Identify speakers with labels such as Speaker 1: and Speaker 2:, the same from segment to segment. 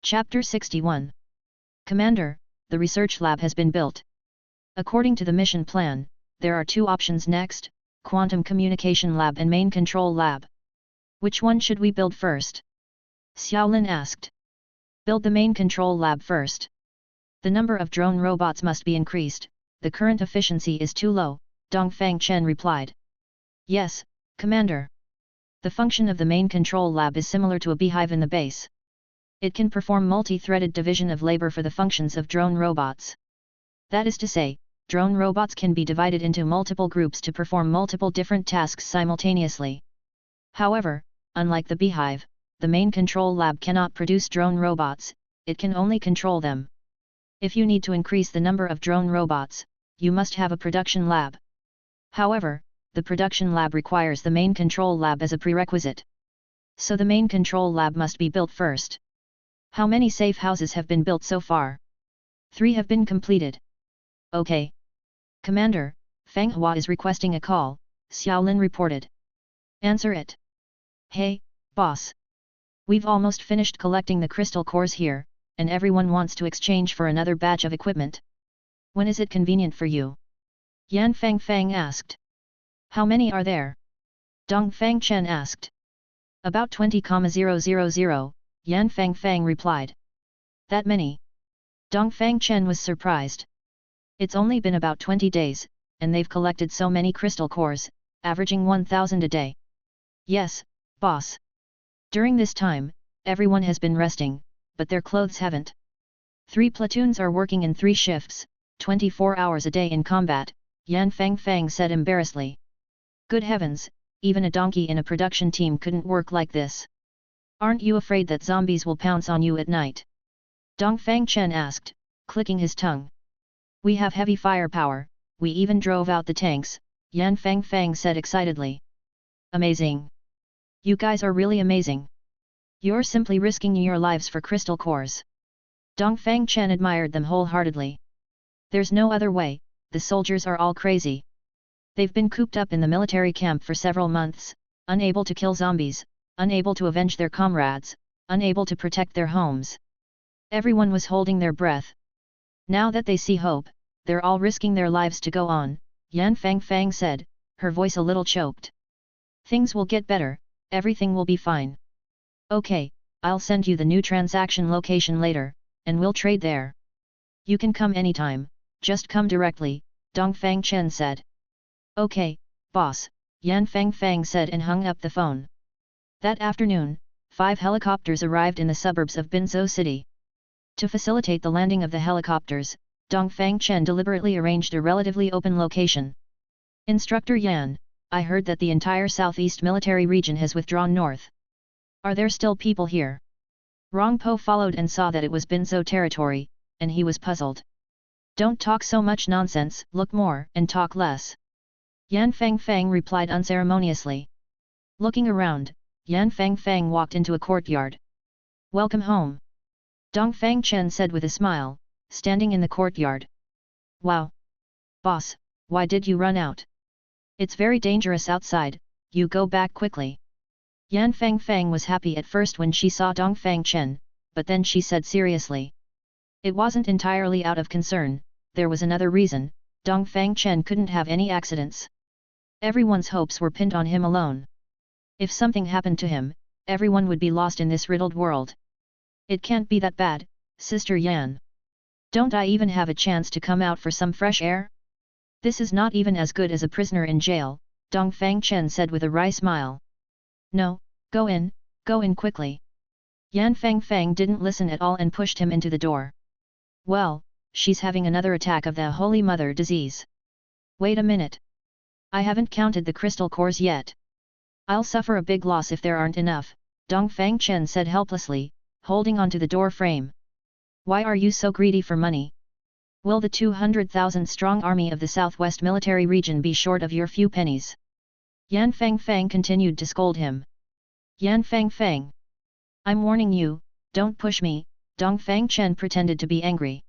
Speaker 1: Chapter 61. Commander, the research lab has been built. According to the mission plan, there are two options next, Quantum Communication Lab and Main Control Lab. Which one should we build first? Xiaolin asked. Build the Main Control Lab first. The number of drone robots must be increased, the current efficiency is too low, Dongfang Chen replied. Yes, Commander. The function of the Main Control Lab is similar to a beehive in the base. It can perform multi-threaded division of labor for the functions of drone robots. That is to say, drone robots can be divided into multiple groups to perform multiple different tasks simultaneously. However, unlike the beehive, the Main Control Lab cannot produce drone robots, it can only control them. If you need to increase the number of drone robots, you must have a production lab. However, the production lab requires the Main Control Lab as a prerequisite. So the Main Control Lab must be built first. How many safe houses have been built so far? 3 have been completed. Okay. Commander, Fang Hua is requesting a call, Xiaolin reported. Answer it. Hey, boss. We've almost finished collecting the crystal cores here, and everyone wants to exchange for another batch of equipment. When is it convenient for you? Yan Fang asked. How many are there? Dongfang Chen asked. About 20,000, Yan Fang replied. That many? Dongfang Chen was surprised. It's only been about 20 days, and they've collected so many crystal cores, averaging 1,000 a day. Yes, boss. During this time, everyone has been resting, but their clothes haven't. 3 platoons are working in 3 shifts, 24 hours a day in combat, Yan Fang said embarrassedly. Good heavens, even a donkey in a production team couldn't work like this. Aren't you afraid that zombies will pounce on you at night? Dongfang Chen asked, clicking his tongue. We have heavy firepower, we even drove out the tanks, Yan Fang said excitedly. Amazing. You guys are really amazing. You're simply risking your lives for crystal cores. Dongfang Chen admired them wholeheartedly. There's no other way, the soldiers are all crazy. They've been cooped up in the military camp for several months, unable to kill zombies, unable to avenge their comrades, unable to protect their homes. Everyone was holding their breath. Now that they see hope, they're all risking their lives to go on, Yan Fang said, her voice a little choked. Things will get better, everything will be fine. Okay, I'll send you the new transaction location later, and we'll trade there. You can come anytime, just come directly, Dongfang Chen said. Okay, boss, Yan Fang said and hung up the phone. That afternoon, 5 helicopters arrived in the suburbs of Binzhou City. To facilitate the landing of the helicopters, Dongfang Chen deliberately arranged a relatively open location. Instructor Yan, I heard that the entire southeast military region has withdrawn north. Are there still people here? Rongpo followed and saw that it was Binzhou territory, and he was puzzled. Don't talk so much nonsense, look more and talk less. Yan Fang replied unceremoniously. Looking around, Yan Fang walked into a courtyard. Welcome home. Dongfang Chen said with a smile, standing in the courtyard. Wow! Boss, why did you run out? It's very dangerous outside, you go back quickly. Yan Fang was happy at first when she saw Dongfang Chen, but then she said seriously. It wasn't entirely out of concern, there was another reason, Dongfang Chen couldn't have any accidents. Everyone's hopes were pinned on him alone. If something happened to him, everyone would be lost in this riddled world. It can't be that bad, Sister Yan. Don't I even have a chance to come out for some fresh air? This is not even as good as a prisoner in jail, Dongfang Chen said with a wry smile. No, go in quickly. Yan Fang didn't listen at all and pushed him into the door. Well, she's having another attack of the Holy Mother disease. Wait a minute. I haven't counted the crystal cores yet. I'll suffer a big loss if there aren't enough, Dongfang Chen said helplessly, holding onto the door frame. Why are you so greedy for money? Will the 200,000 strong army of the Southwest military region be short of your few pennies? Yan Fang continued to scold him. Yan Fang. I'm warning you, don't push me, Dongfang Chen pretended to be angry.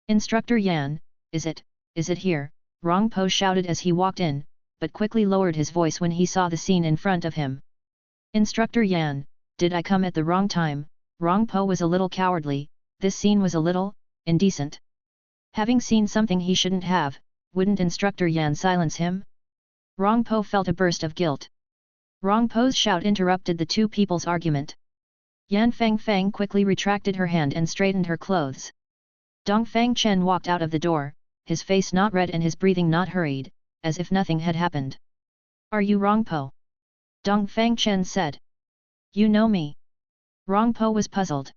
Speaker 1: Instructor Yan, is it here? Rongpo shouted as he walked in, but quickly lowered his voice when he saw the scene in front of him. Instructor Yan, did I come at the wrong time? Rongpo was a little cowardly, this scene was a little indecent. Having seen something he shouldn't have, wouldn't Instructor Yan silence him? Rongpo felt a burst of guilt. Rongpo's shout interrupted the two people's argument. Yan Fangfang quickly retracted her hand and straightened her clothes. Dongfang Chen walked out of the door, his face not red and his breathing not hurried, as if nothing had happened. Are you Rongpo? Dongfang Chen said. You know me. Rongpo was puzzled.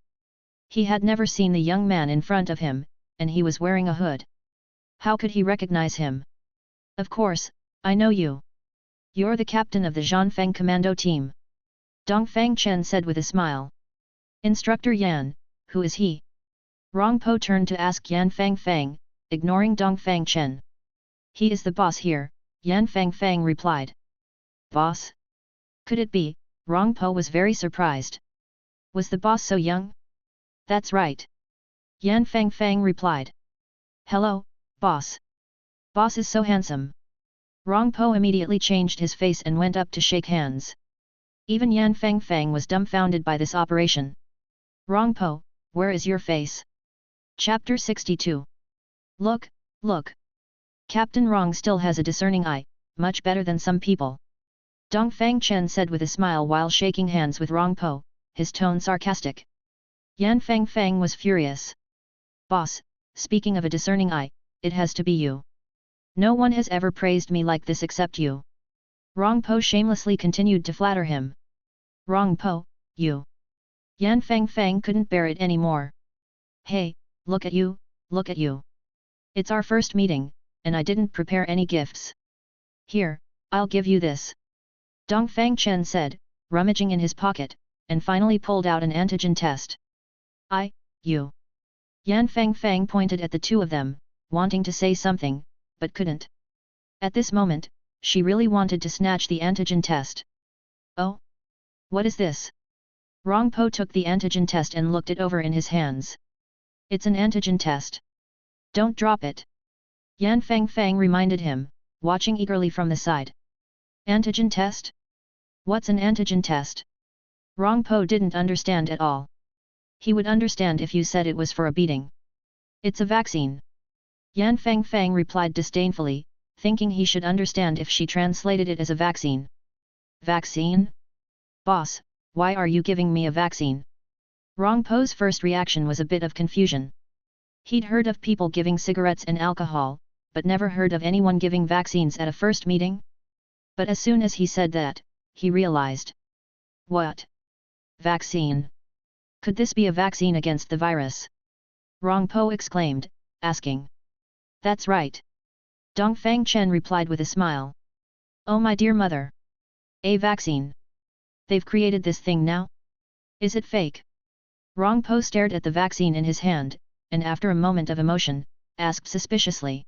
Speaker 1: He had never seen the young man in front of him, and he was wearing a hood. How could he recognize him? Of course, I know you. You're the captain of the Zhanfeng commando team. Dongfang Chen said with a smile. Instructor Yan, who is he? Rongpo turned to ask Yan Fangfang, ignoring Dongfang Chen. He is the boss here, Yan Fangfang replied. Boss? Could it be? Rongpo was very surprised. Was the boss so young? That's right. Yan Fangfang replied. Hello, boss. Boss is so handsome. Rongpo immediately changed his face and went up to shake hands. Even Yan Fangfang was dumbfounded by this operation. Rongpo, where is your face? Chapter 62. Look, look. Captain Rong still has a discerning eye, much better than some people. Dongfang Chen said with a smile while shaking hands with Rongpo, his tone sarcastic. Yan Fangfang was furious. Boss, speaking of a discerning eye, it has to be you. No one has ever praised me like this except you. Rongpo shamelessly continued to flatter him. Rongpo, you. Yan Fangfang couldn't bear it anymore. Hey, look at you, look at you. It's our first meeting, and I didn't prepare any gifts. Here, I'll give you this. Dongfang Chen said, rummaging in his pocket, and finally pulled out an antigen test. You. Yan Fangfang pointed at the two of them, wanting to say something, but couldn't. At this moment, she really wanted to snatch the antigen test. Oh? What is this? Rongpo took the antigen test and looked it over in his hands. It's an antigen test. Don't drop it. Yan Fangfang reminded him, watching eagerly from the side. Antigen test? What's an antigen test? Rongpo didn't understand at all. He would understand if you said it was for a beating. It's a vaccine. Yan Fangfang replied disdainfully, thinking he should understand if she translated it as a vaccine. Vaccine? Boss, why are you giving me a vaccine? Rongpo's first reaction was a bit of confusion. He'd heard of people giving cigarettes and alcohol, but never heard of anyone giving vaccines at a first meeting. But as soon as he said that, he realized. What? Vaccine? Could this be a vaccine against the virus? Rongpo exclaimed, asking. That's right. Dongfang Chen replied with a smile. Oh my dear mother! A vaccine? They've created this thing now? Is it fake? Rongpo stared at the vaccine in his hand, and after a moment of emotion, asked suspiciously.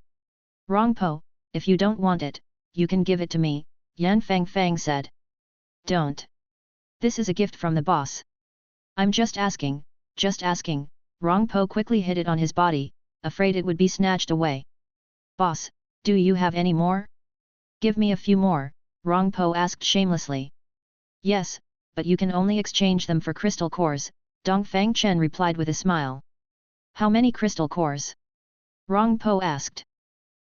Speaker 1: Rongpo, if you don't want it, you can give it to me, Yan Fangfang said. Don't. This is a gift from the boss. I'm just asking, Rongpo quickly hid it on his body, afraid it would be snatched away. Boss, do you have any more? Give me a few more, Rongpo asked shamelessly. Yes, but you can only exchange them for crystal cores, Dongfang Chen replied with a smile. How many crystal cores? Rongpo asked.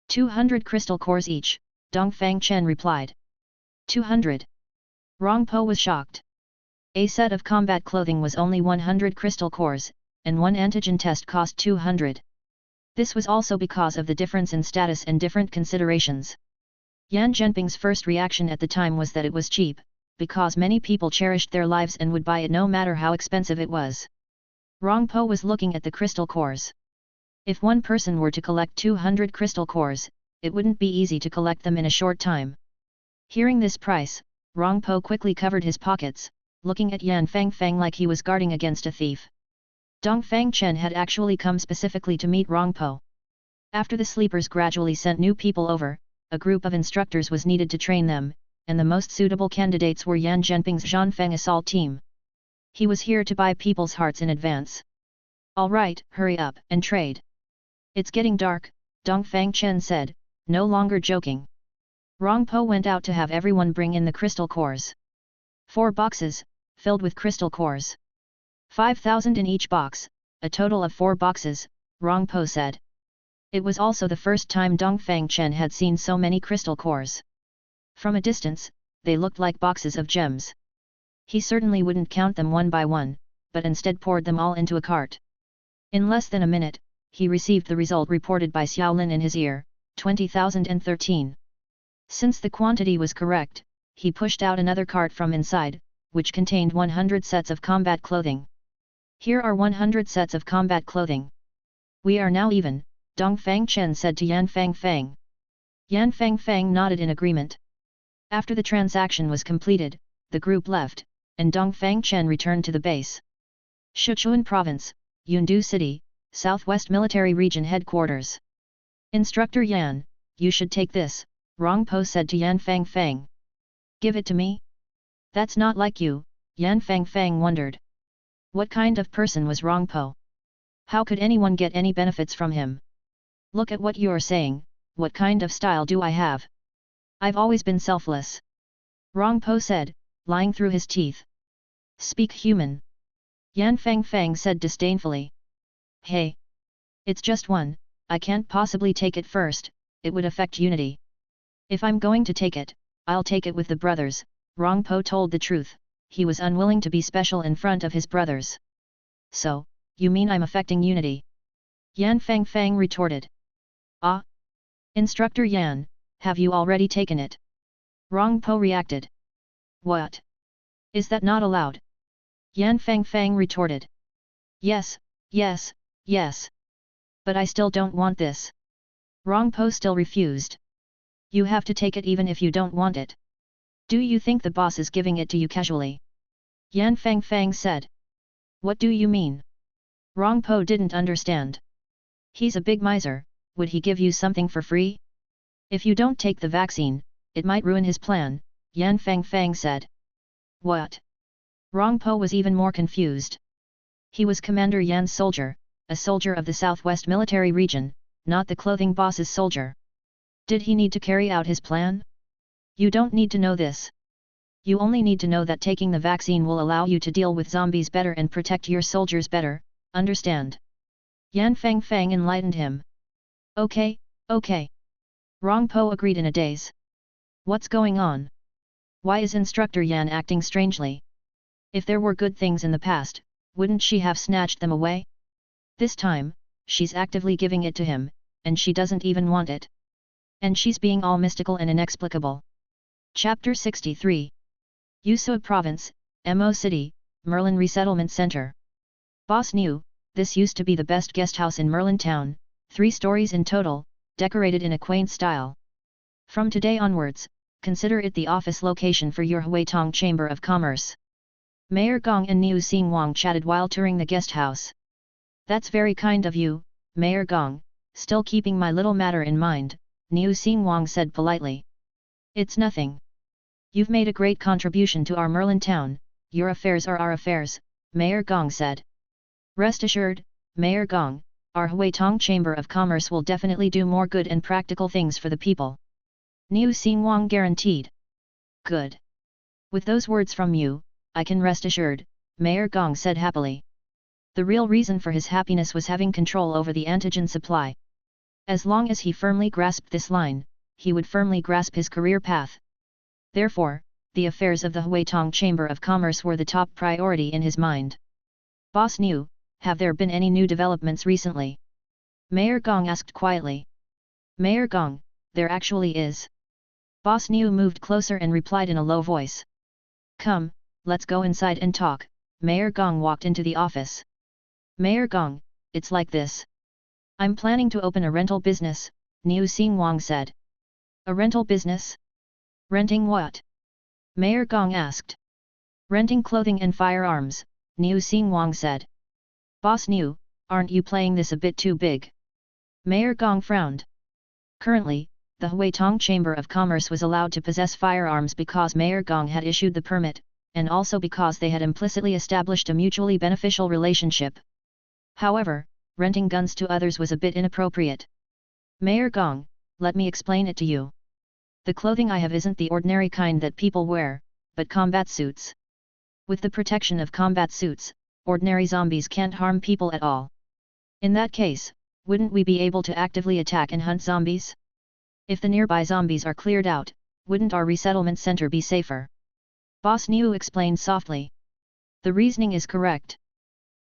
Speaker 1: 200 crystal cores each, Dongfang Chen replied. 200. Rongpo was shocked. A set of combat clothing was only 100 crystal cores, and one antigen test cost 200. This was also because of the difference in status and different considerations. Yan Zhenping's first reaction at the time was that it was cheap, because many people cherished their lives and would buy it no matter how expensive it was. Rongpo was looking at the crystal cores. If one person were to collect 200 crystal cores, it wouldn't be easy to collect them in a short time. Hearing this price, Rongpo quickly covered his pockets, looking at Yan Fangfang like he was guarding against a thief. Dongfang Chen had actually come specifically to meet Rongpo. After the sleepers gradually sent new people over, a group of instructors was needed to train them, and the most suitable candidates were Yan Zhenping's Zhanfeng assault team. He was here to buy people's hearts in advance. Alright, hurry up and trade. It's getting dark, Dongfang Chen said, no longer joking. Rongpo went out to have everyone bring in the crystal cores. 4 boxes, filled with crystal cores. 5,000 in each box, a total of 4 boxes, Rongpo said. It was also the first time Dongfang Chen had seen so many crystal cores. From a distance, they looked like boxes of gems. He certainly wouldn't count them one by one, but instead poured them all into a cart. In less than a minute, he received the result reported by Xiaolin in his ear, 20,013. Since the quantity was correct, he pushed out another cart from inside, which contained 100 sets of combat clothing. Here are 100 sets of combat clothing. We are now even, Dongfang Chen said to Yan Fangfang. Yan Fangfang nodded in agreement. After the transaction was completed, the group left, and Dongfang Chen returned to the base. Sichuan Province, Yundu City, Southwest Military Region Headquarters. Instructor Yan, you should take this, Rongpo said to Yan Fangfang. Give it to me? That's not like you, Yan Fangfang wondered. What kind of person was Rongpo? How could anyone get any benefits from him? Look at what you're saying, what kind of style do I have? I've always been selfless. Rongpo said, lying through his teeth. Speak human. Yan Fangfang said disdainfully. Hey! It's just one, I can't possibly take it first, it would affect unity. If I'm going to take it, I'll take it with the brothers, Rongpo told the truth, he was unwilling to be special in front of his brothers. So, you mean I'm affecting unity? Yan Fangfang retorted. Ah! Instructor Yan, have you already taken it? Rongpo reacted. What? Is that not allowed? Yan Fangfang retorted. Yes, yes, yes. But I still don't want this. Rongpo still refused. You have to take it even if you don't want it. Do you think the boss is giving it to you casually? Yan Fangfang said. What do you mean? Rongpo didn't understand. He's a big miser, would he give you something for free? If you don't take the vaccine, it might ruin his plan, Yan Fangfang said. What? Rongpo was even more confused. He was Commander Yan's soldier, a soldier of the Southwest Military Region, not the clothing boss's soldier. Did he need to carry out his plan? You don't need to know this. You only need to know that taking the vaccine will allow you to deal with zombies better and protect your soldiers better, understand? Yan Fangfang enlightened him. Okay, okay. Rongpo agreed in a daze. What's going on? Why is Instructor Yan acting strangely? If there were good things in the past, wouldn't she have snatched them away? This time, she's actively giving it to him, and she doesn't even want it. And she's being all mystical and inexplicable. Chapter 63. Yusui Province, Mo City, Merlin Resettlement Center. Boss knew, this used to be the best guest house in Merlin Town, 3 stories in total, decorated in a quaint style. From today onwards, consider it the office location for your Huitong Chamber of Commerce. Mayor Gong and Niu Xingwang chatted while touring the guest house. That's very kind of you, Mayor Gong, still keeping my little matter in mind, Niu Xingwang said politely. It's nothing. You've made a great contribution to our Merlin town, your affairs are our affairs, Mayor Gong said. Rest assured, Mayor Gong, our Huitong Chamber of Commerce will definitely do more good and practical things for the people. Niu Xingwang guaranteed. Good. With those words from you, I can rest assured, Mayor Gong said happily. The real reason for his happiness was having control over the antigen supply. As long as he firmly grasped this line, he would firmly grasp his career path. Therefore, the affairs of the Huitong Chamber of Commerce were the top priority in his mind. Boss Niu, have there been any new developments recently? Mayor Gong asked quietly. Mayor Gong, there actually is. Boss Niu moved closer and replied in a low voice. Come, let's go inside and talk. Mayor Gong walked into the office. Mayor Gong, it's like this. I'm planning to open a rental business, Niu Xingwang said. A rental business? Renting what? Mayor Gong asked. Renting clothing and firearms, Niu Xingwang said. Boss Niu, aren't you playing this a bit too big? Mayor Gong frowned. Currently, the Huitong Chamber of Commerce was allowed to possess firearms because Mayor Gong had issued the permit, and also because they had implicitly established a mutually beneficial relationship. However, renting guns to others was a bit inappropriate. Mayor Gong, let me explain it to you. The clothing I have isn't the ordinary kind that people wear, but combat suits. With the protection of combat suits, ordinary zombies can't harm people at all. In that case, wouldn't we be able to actively attack and hunt zombies? If the nearby zombies are cleared out, wouldn't our resettlement center be safer? Boss Niu explained softly. The reasoning is correct.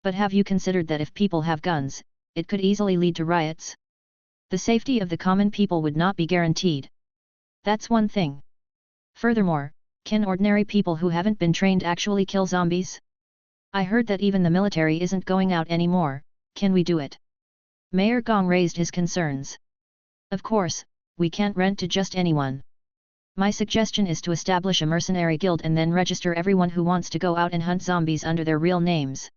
Speaker 1: But have you considered that if people have guns, it could easily lead to riots? The safety of the common people would not be guaranteed. That's one thing. Furthermore, can ordinary people who haven't been trained actually kill zombies? I heard that even the military isn't going out anymore. Can we do it? Mayor Gong raised his concerns. Of course, we can't rent to just anyone. My suggestion is to establish a mercenary guild and then register everyone who wants to go out and hunt zombies under their real names.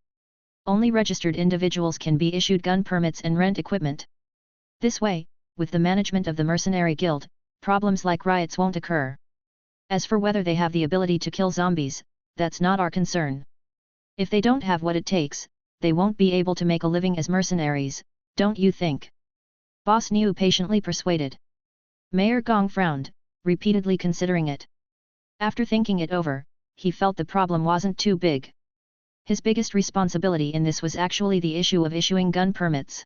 Speaker 1: Only registered individuals can be issued gun permits and rent equipment. This way, with the management of the mercenary guild, problems like riots won't occur. As for whether they have the ability to kill zombies, that's not our concern. If they don't have what it takes, they won't be able to make a living as mercenaries, don't you think? Boss Niu patiently persuaded. Mayor Gong frowned, repeatedly considering it. After thinking it over, he felt the problem wasn't too big. His biggest responsibility in this was actually the issue of issuing gun permits.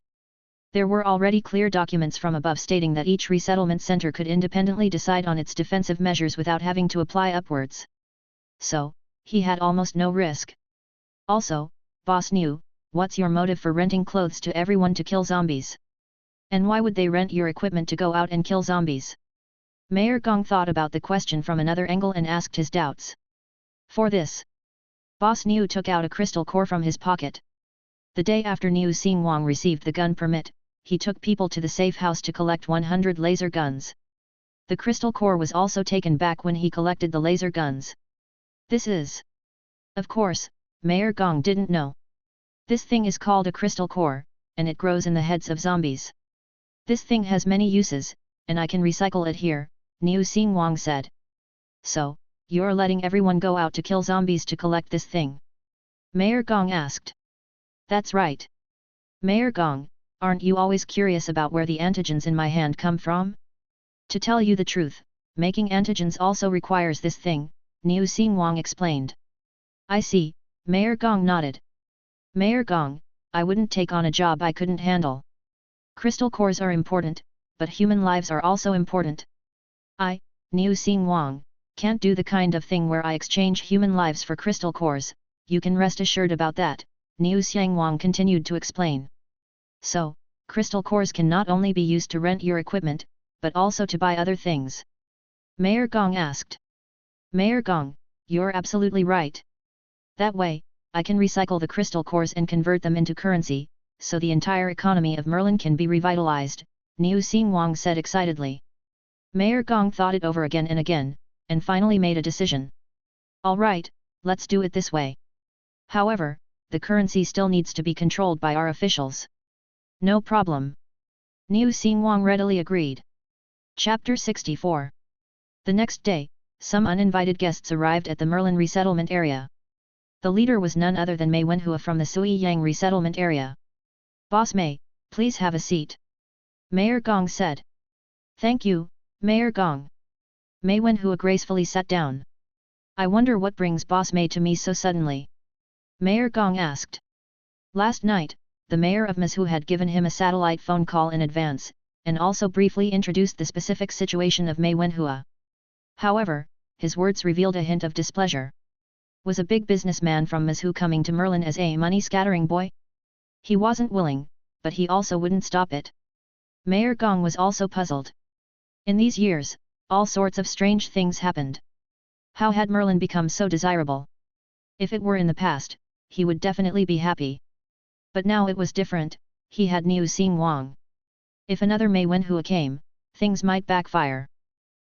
Speaker 1: There were already clear documents from above stating that each resettlement center could independently decide on its defensive measures without having to apply upwards. So, he had almost no risk. Also, Boss Niu, what's your motive for renting clothes to everyone to kill zombies? And why would they rent your equipment to go out and kill zombies? Mayor Gong thought about the question from another angle and asked his doubts. For this, Boss Niu took out a crystal core from his pocket. The day after Niu Xingwang received the gun permit, he took people to the safe house to collect 100 laser guns. The crystal core was also taken back when he collected the laser guns. This is... Of course, Mayor Gong didn't know. This thing is called a crystal core, and it grows in the heads of zombies. This thing has many uses, and I can recycle it here, Niu Xingwang said. So, you're letting everyone go out to kill zombies to collect this thing? Mayor Gong asked. That's right. Mayor Gong, aren't you always curious about where the antigens in my hand come from? To tell you the truth, making antigens also requires this thing, Niu Xingwang explained. I see, Mayor Gong nodded. Mayor Gong, I wouldn't take on a job I couldn't handle. Crystal cores are important, but human lives are also important. I, Niu Xingwang, can't do the kind of thing where I exchange human lives for crystal cores, you can rest assured about that, Niu Xingwang continued to explain. So, crystal cores can not only be used to rent your equipment, but also to buy other things. Mayor Gong asked. Mayor Gong, you're absolutely right. That way, I can recycle the crystal cores and convert them into currency, so the entire economy of Merlin can be revitalized, Niu Xingwang said excitedly. Mayor Gong thought it over again, and finally made a decision. Alright, let's do it this way. However, the currency still needs to be controlled by our officials. No problem. Niu Xingwang readily agreed. Chapter 64. The next day, some uninvited guests arrived at the Merlin resettlement area. The leader was none other than Mei Wenhua from the Sui Yang resettlement area. Boss Mei, please have a seat. Mayor Gong said. Thank you, Mayor Gong. Mei Wenhua gracefully sat down. I wonder what brings Boss Mei to me so suddenly. Mayor Gong asked. Last night, the mayor of Mizhu had given him a satellite phone call in advance, and also briefly introduced the specific situation of Mei Wenhua. However, his words revealed a hint of displeasure. Was a big businessman from Mizhu coming to Merlin as a money-scattering boy? He wasn't willing, but he also wouldn't stop it. Mayor Gong was also puzzled. In these years, all sorts of strange things happened. How had Merlin become so desirable? If it were in the past, he would definitely be happy. But now it was different, he had Niu Xingwang. If another Mei Wenhua came, things might backfire.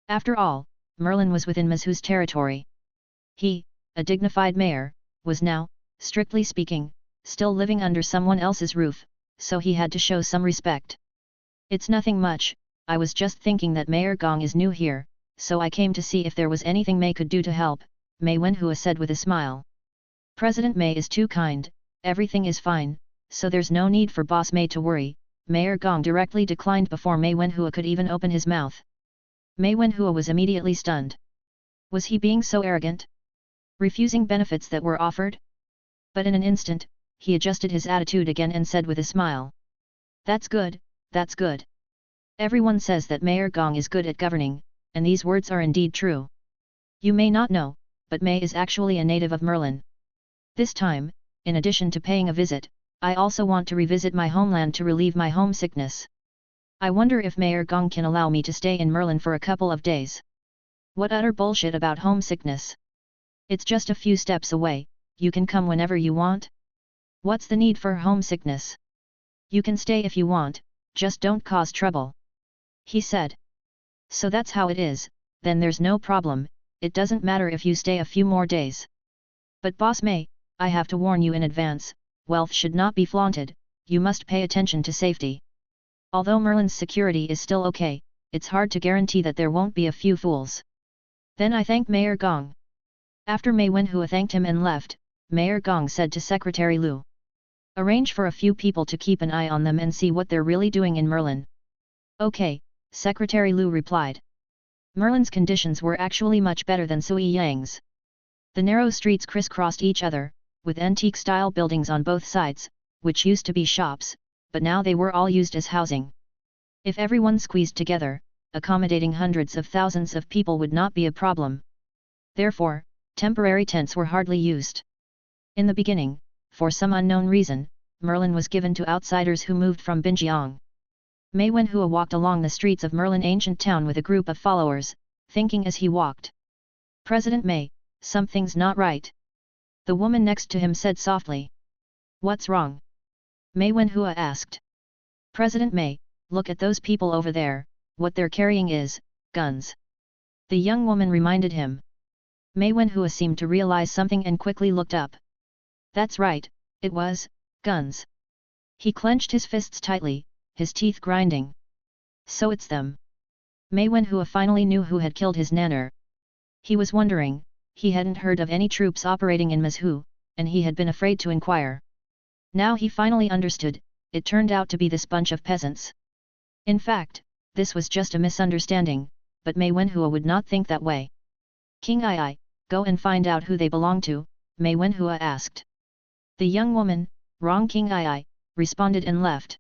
Speaker 1: After all, Merlin was within Mizhu's territory. He, a dignified mayor, was now, strictly speaking, still living under someone else's roof, so he had to show some respect. It's nothing much, I was just thinking that Mayor Gong is new here, so I came to see if there was anything Mei could do to help, Mei Wenhua said with a smile. President Mei is too kind, everything is fine, so there's no need for Boss Mei to worry, Mayor Gong directly declined before Mei Wenhua could even open his mouth. Mei Wenhua was immediately stunned. Was he being so arrogant? Refusing benefits that were offered? But in an instant, he adjusted his attitude again and said with a smile. That's good, that's good. Everyone says that Mayor Gong is good at governing, and these words are indeed true. You may not know, but Mei is actually a native of Merlin. This time, in addition to paying a visit, I also want to revisit my homeland to relieve my homesickness. I wonder if Mayor Gong can allow me to stay in Merlin for a couple of days. What utter bullshit about homesickness. It's just a few steps away, you can come whenever you want. What's the need for homesickness? You can stay if you want, just don't cause trouble. He said. So that's how it is, then there's no problem, it doesn't matter if you stay a few more days. But Boss Mei, I have to warn you in advance, wealth should not be flaunted, you must pay attention to safety. Although Merlin's security is still okay, it's hard to guarantee that there won't be a few fools. Then I thanked Mayor Gong. After Mei Wenhua thanked him and left, Mayor Gong said to Secretary Lu. Arrange for a few people to keep an eye on them and see what they're really doing in Merlin. Okay, Secretary Lu replied. Merlin's conditions were actually much better than Sui Yang's. The narrow streets crisscrossed each other, with antique-style buildings on both sides, which used to be shops, but now they were all used as housing. If everyone squeezed together, accommodating hundreds of thousands of people would not be a problem. Therefore, temporary tents were hardly used. In the beginning, for some unknown reason, Merlin was given to outsiders who moved from Binjiang. Mei Wenhua walked along the streets of Merlin ancient town with a group of followers, thinking as he walked. President Mei, something's not right. The woman next to him said softly. What's wrong? Mei Wenhua asked. President Mei, look at those people over there, what they're carrying is, guns. The young woman reminded him. Mei Wenhua seemed to realize something and quickly looked up. That's right, it was, guns. He clenched his fists tightly, his teeth grinding. So it's them. Mei Wenhua finally knew who had killed his nanner. He was wondering, he hadn't heard of any troops operating in Mazhu, and he had been afraid to inquire. Now he finally understood, it turned out to be this bunch of peasants. In fact, this was just a misunderstanding, but Mei Wenhua would not think that way. King Ai, go and find out who they belong to, Mei Wenhua asked. The young woman, wrong King Ai, responded and left.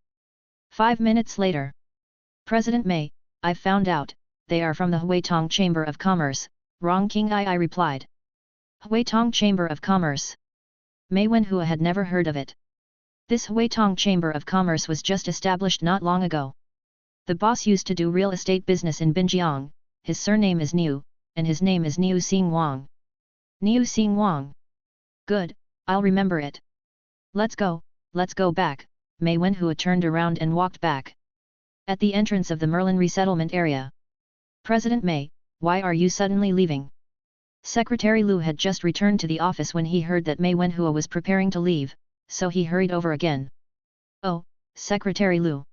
Speaker 1: 5 minutes later. President Mei, I've found out, they are from the Huitong Chamber of Commerce, wrong King Ai replied. Huitong Chamber of Commerce. Mei Wenhua had never heard of it. This Huitong Chamber of Commerce was just established not long ago. The boss used to do real estate business in Binjiang, his surname is Niu, and his name is Niu Xing Wang. Niu Xing Wang. Good, I'll remember it. Let's go back, Mei Wenhua turned around and walked back. At the entrance of the Merlin resettlement area. President Mei, why are you suddenly leaving? Secretary Lu had just returned to the office when he heard that Mei Wenhua was preparing to leave, so he hurried over again. Oh, Secretary Lu.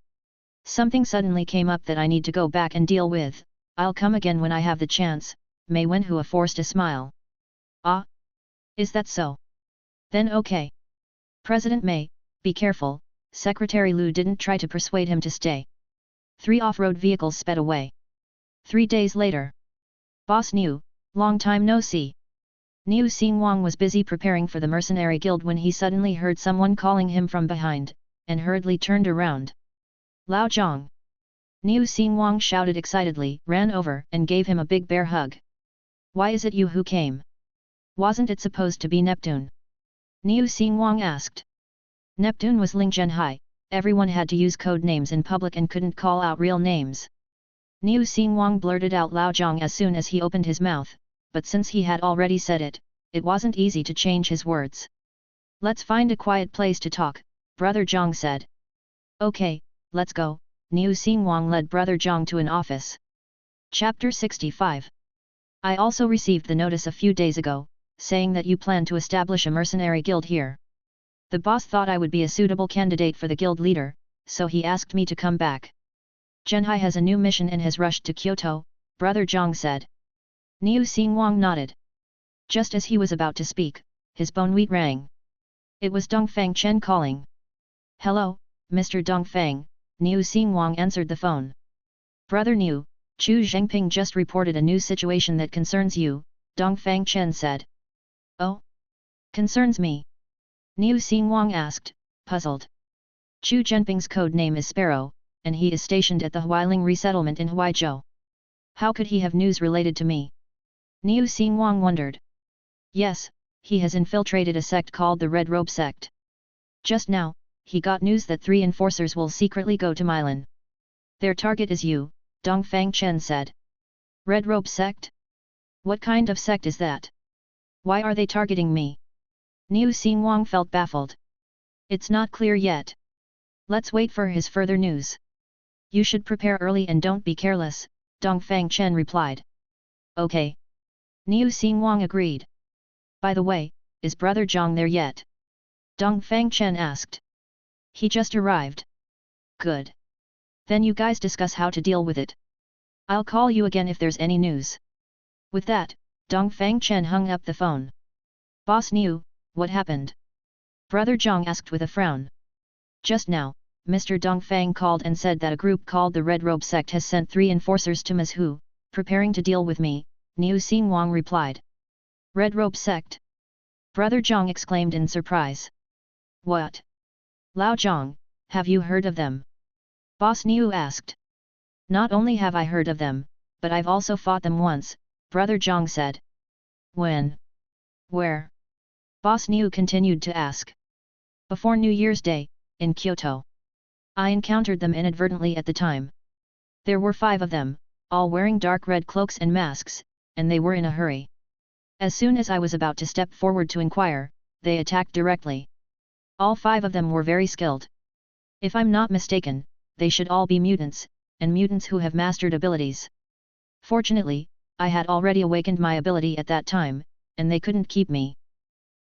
Speaker 1: Something suddenly came up that I need to go back and deal with, I'll come again when I have the chance, Mei Wenhua forced a smile. Ah? Is that so? Then okay. President Mei, be careful, Secretary Lu didn't try to persuade him to stay. 3 off-road vehicles sped away. 3 days later. Boss Niu, long time no see. Niu Xing Wang was busy preparing for the mercenary guild when he suddenly heard someone calling him from behind, and hurriedly turned around. Lao Zhang. Niu Xing Wang shouted excitedly, ran over and gave him a big bear hug. Why is it you who came? Wasn't it supposed to be Neptune? Niu Xing Wang asked. Neptune was Ling Zhenhai, everyone had to use code names in public and couldn't call out real names. Niu Xing Wang blurted out Lao Zhang as soon as he opened his mouth, but since he had already said it, it wasn't easy to change his words. Let's find a quiet place to talk, Brother Zhang said. Okay, let's go, Niu Xing Wang led Brother Zhang to an office. Chapter 65. I also received the notice a few days ago, saying that you plan to establish a mercenary guild here. The boss thought I would be a suitable candidate for the guild leader, so he asked me to come back. Zhenhai has a new mission and has rushed to Kyoto, Brother Zhang said. Niu Xing Wang nodded. Just as he was about to speak, his bonewheat rang. It was Dongfang Chen calling. Hello, Mr. Dongfang, Niu Xing Wang answered the phone. Brother Niu, Chu Zhengping just reported a new situation that concerns you, Dongfang Chen said. Oh? Concerns me? Niu Xingwang asked, puzzled. Chu Zhenping's code name is Sparrow, and he is stationed at the Huailing resettlement in Huaizhou. How could he have news related to me? Niu Xingwang wondered. Yes, he has infiltrated a sect called the Red Robe Sect. Just now, he got news that 3 enforcers will secretly go to Milan. Their target is you, Dongfang Chen said. Red Robe Sect? What kind of sect is that? Why are they targeting me? Niu Xingwang felt baffled. It's not clear yet. Let's wait for his further news. You should prepare early and don't be careless, Dongfang Chen replied. Okay. Niu Xingwang agreed. By the way, is Brother Zhang there yet? Dongfang Chen asked. He just arrived. Good. Then you guys discuss how to deal with it. I'll call you again if there's any news. With that, Dongfang Chen hung up the phone. Boss Niu, what happened? Brother Zhang asked with a frown. Just now, Mr. Dongfang called and said that a group called the Red Robe Sect has sent 3 enforcers to Mazhu, preparing to deal with me, Niu Xingwang replied. Red Robe Sect? Brother Zhang exclaimed in surprise. What? Lao Zhang, have you heard of them? Boss Niu asked. Not only have I heard of them, but I've also fought them once, Brother Zhang said. When? Where? Boss Niu continued to ask. Before New Year's Day, in Kyoto. I encountered them inadvertently at the time. There were 5 of them, all wearing dark red cloaks and masks, and they were in a hurry. As soon as I was about to step forward to inquire, they attacked directly. All 5 of them were very skilled. If I'm not mistaken, they should all be mutants, and mutants who have mastered abilities. Fortunately, I had already awakened my ability at that time, and they couldn't keep me.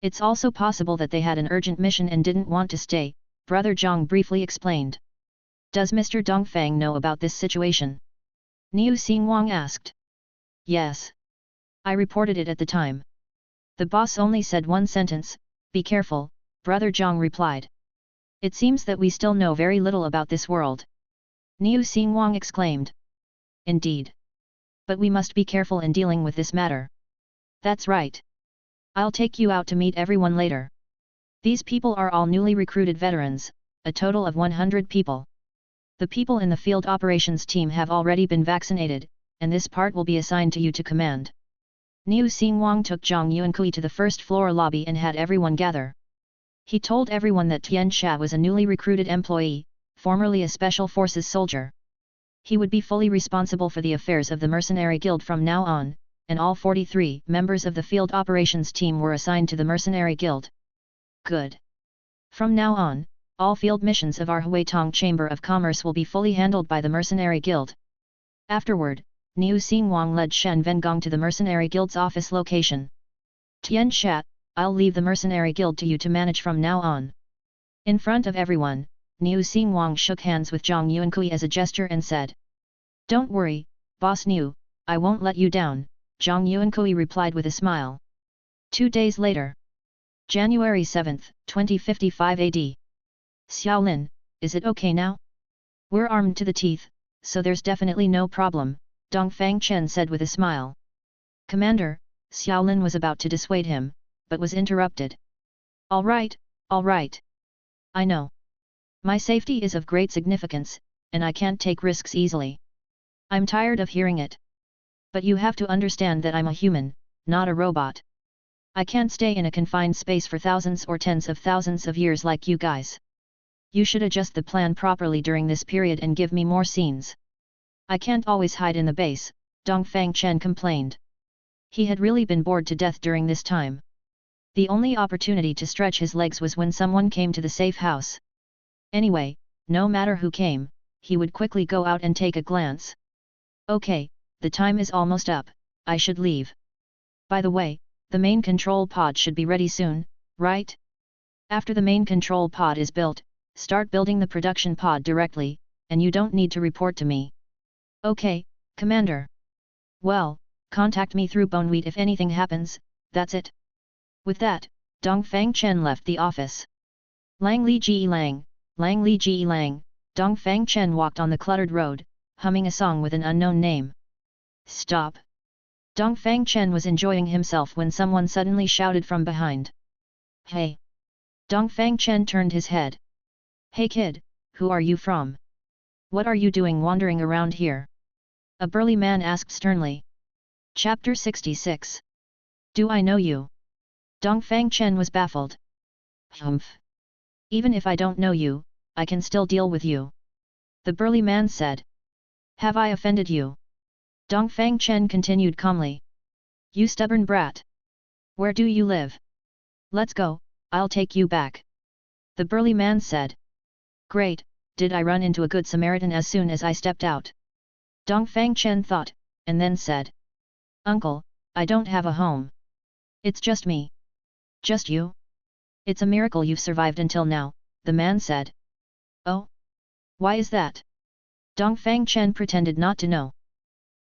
Speaker 1: It's also possible that they had an urgent mission and didn't want to stay, Brother Zhang briefly explained. Does Mr. Dongfang know about this situation? Niu Xingwang asked. Yes. I reported it at the time. The boss only said one sentence, be careful, Brother Zhang replied. It seems that we still know very little about this world. Niu Xingwang exclaimed. Indeed. But we must be careful in dealing with this matter. That's right. I'll take you out to meet everyone later. These people are all newly recruited veterans, a total of 100 people. The people in the field operations team have already been vaccinated, and this part will be assigned to you to command. Niu Xingwang took Zhang Yuankui to the first floor lobby and had everyone gather. He told everyone that Tian Xia was a newly recruited employee, formerly a special forces soldier. He would be fully responsible for the affairs of the mercenary guild from now on, and all 43 members of the field operations team were assigned to the mercenary guild. Good. From now on, all field missions of our Huitong Chamber of Commerce will be fully handled by the mercenary guild. Afterward, Niu Xingwang led Shen Vengong to the mercenary guild's office location. Tian Xia, I'll leave the mercenary guild to you to manage from now on. In front of everyone, Niu Xingwang shook hands with Zhang Yuankui as a gesture and said. Don't worry, Boss Niu, I won't let you down, Zhang Yuankui replied with a smile. 2 days later. January 7, 2055 AD. Xiaolin, is it okay now? We're armed to the teeth, so there's definitely no problem, Dongfang Chen said with a smile. Commander, Xiaolin was about to dissuade him, but was interrupted. All right. I know. My safety is of great significance, and I can't take risks easily. I'm tired of hearing it. But you have to understand that I'm a human, not a robot. I can't stay in a confined space for thousands or tens of thousands of years like you guys. You should adjust the plan properly during this period and give me more scenes. I can't always hide in the base, Dongfang Chen complained. He had really been bored to death during this time. The only opportunity to stretch his legs was when someone came to the safe house. Anyway, no matter who came, he would quickly go out and take a glance. Okay, the time is almost up, I should leave. By the way, the main control pod should be ready soon, right? After the main control pod is built, start building the production pod directly, and you don't need to report to me. Okay, Commander. Well, contact me through Bonewheat if anything happens, that's it. With that, Dongfang Chen left the office. Lang Li Ji Lang, Dongfang Chen walked on the cluttered road, humming a song with an unknown name. Stop! Dongfang Chen was enjoying himself when someone suddenly shouted from behind. Hey! Dongfang Chen turned his head. Hey kid, who are you from? What are you doing wandering around here? A burly man asked sternly. Chapter 66. Do I know you? Dongfang Chen was baffled. Humph. Even if I don't know you, I can still deal with you. The burly man said. Have I offended you? Dongfang Chen continued calmly. You stubborn brat. Where do you live? Let's go, I'll take you back. The burly man said. Great, did I run into a good Samaritan as soon as I stepped out? Dongfang Chen thought, and then said. Uncle, I don't have a home. It's just me. Just you? It's a miracle you've survived until now, the man said. Oh? Why is that? Dongfang Chen pretended not to know.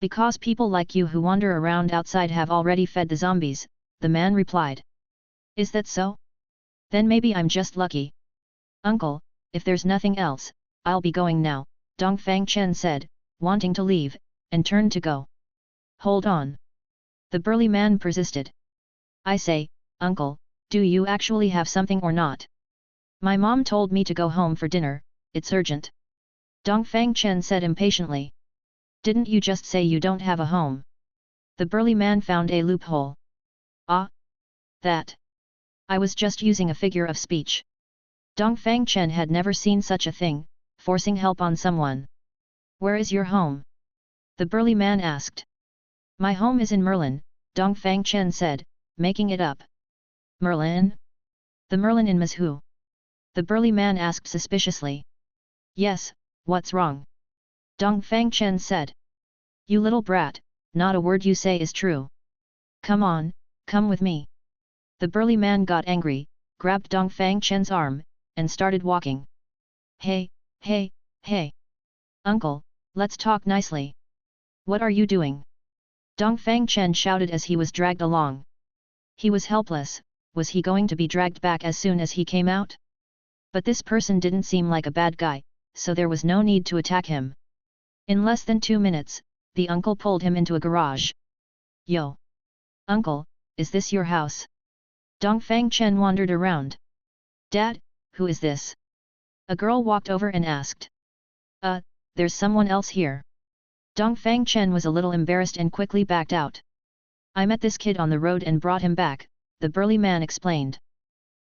Speaker 1: Because people like you who wander around outside have already fed the zombies, the man replied. Is that so? Then maybe I'm just lucky. Uncle, if there's nothing else, I'll be going now, Dongfang Chen said, wanting to leave, and turned to go. Hold on. The burly man persisted. I say, Uncle, do you actually have something or not? My mom told me to go home for dinner, it's urgent. Dongfang Chen said impatiently. Didn't you just say you don't have a home? The burly man found a loophole. Ah? That. I was just using a figure of speech. Dongfang Chen had never seen such a thing, forcing help on someone. Where is your home? The burly man asked. My home is in Merlin, Dongfang Chen said, making it up. Merlin? The Merlin in Mazhu? The burly man asked suspiciously. Yes, what's wrong? Dongfang Chen said. You little brat, not a word you say is true. Come on, come with me. The burly man got angry, grabbed Dongfang Chen's arm, and started walking. Hey, hey, hey. Uncle, let's talk nicely. What are you doing? Dongfang Chen shouted as he was dragged along. He was helpless, was he going to be dragged back as soon as he came out? But this person didn't seem like a bad guy, so there was no need to attack him. In less than 2 minutes, the uncle pulled him into a garage. Yo! Uncle, is this your house? Dongfang Chen wandered around. Dad, who is this? A girl walked over and asked. There's someone else here. Dongfang Chen was a little embarrassed and quickly backed out. I met this kid on the road and brought him back, the burly man explained.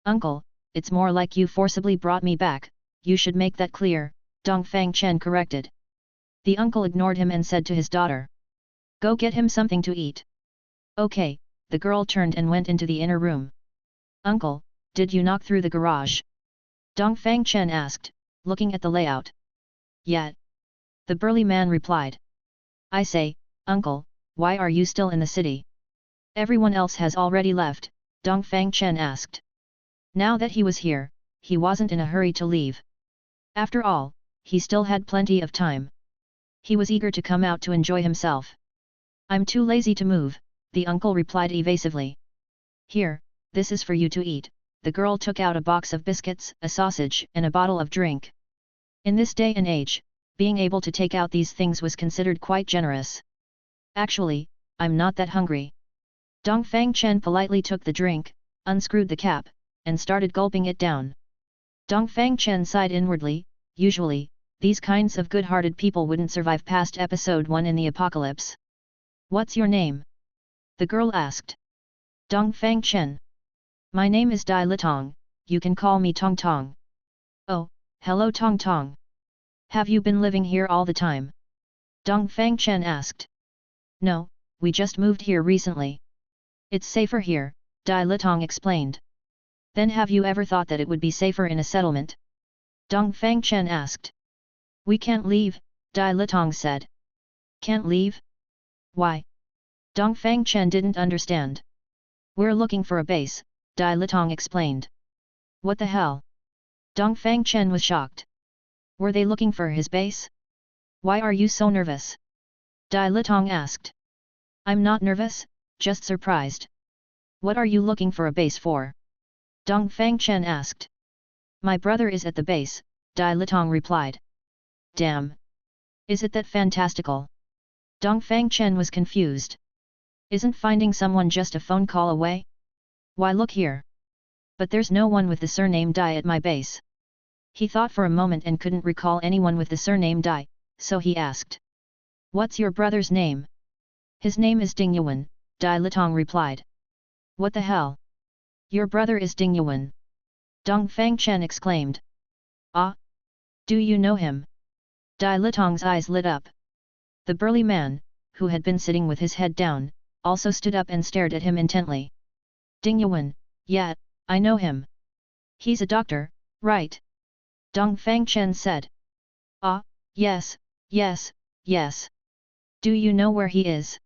Speaker 1: Uncle, it's more like you forcibly brought me back, you should make that clear, Dongfang Chen corrected. The uncle ignored him and said to his daughter. Go get him something to eat. Okay, the girl turned and went into the inner room. Uncle, did you knock through the garage? Dongfang Chen asked, looking at the layout. Yeah. The burly man replied. I say, Uncle, why are you still in the city? Everyone else has already left, Dongfang Chen asked. Now that he was here, he wasn't in a hurry to leave. After all, he still had plenty of time. He was eager to come out to enjoy himself. I'm too lazy to move, the uncle replied evasively. Here, this is for you to eat. The girl took out a box of biscuits, a sausage, and a bottle of drink. In this day and age, being able to take out these things was considered quite generous. Actually, I'm not that hungry. Dongfang Chen politely took the drink, unscrewed the cap, and started gulping it down. Dongfang Chen sighed inwardly. Usually, these kinds of good-hearted people wouldn't survive past episode 1 in the apocalypse. What's your name? The girl asked. Dongfang Chen. My name is Dai Litong, you can call me Tong Tong. Oh, hello Tong Tong. Have you been living here all the time? Dongfang Chen asked. No, we just moved here recently. It's safer here, Dai Litong explained. Then have you ever thought that it would be safer in a settlement? Dongfang Chen asked. We can't leave, Dai Litong said. Can't leave? Why? Dongfang Chen didn't understand. We're looking for a base, Dai Litong explained. What the hell? Dongfang Chen was shocked. Were they looking for his base? Why are you so nervous? Dai Litong asked. I'm not nervous, just surprised. What are you looking for a base for? Dongfang Chen asked. My brother is at the base, Dai Litong replied. Damn! Is it that fantastical? Dongfang Chen was confused. Isn't finding someone just a phone call away? Why look here. But there's no one with the surname Dai at my base. He thought for a moment and couldn't recall anyone with the surname Dai, so he asked. What's your brother's name? His name is Ding Yuan, Dai Litong replied. What the hell? Your brother is Ding Yuan. Dongfang Chen exclaimed. Ah? Do you know him? Dai Litong's eyes lit up. The burly man, who had been sitting with his head down, also stood up and stared at him intently. Ding Yuan, yeah, I know him. He's a doctor, right? Dongfang Chen said. Ah, yes, yes, yes. Do you know where he is?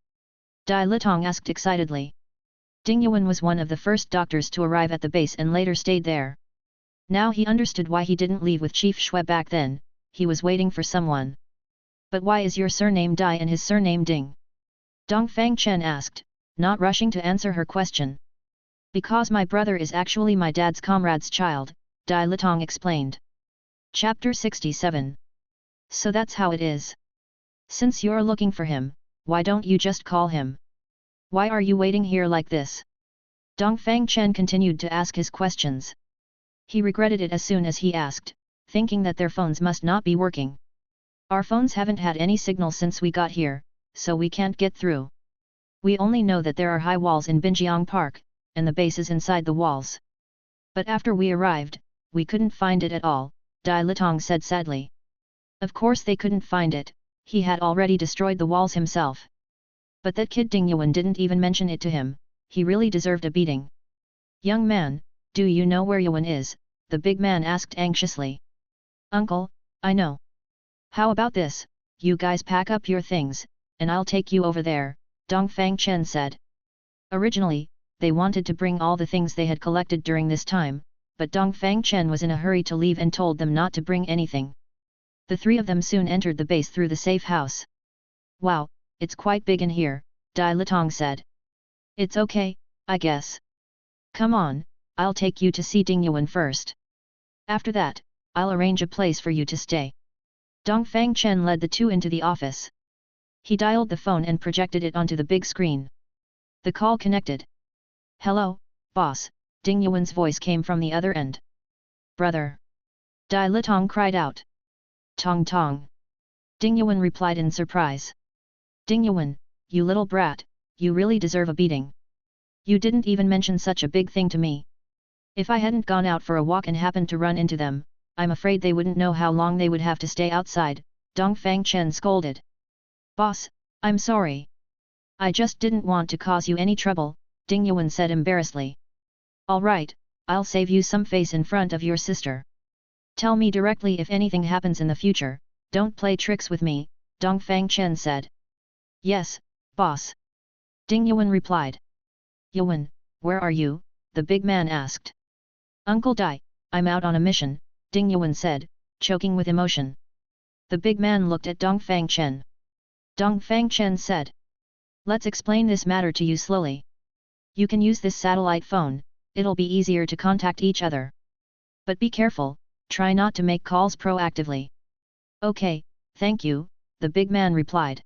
Speaker 1: Dai Litong asked excitedly. Ding Yuan was one of the first doctors to arrive at the base and later stayed there. Now he understood why he didn't leave with Chief Shui back then, he was waiting for someone. But why is your surname Dai and his surname Ding? Dongfang Chen asked, not rushing to answer her question. Because my brother is actually my dad's comrade's child, Dai Litong explained. Chapter 67. So that's how it is. Since you're looking for him, why don't you just call him? Why are you waiting here like this? Dongfang Chen continued to ask his questions. He regretted it as soon as he asked, thinking that their phones must not be working. Our phones haven't had any signal since we got here, so we can't get through. We only know that there are high walls in Binjiang Park, and the base is inside the walls. But after we arrived, we couldn't find it at all, Dai Litong said sadly. Of course they couldn't find it, he had already destroyed the walls himself. But that kid Ding Yuan didn't even mention it to him, he really deserved a beating. Young man, do you know where Yuan is? The big man asked anxiously. Uncle, I know. How about this, you guys pack up your things, and I'll take you over there, Dongfang Chen said. Originally, they wanted to bring all the things they had collected during this time, but Dongfang Chen was in a hurry to leave and told them not to bring anything. The three of them soon entered the base through the safe house. Wow, it's quite big in here, Dai Litong said. It's okay, I guess. Come on, I'll take you to see Ding Yuan first. After that, I'll arrange a place for you to stay. Dongfang Chen led the two into the office. He dialed the phone and projected it onto the big screen. The call connected. Hello, boss, Ding Yuan's voice came from the other end. Brother! Dai Litong cried out. Tong tong! Ding Yuan replied in surprise. Ding Yuan, you little brat, you really deserve a beating. You didn't even mention such a big thing to me. If I hadn't gone out for a walk and happened to run into them, I'm afraid they wouldn't know how long they would have to stay outside, Dongfang Chen scolded. Boss, I'm sorry. I just didn't want to cause you any trouble, Ding Yuan said embarrassedly. All right, I'll save you some face in front of your sister. Tell me directly if anything happens in the future, don't play tricks with me, Dongfang Chen said. Yes, boss. Ding Yuan replied. Yuan, where are you? The big man asked. Uncle Dai, I'm out on a mission, Ding Yuan said, choking with emotion. The big man looked at Dongfang Chen. Dongfang Chen said. Let's explain this matter to you slowly. You can use this satellite phone, it'll be easier to contact each other. But be careful, try not to make calls proactively. Okay, thank you, the big man replied.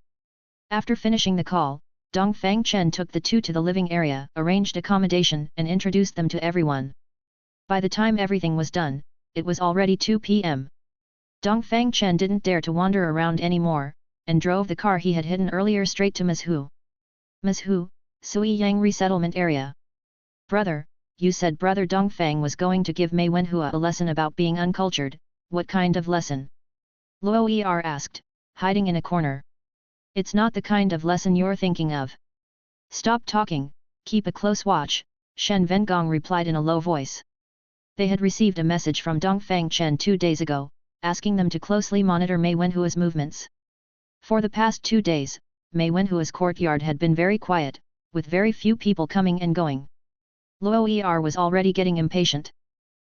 Speaker 1: After finishing the call, Dongfang Chen took the two to the living area, arranged accommodation and introduced them to everyone. By the time everything was done, it was already 2 p.m. Dongfang Chen didn't dare to wander around anymore, and drove the car he had hidden earlier straight to Mizhu. Mizhu, Sui Yang resettlement area. Brother, you said brother Dongfang was going to give Mei Wenhua a lesson about being uncultured, what kind of lesson? Luo Er asked, hiding in a corner. It's not the kind of lesson you're thinking of. Stop talking, keep a close watch, Shen Vengong replied in a low voice. They had received a message from Dongfang Chen 2 days ago, asking them to closely monitor Mei Wenhua's movements. For the past 2 days, Mei Wenhua's courtyard had been very quiet, with very few people coming and going. Luo Er was already getting impatient.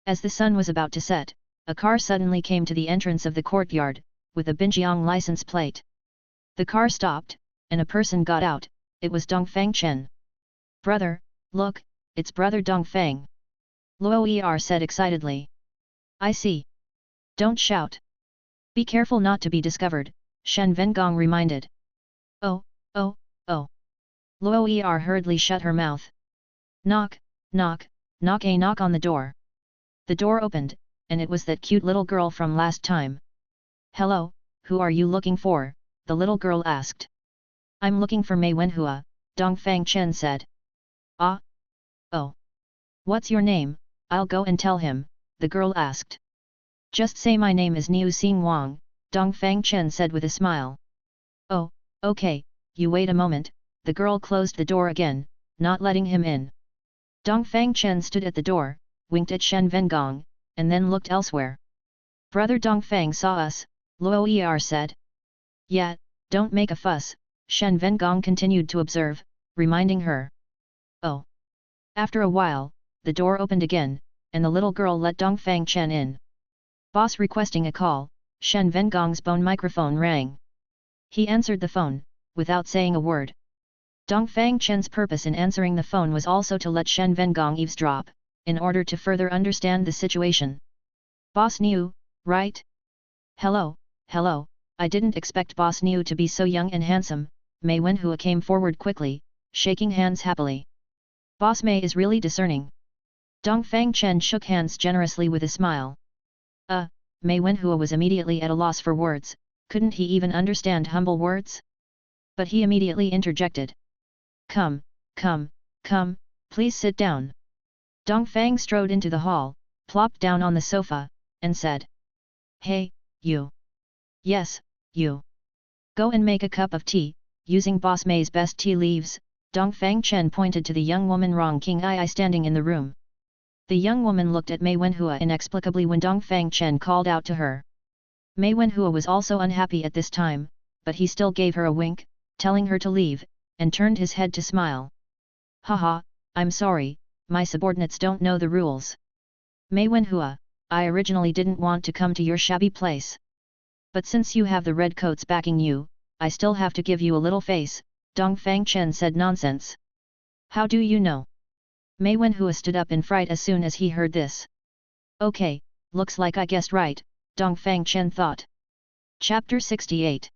Speaker 1: As the sun was about to set, a car suddenly came to the entrance of the courtyard, with a Binjiang license plate. The car stopped, and a person got out, it was Dongfang Chen. Brother, look, it's brother Dongfang. Luo Er said excitedly. I see. Don't shout. Be careful not to be discovered, Shen Vengong reminded. Oh, oh, oh. Luo Er hurriedly shut her mouth. Knock, knock, knock on the door. The door opened, and it was that cute little girl from last time. Hello, who are you looking for? The little girl asked. I'm looking for Mei Wenhua, Dongfang Chen said. Ah? Oh. What's your name? I'll go and tell him, the girl asked. Just say my name is Niu Xing Wang, Dongfang Chen said with a smile. Oh, okay, you wait a moment, the girl closed the door again, not letting him in. Dongfang Chen stood at the door, winked at Shen Vengong, and then looked elsewhere. Brother Dongfang saw us, Luo Er said. Yeah, don't make a fuss, Shen Vengong continued to observe, reminding her. Oh. After a while, the door opened again, and the little girl let Dongfang Chen in. Boss requesting a call, Shen Vengong's phone microphone rang. He answered the phone, without saying a word. Dongfang Chen's purpose in answering the phone was also to let Shen Vengong eavesdrop, in order to further understand the situation. Boss Niu, right? Hello, I didn't expect Boss Niu to be so young and handsome, Mei Wenhua came forward quickly, shaking hands happily. Boss Mei is really discerning. Dongfang Chen shook hands generously with a smile. Mei Wenhua was immediately at a loss for words, couldn't he even understand humble words? But he immediately interjected. Come, please sit down. Dongfang strode into the hall, plopped down on the sofa, and said. Hey, you. Yes, you. Go and make a cup of tea, using Boss Mei's best tea leaves, Dongfang Chen pointed to the young woman Rong King Ai standing in the room. The young woman looked at Mei Wenhua inexplicably when Dongfang Chen called out to her. Mei Wenhua was also unhappy at this time, but he still gave her a wink, telling her to leave, and turned his head to smile. Haha, I'm sorry, my subordinates don't know the rules. Mei Wenhua, I originally didn't want to come to your shabby place. But since you have the red coats backing you, I still have to give you a little face, Dongfang Chen said. Nonsense. How do you know? Mei Wenhua stood up in fright as soon as he heard this. Okay, looks like I guessed right, Dongfang Chen thought. Chapter 68.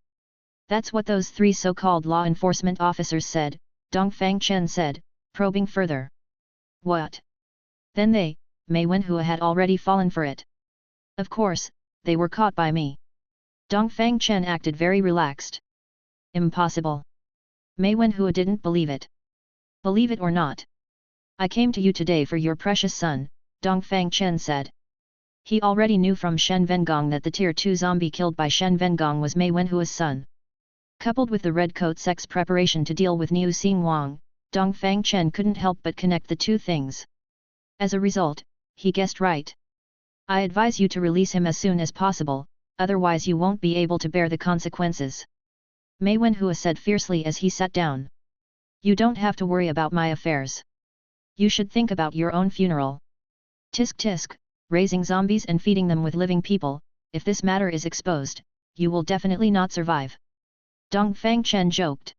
Speaker 1: That's what those three so-called law enforcement officers said, Dongfang Chen said, probing further. What? Then Mei Wenhua had already fallen for it. Of course, they were caught by me. Dongfang Chen acted very relaxed. Impossible. Mei Wenhua didn't believe it. Believe it or not. I came to you today for your precious son, Dongfang Chen said. He already knew from Shen Vengong that the Tier 2 zombie killed by Shen Vengong was Mei Wenhua's son. Coupled with the Red Coat Sect's preparation to deal with Niu Xing Wang, Dongfang Chen couldn't help but connect the two things. As a result, he guessed right. I advise you to release him as soon as possible, otherwise you won't be able to bear the consequences. Mei Wenhua said fiercely as he sat down. You don't have to worry about my affairs. You should think about your own funeral. Tisk tisk, raising zombies and feeding them with living people, if this matter is exposed, you will definitely not survive. Dongfang Chen joked.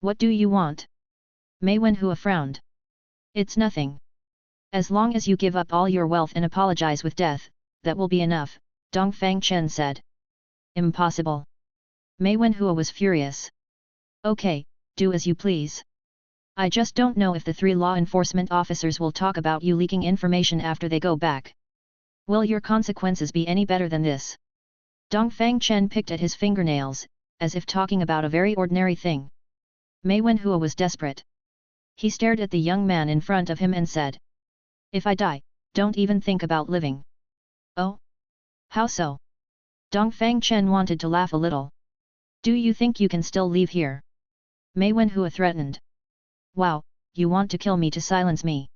Speaker 1: What do you want? Mei Wenhua frowned. It's nothing. As long as you give up all your wealth and apologize with death, that will be enough, Dongfang Chen said. Impossible. Mei Wenhua was furious. Okay, do as you please. I just don't know if the three law enforcement officers will talk about you leaking information after they go back. Will your consequences be any better than this? Dongfang Chen picked at his fingernails, as if talking about a very ordinary thing. Mei Wenhua was desperate. He stared at the young man in front of him and said. If I die, don't even think about living. Oh? How so? Dongfang Chen wanted to laugh a little. Do you think you can still leave here? Mei Wenhua threatened. Wow, you want to kill me to silence me.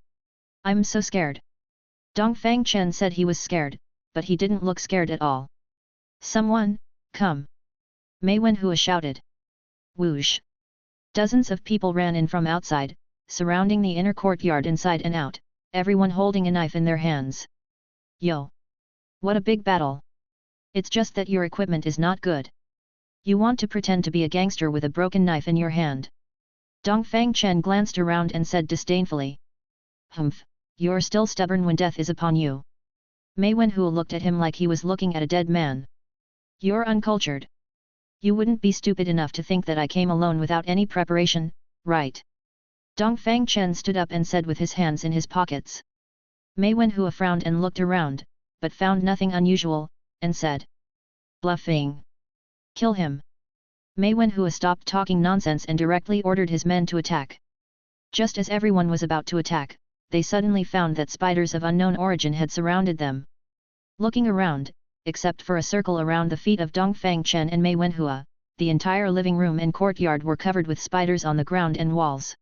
Speaker 1: I'm so scared. Dongfang Chen said he was scared, but he didn't look scared at all. Someone, come. Mei Wenhua shouted. Whoosh. Dozens of people ran in from outside, surrounding the inner courtyard inside and out, everyone holding a knife in their hands. Yo! What a big battle! It's just that your equipment is not good. You want to pretend to be a gangster with a broken knife in your hand. Dongfang Chen glanced around and said disdainfully. Humph, you're still stubborn when death is upon you. Mei Wenhua looked at him like he was looking at a dead man. You're uncultured. You wouldn't be stupid enough to think that I came alone without any preparation, right? Dongfang Chen stood up and said with his hands in his pockets. Mei Wenhua frowned and looked around, but found nothing unusual, and said, "Bluffing! Kill him!" Mei Wenhua stopped talking nonsense and directly ordered his men to attack. Just as everyone was about to attack, they suddenly found that spiders of unknown origin had surrounded them. Looking around, except for a circle around the feet of Dongfang Chen and Mei Wenhua, the entire living room and courtyard were covered with spiders on the ground and walls.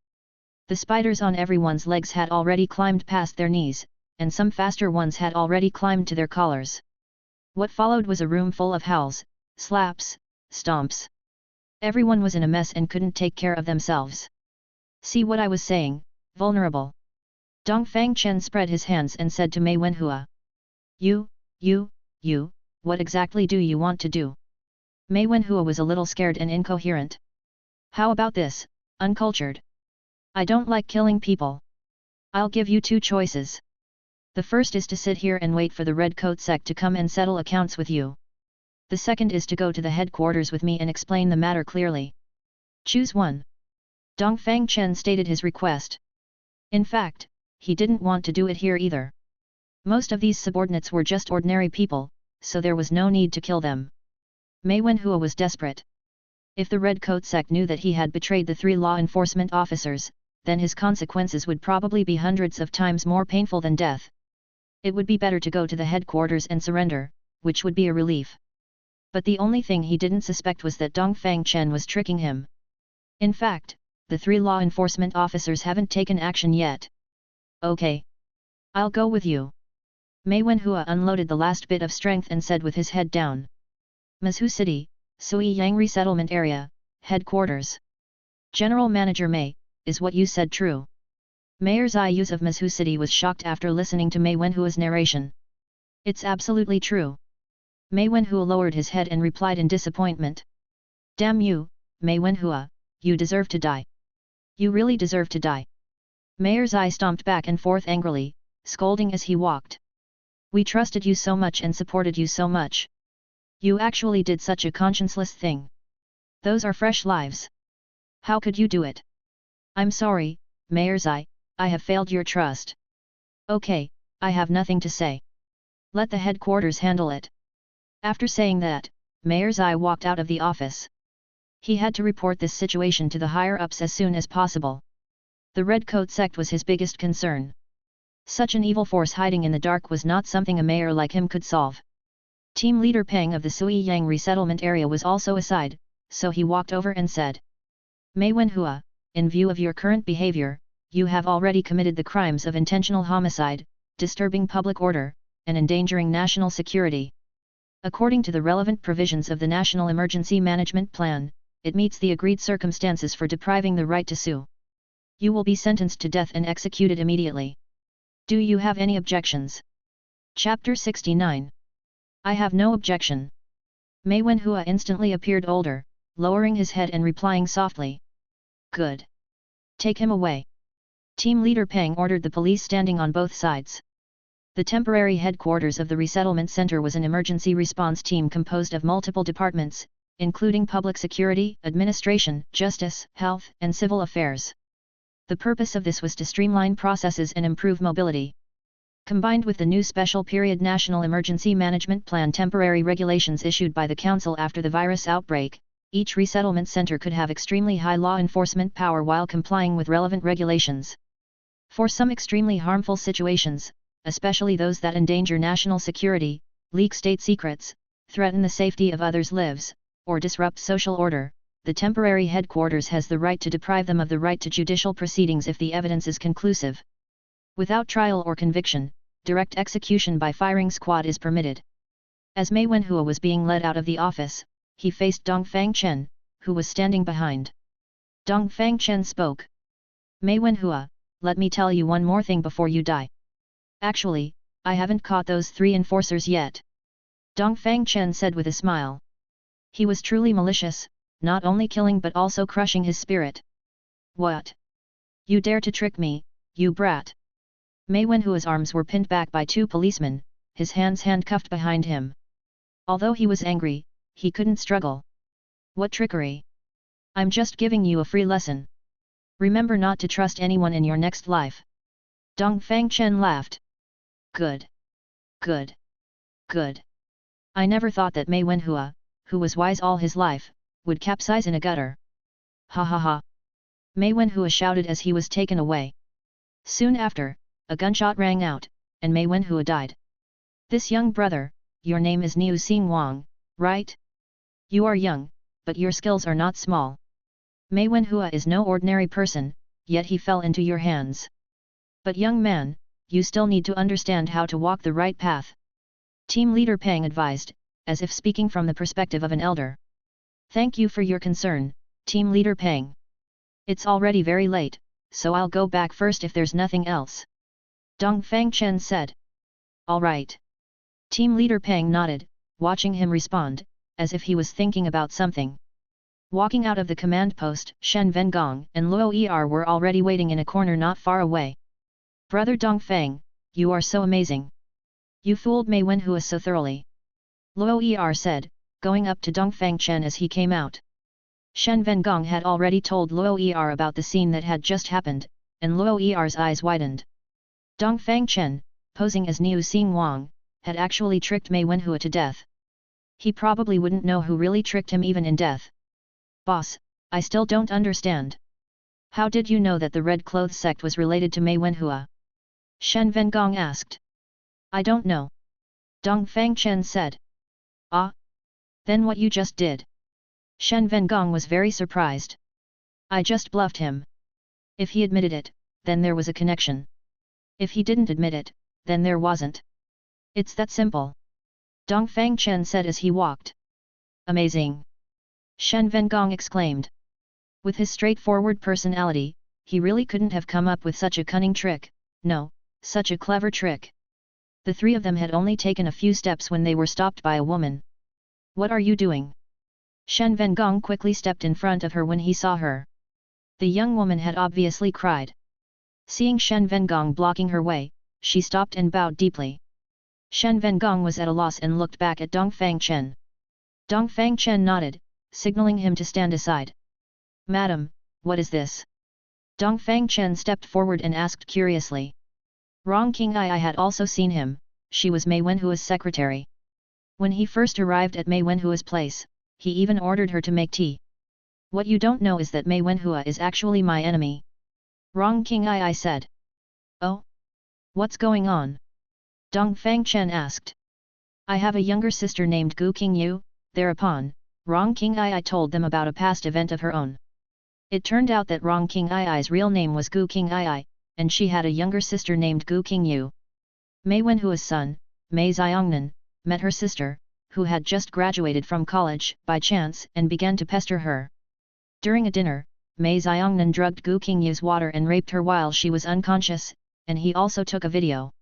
Speaker 1: The spiders on everyone's legs had already climbed past their knees, and some faster ones had already climbed to their collars. What followed was a room full of howls, slaps, stomps. Everyone was in a mess and couldn't take care of themselves. "See what I was saying, vulnerable." Dongfang Chen spread his hands and said to Mei Wenhua. You, what exactly do you want to do?" Mei Wenhua was a little scared and incoherent. "How about this, uncultured? I don't like killing people. I'll give you two choices. The first is to sit here and wait for the Red Coat sect to come and settle accounts with you. The second is to go to the headquarters with me and explain the matter clearly. Choose one." Dongfang Chen stated his request. In fact, he didn't want to do it here either. Most of these subordinates were just ordinary people, so there was no need to kill them. Mei Wenhua was desperate. If the Red Coat sect knew that he had betrayed the 3 law enforcement officers, then his consequences would probably be hundreds of times more painful than death. It would be better to go to the headquarters and surrender, which would be a relief. But the only thing he didn't suspect was that Dongfang Chen was tricking him. In fact, the 3 law enforcement officers haven't taken action yet. "Okay. I'll go with you." Mei Wenhua unloaded the last bit of strength and said with his head down. Mizhu City, Sui Yang Resettlement Area, Headquarters. "General Manager Mei, is what you said true?" Mayor Zai Yuz of Mizhu City was shocked after listening to Mei Wenhua's narration. "It's absolutely true." Mei Wenhua lowered his head and replied in disappointment. "Damn you, Mei Wenhua, you deserve to die. You really deserve to die." Mayor Zai stomped back and forth angrily, scolding as he walked. "We trusted you so much and supported you so much. You actually did such a conscienceless thing. Those are fresh lives. How could you do it?" "I'm sorry, Mayor Zai, I have failed your trust." "Okay, I have nothing to say. Let the headquarters handle it." After saying that, Mayor Zai walked out of the office. He had to report this situation to the higher-ups as soon as possible. The Red Coat sect was his biggest concern. Such an evil force hiding in the dark was not something a mayor like him could solve. Team leader Peng of the Sui Yang resettlement area was also aside, so he walked over and said, "Mei Wenhua, in view of your current behavior, you have already committed the crimes of intentional homicide, disturbing public order, and endangering national security. According to the relevant provisions of the National Emergency Management Plan, it meets the agreed circumstances for depriving the right to sue. You will be sentenced to death and executed immediately. Do you have any objections?" Chapter 69. I have no objection. Mei Wenhua instantly appeared older, lowering his head and replying softly. "Good. Take him away." Team leader Peng ordered the police standing on both sides. The temporary headquarters of the resettlement center was an emergency response team composed of multiple departments, including public security, administration, justice, health, and civil affairs. The purpose of this was to streamline processes and improve mobility. Combined with the new Special Period National Emergency Management Plan temporary regulations issued by the Council after the virus outbreak, each resettlement center could have extremely high law enforcement power while complying with relevant regulations. For some extremely harmful situations, especially those that endanger national security, leak state secrets, threaten the safety of others' lives, or disrupt social order, the temporary headquarters has the right to deprive them of the right to judicial proceedings if the evidence is conclusive. Without trial or conviction, direct execution by firing squad is permitted. As Mei Wenhua was being led out of the office, he faced Dongfang Chen, who was standing behind. Dongfang Chen spoke. "Mei Wenhua, let me tell you one more thing before you die. Actually, I haven't caught those 3 enforcers yet." Dongfang Chen said with a smile. He was truly malicious, not only killing but also crushing his spirit. "What? You dare to trick me, you brat!" Mei Wenhua's arms were pinned back by 2 policemen, his hands handcuffed behind him. Although he was angry, he couldn't struggle. "What trickery? I'm just giving you a free lesson. Remember not to trust anyone in your next life." Dongfang Chen laughed. Good. Good. Good. I never thought that Mei Wenhua, who was wise all his life, would capsize in a gutter. Ha ha ha. Mei Wenhua shouted as he was taken away. Soon after, a gunshot rang out, and Mei Wenhua died. This young brother, your name is Niu Xing Wang, right? You are young, but your skills are not small. Mei Wenhua is no ordinary person, yet he fell into your hands. But young man, you still need to understand how to walk the right path. Team leader Pang advised, as if speaking from the perspective of an elder. Thank you for your concern, team leader Pang. It's already very late, so I'll go back first if there's nothing else. Dongfang Chen said. All right. Team leader Pang nodded, watching him respond, as if he was thinking about something. Walking out of the command post, Shen Vengong and Luo Er were already waiting in a corner not far away. Brother Dongfang, you are so amazing. You fooled Mei Wenhua so thoroughly. Luo Er said, going up to Dongfang Chen as he came out. Shen Vengong had already told Luo Er about the scene that had just happened, and Luo Er's eyes widened. Dongfang Chen, posing as Niu Xing Wang, had actually tricked Mei Wenhua to death. He probably wouldn't know who really tricked him even in death. Boss, I still don't understand. How did you know that the Red Clothes sect was related to Mei Wenhua? Shen Vengong asked. I don't know. Dongfang Chen said. Ah? Then what you just did? Shen Vengong was very surprised. I just bluffed him. If he admitted it, then there was a connection. If he didn't admit it, then there wasn't. It's that simple. Dongfang Chen said as he walked. Amazing! Shen Vengong exclaimed. With his straightforward personality, he really couldn't have come up with such a cunning trick, no, such a clever trick. The three of them had only taken a few steps when they were stopped by a woman. What are you doing? Shen Vengong quickly stepped in front of her when he saw her. The young woman had obviously cried. Seeing Shen Vengong blocking her way, she stopped and bowed deeply. Shen Vengong was at a loss and looked back at Dongfang Chen. Dongfang Chen nodded, signaling him to stand aside. Madam, what is this? Dongfang Chen stepped forward and asked curiously. Rong Qing'ai had also seen him, she was Mei Wenhua's secretary. When he first arrived at Mei Wenhua's place, he even ordered her to make tea. What you don't know is that Mei Wenhua is actually my enemy. Rong Qing'ai said. Oh? What's going on? Dongfang Chen asked. I have a younger sister named Gu Qingyu. Thereupon, Rong Qing'ai told them about a past event of her own. It turned out that Rong Qing'ai's real name was Gu Qing'ai, and she had a younger sister named Gu Qingyu. Mei Wenhua's son, Mei Xiongnan, met her sister, who had just graduated from college, by chance and began to pester her. During a dinner, Mei Xiongnan drugged Gu Qingyu's water and raped her while she was unconscious, and he also took a video.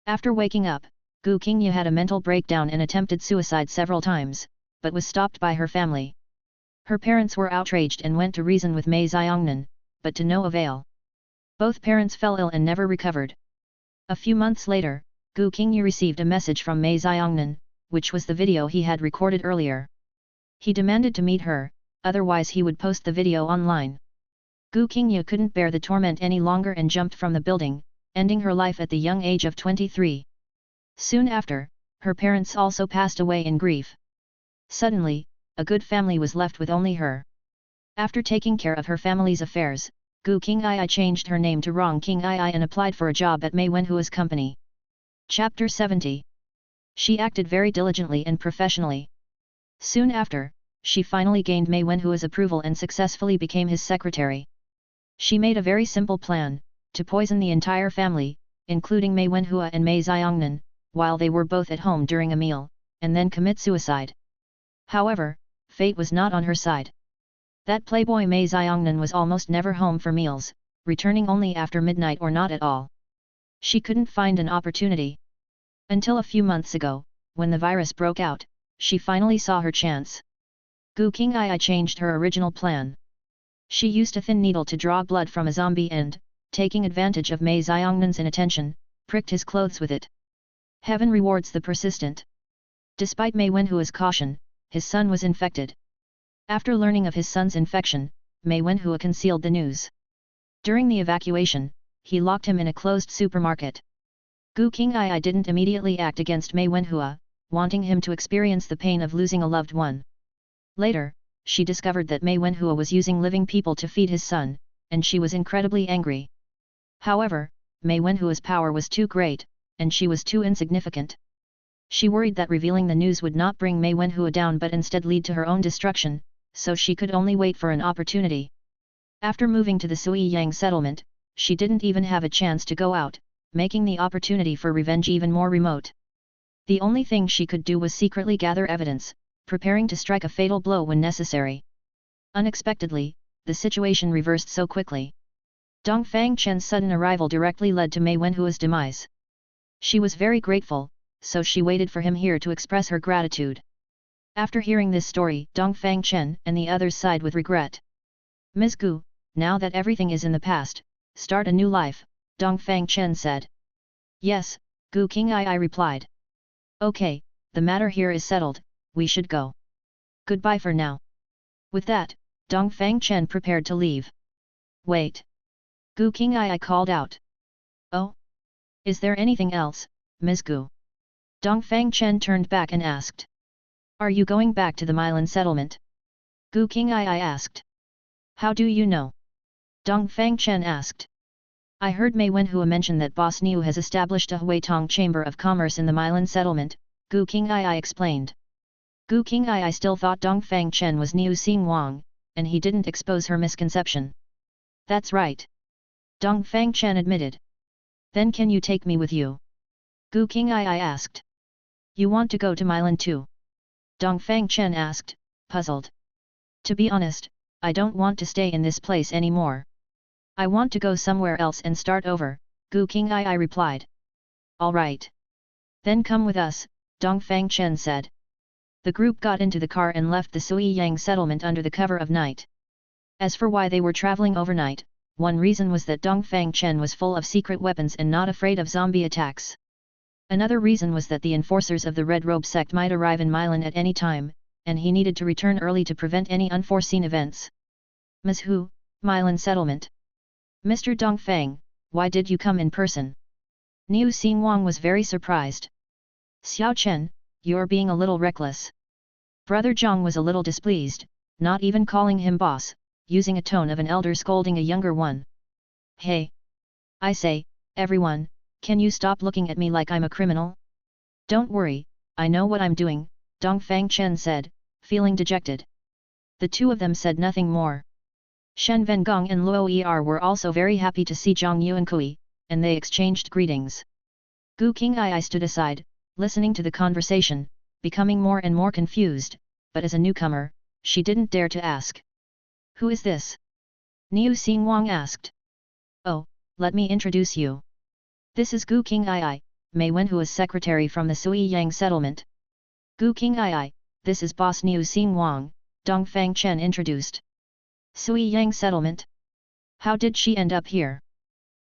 Speaker 1: After waking up, Gu Qingyu had a mental breakdown and attempted suicide several times, but was stopped by her family. Her parents were outraged and went to reason with Mei Xiongnan, but to no avail. Both parents fell ill and never recovered. A few months later, Gu Qingyu received a message from Mei Xiongnan, which was the video he had recorded earlier. He demanded to meet her, otherwise he would post the video online. Gu Qingyu couldn't bear the torment any longer and jumped from the building, ending her life at the young age of 23. Soon after, her parents also passed away in grief. Suddenly, a good family was left with only her. After taking care of her family's affairs, Gu Qing'ai changed her name to Rong Qing'ai and applied for a job at Mei Wenhua's company. Chapter 70. She acted very diligently and professionally. Soon after, she finally gained Mei Wenhua's approval and successfully became his secretary. She made a very simple plan, to poison the entire family, including Mei Wenhua and Mei Xiongnan, while they were both at home during a meal, and then commit suicide. However, fate was not on her side. That playboy Mei Xiongnan was almost never home for meals, returning only after midnight or not at all. She couldn't find an opportunity. Until a few months ago, when the virus broke out, she finally saw her chance. Gu Qing'ai changed her original plan. She used a thin needle to draw blood from a zombie and, taking advantage of Mei Xiongnan's inattention, pricked his clothes with it. Heaven rewards the persistent. Despite Mei Wenhua's caution, his son was infected. After learning of his son's infection, Mei Wenhua concealed the news. During the evacuation, he locked him in a closed supermarket. Gu Qingai didn't immediately act against Mei Wenhua, wanting him to experience the pain of losing a loved one. Later, she discovered that Mei Wenhua was using living people to feed his son, and she was incredibly angry. However, Mei Wenhua's power was too great, and she was too insignificant. She worried that revealing the news would not bring Mei Wenhua down but instead lead to her own destruction, so she could only wait for an opportunity. After moving to the Sui Yang settlement, she didn't even have a chance to go out, making the opportunity for revenge even more remote. The only thing she could do was secretly gather evidence, preparing to strike a fatal blow when necessary. Unexpectedly, the situation reversed so quickly. Dongfang Chen's sudden arrival directly led to Mei Wenhua's demise. She was very grateful, so she waited for him here to express her gratitude. After hearing this story, Dongfang Chen and the others sighed with regret. Ms. Gu, now that everything is in the past, start a new life, Dongfang Chen said. Yes, Gu Qingai replied. Okay, the matter here is settled, we should go. Goodbye for now. With that, Dongfang Chen prepared to leave. Wait. Gu Qingai called out. Oh? Is there anything else, Ms. Gu? Dongfang Chen turned back and asked. Are you going back to the Milan settlement? Gu Qingai asked. How do you know? Dongfang Chen asked. I heard Mei Wenhua mention that Boss Niu has established a Huitong Chamber of Commerce in the Milan settlement, Gu Qingai explained. Gu Qingai still thought Dongfang Chen was Niu Xingwang, and he didn't expose her misconception. That's right. Dongfang Chen admitted. Then can you take me with you? Gu Qingai asked. You want to go to Milan too? Dongfang Chen asked, puzzled. To be honest, I don't want to stay in this place anymore. I want to go somewhere else and start over, Gu Qingai replied. All right. Then come with us, Dongfang Chen said. The group got into the car and left the Sui Yang settlement under the cover of night. As for why they were traveling overnight, one reason was that Dongfang Chen was full of secret weapons and not afraid of zombie attacks. Another reason was that the enforcers of the Red Robe sect might arrive in Milan at any time, and he needed to return early to prevent any unforeseen events. Ms. Hu, Milan settlement. Mr. Dongfang, why did you come in person? Niu Xingwang was very surprised. Xiao Chen, you're being a little reckless. Brother Zhang was a little displeased, not even calling him boss, using a tone of an elder scolding a younger one. Hey! I say, everyone, can you stop looking at me like I'm a criminal? Don't worry, I know what I'm doing, Dongfang Chen said, feeling dejected. The two of them said nothing more. Shen Vengong and Luo Er were also very happy to see Zhang Yuankui, and they exchanged greetings. Gu Qingai stood aside, listening to the conversation, becoming more and more confused, but as a newcomer, she didn't dare to ask. Who is this? Niu Xingwang asked. Oh, let me introduce you. This is Gu Qingai, Mei Wenhua's secretary from the Sui Yang settlement. Gu Qingai, this is boss Niu Xingwang, Dongfang Chen introduced. Sui Yang settlement? How did she end up here?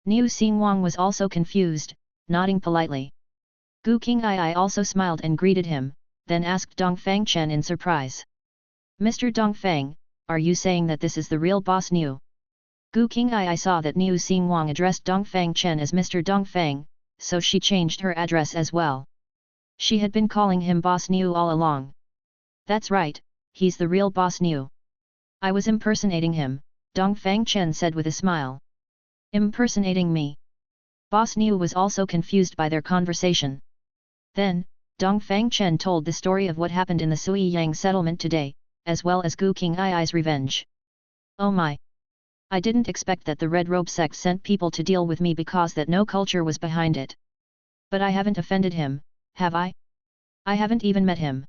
Speaker 1: Niu Xingwang was also confused, nodding politely. Gu Qingai also smiled and greeted him, then asked Dongfang Chen in surprise. Mr. Dongfang, are you saying that this is the real boss Niu? Gu Qingai saw that Niu Xingwang addressed Dongfang Chen as Mr. Dongfang, so she changed her address as well. She had been calling him boss Niu all along. That's right, he's the real boss Niu. I was impersonating him, Dongfang Chen said with a smile. Impersonating me? Boss Niu was also confused by their conversation. Then, Dongfang Chen told the story of what happened in the Sui Yang settlement today, as well as Gu Qingai's revenge. Oh my! I didn't expect that the Red Robe sect sent people to deal with me because that no culture was behind it. But I haven't offended him, have I? I haven't even met him.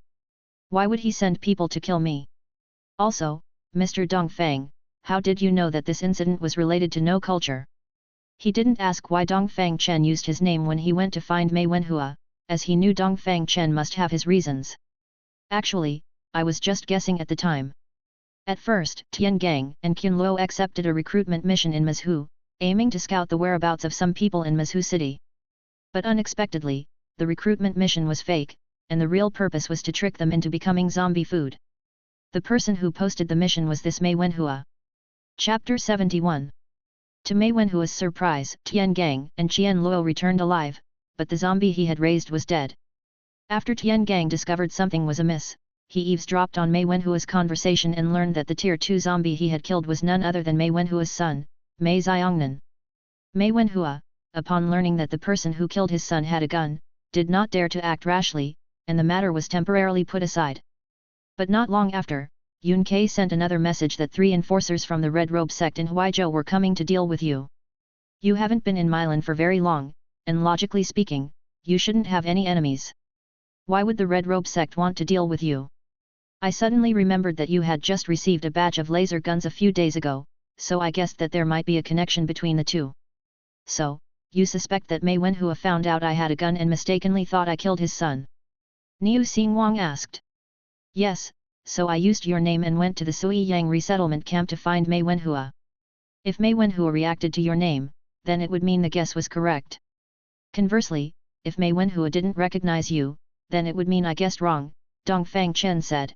Speaker 1: Why would he send people to kill me? Also, Mr. Dongfang, how did you know that this incident was related to no culture? He didn't ask why Dongfang Chen used his name when he went to find Mei Wenhua, as he knew Dongfang Chen must have his reasons. Actually, I was just guessing at the time. At first, Tian Gang and Qin Luo accepted a recruitment mission in Mizhu, aiming to scout the whereabouts of some people in Mizhu city. But unexpectedly, the recruitment mission was fake, and the real purpose was to trick them into becoming zombie food. The person who posted the mission was this Mei Wenhua. Chapter 71. To Mei Wenhua's surprise, Tian Gang and Qian Luo returned alive, but the zombie he had raised was dead. After Tian Gang discovered something was amiss, he eavesdropped on Mei Wenhua's conversation and learned that the Tier 2 zombie he had killed was none other than Mei Wenhua's son, Mei Xiongnan. Mei Wenhua, upon learning that the person who killed his son had a gun, did not dare to act rashly, and the matter was temporarily put aside. But not long after, Yun Kai sent another message that 3 enforcers from the Red Robe sect in Huizhou were coming to deal with you. You haven't been in Milan for very long, and logically speaking, you shouldn't have any enemies. Why would the Red Robe sect want to deal with you? I suddenly remembered that you had just received a batch of laser guns a few days ago, so I guessed that there might be a connection between the two. So, you suspect that Mei Wenhua found out I had a gun and mistakenly thought I killed his son? Niu Xingwang asked. Yes, so I used your name and went to the Sui Yang resettlement camp to find Mei Wenhua. If Mei Wenhua reacted to your name, then it would mean the guess was correct. Conversely, if Mei Wenhua didn't recognize you, then it would mean I guessed wrong, Dongfang Chen said.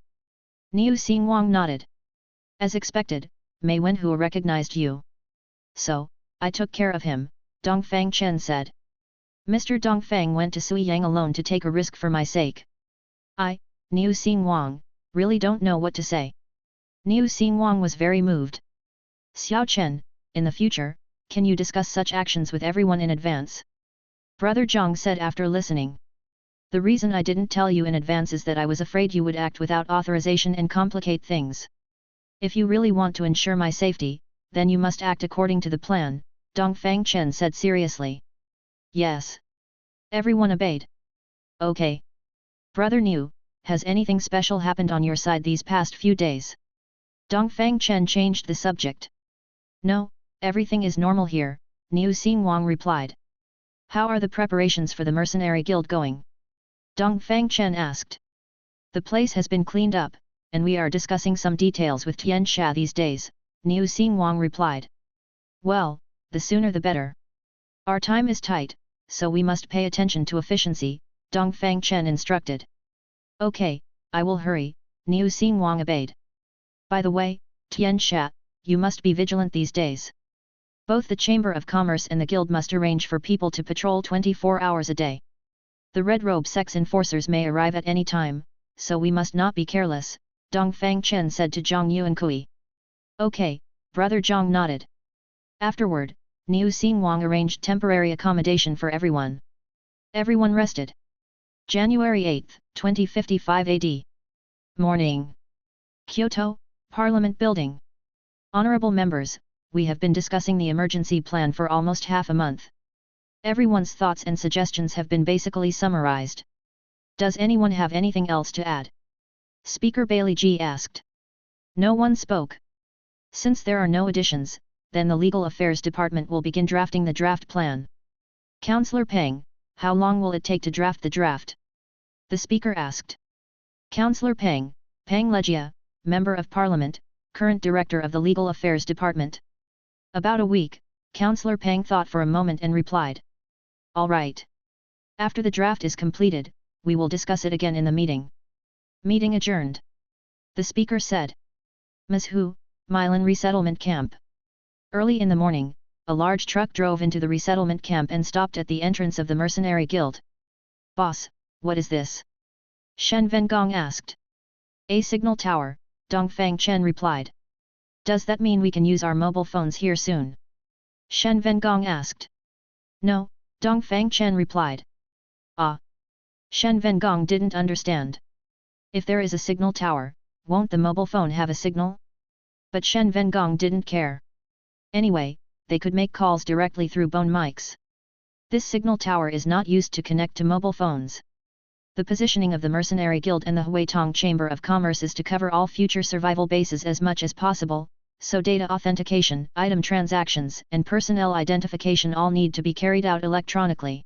Speaker 1: Niu Xingwang nodded. As expected, Mei Wenhua recognized you. So, I took care of him, Dongfang Chen said. Mr. Dongfang went to Sui Yang alone to take a risk for my sake. Niu Xingwang, really don't know what to say. Niu Xingwang was very moved. Xiao Chen, in the future, can you discuss such actions with everyone in advance? Brother Zhang said after listening. The reason I didn't tell you in advance is that I was afraid you would act without authorization and complicate things. If you really want to ensure my safety, then you must act according to the plan, Dongfang Chen said seriously. Yes. Everyone obeyed. Okay. Brother Niu, has anything special happened on your side these past few days? Dongfang Chen changed the subject. No, everything is normal here, Niu Xingwang replied. How are the preparations for the mercenary guild going? Dongfang Chen asked. The place has been cleaned up, and we are discussing some details with Tian Xia these days, Niu Xingwang replied. Well, the sooner the better. Our time is tight, so we must pay attention to efficiency, Dongfang Chen instructed. Okay, I will hurry, Niu Xingwang obeyed. By the way, Tian Xia, you must be vigilant these days. Both the Chamber of Commerce and the Guild must arrange for people to patrol 24 hours a day. The Red Robe sect's enforcers may arrive at any time, so we must not be careless, Dongfang Chen said to Zhang Yuankui. Okay, Brother Zhang nodded. Afterward, Niu Xingwang arranged temporary accommodation for everyone. Everyone rested. January 8, 2055 AD. Morning. Kyoto, Parliament Building. Honorable members, we have been discussing the emergency plan for almost half a month. Everyone's thoughts and suggestions have been basically summarized. Does anyone have anything else to add? Speaker Bailey G asked. No one spoke. Since there are no additions, then the Legal Affairs Department will begin drafting the draft plan. Councillor Peng, how long will it take to draft the draft? The speaker asked. Councillor Peng, Peng Legia, Member of Parliament, current Director of the Legal Affairs Department. About a week, Councillor Peng thought for a moment and replied. All right. After the draft is completed, we will discuss it again in the meeting. Meeting adjourned. The speaker said. Ms. Hu, Milan Resettlement Camp. Early in the morning, a large truck drove into the resettlement camp and stopped at the entrance of the Mercenary Guild. Boss, what is this? Shen Vengong asked. A signal tower, Dongfang Chen replied. Does that mean we can use our mobile phones here soon? Shen Vengong asked. No, Dongfang Chen replied. Ah. Shen Vengong didn't understand. If there is a signal tower, won't the mobile phone have a signal? But Shen Vengong didn't care. Anyway, they could make calls directly through bone mics. This signal tower is not used to connect to mobile phones. The positioning of the Mercenary Guild and the Huitong Chamber of Commerce is to cover all future survival bases as much as possible, so data authentication, item transactions, and personnel identification all need to be carried out electronically.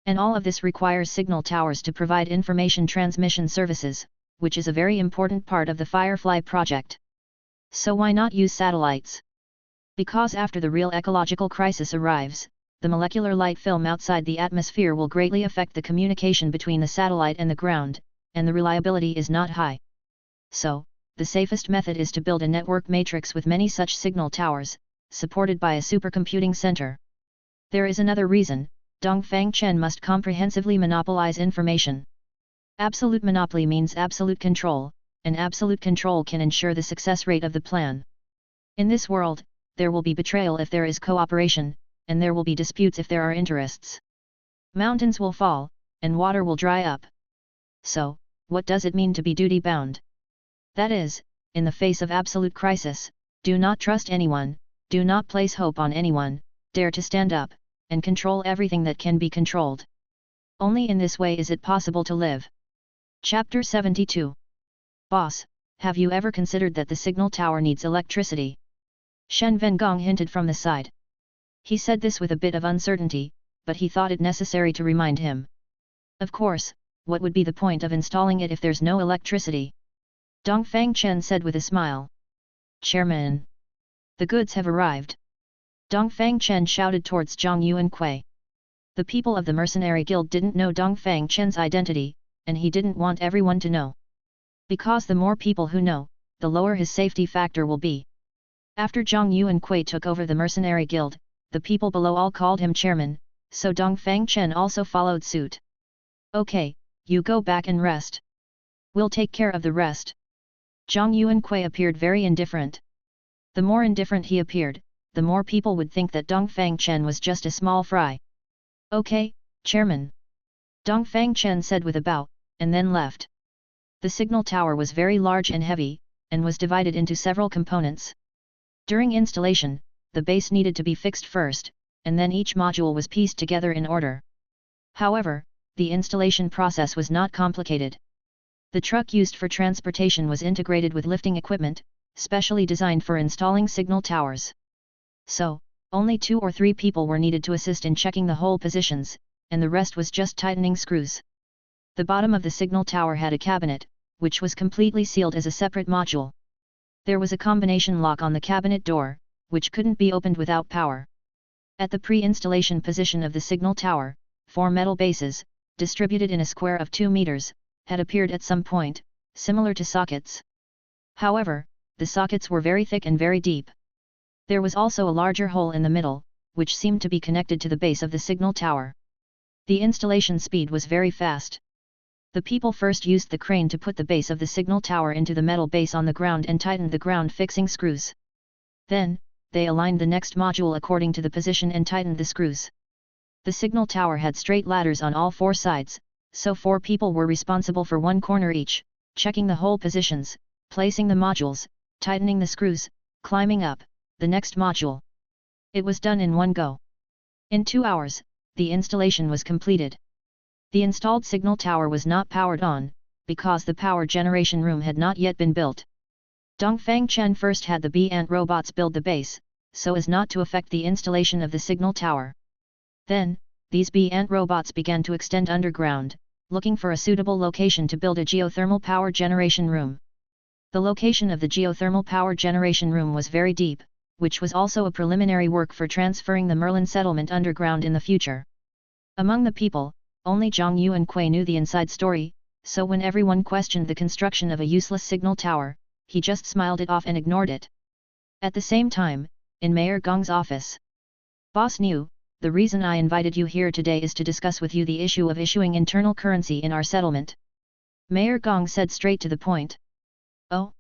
Speaker 1: And all of this requires signal towers to provide information transmission services, which is a very important part of the Firefly project. So why not use satellites? Because after the real ecological crisis arrives, the molecular light film outside the atmosphere will greatly affect the communication between the satellite and the ground, and the reliability is not high. So, the safest method is to build a network matrix with many such signal towers, supported by a supercomputing center. There is another reason, Dongfang Chen must comprehensively monopolize information. Absolute monopoly means absolute control, and absolute control can ensure the success rate of the plan. In this world, there will be betrayal if there is cooperation, and there will be disputes if there are interests. Mountains will fall, and water will dry up. So, what does it mean to be duty-bound? That is, in the face of absolute crisis, do not trust anyone, do not place hope on anyone, dare to stand up, and control everything that can be controlled. Only in this way is it possible to live. Chapter 72. Boss, have you ever considered that the signal tower needs electricity? Shen Vengong hinted from the side. He said this with a bit of uncertainty, but he thought it necessary to remind him. Of course, what would be the point of installing it if there's no electricity? Dongfang Chen said with a smile. Chairman, the goods have arrived. Dongfang Chen shouted towards Zhang Yuan Kui. The people of the mercenary guild didn't know Dongfang Chen's identity, and he didn't want everyone to know. Because the more people who know, the lower his safety factor will be. After Zhang Yuan Kui took over the mercenary guild, the people below all called him chairman, so Dongfang Chen also followed suit. Okay, you go back and rest. We'll take care of the rest. Zhang Yuan Kui appeared very indifferent. The more indifferent he appeared, the more people would think that Dongfang Chen was just a small fry. Okay, chairman. Dongfang Chen said with a bow, and then left. The signal tower was very large and heavy, and was divided into several components. During installation, the base needed to be fixed first, and then each module was pieced together in order. However, the installation process was not complicated. The truck used for transportation was integrated with lifting equipment, specially designed for installing signal towers. So, only 2 or 3 people were needed to assist in checking the hole positions, and the rest was just tightening screws. The bottom of the signal tower had a cabinet, which was completely sealed as a separate module. There was a combination lock on the cabinet door, which couldn't be opened without power. At the pre-installation position of the signal tower, 4 metal bases, distributed in a square of 2 meters, had appeared at some point, similar to sockets. However, the sockets were very thick and very deep. There was also a larger hole in the middle, which seemed to be connected to the base of the signal tower. The installation speed was very fast. The people first used the crane to put the base of the signal tower into the metal base on the ground and tightened the ground fixing screws. Then, they aligned the next module according to the position and tightened the screws. The signal tower had straight ladders on all 4 sides, so 4 people were responsible for 1 corner each, checking the hole positions, placing the modules, tightening the screws, climbing up the next module. It was done in one go. In 2 hours, the installation was completed. The installed signal tower was not powered on, because the power generation room had not yet been built. Dongfang Chen first had the bee-ant robots build the base, so as not to affect the installation of the signal tower. Then, these bee-ant robots began to extend underground, looking for a suitable location to build a geothermal power generation room. The location of the geothermal power generation room was very deep, which was also a preliminary work for transferring the Merlin settlement underground in the future. Among the people, only Zhang Yuan Kui knew the inside story, so when everyone questioned the construction of a useless signal tower, he just smiled it off and ignored it. At the same time, in Mayor Gong's office. Boss Niu, the reason I invited you here today is to discuss with you the issue of issuing internal currency in our settlement. Mayor Gong said straight to the point. Oh?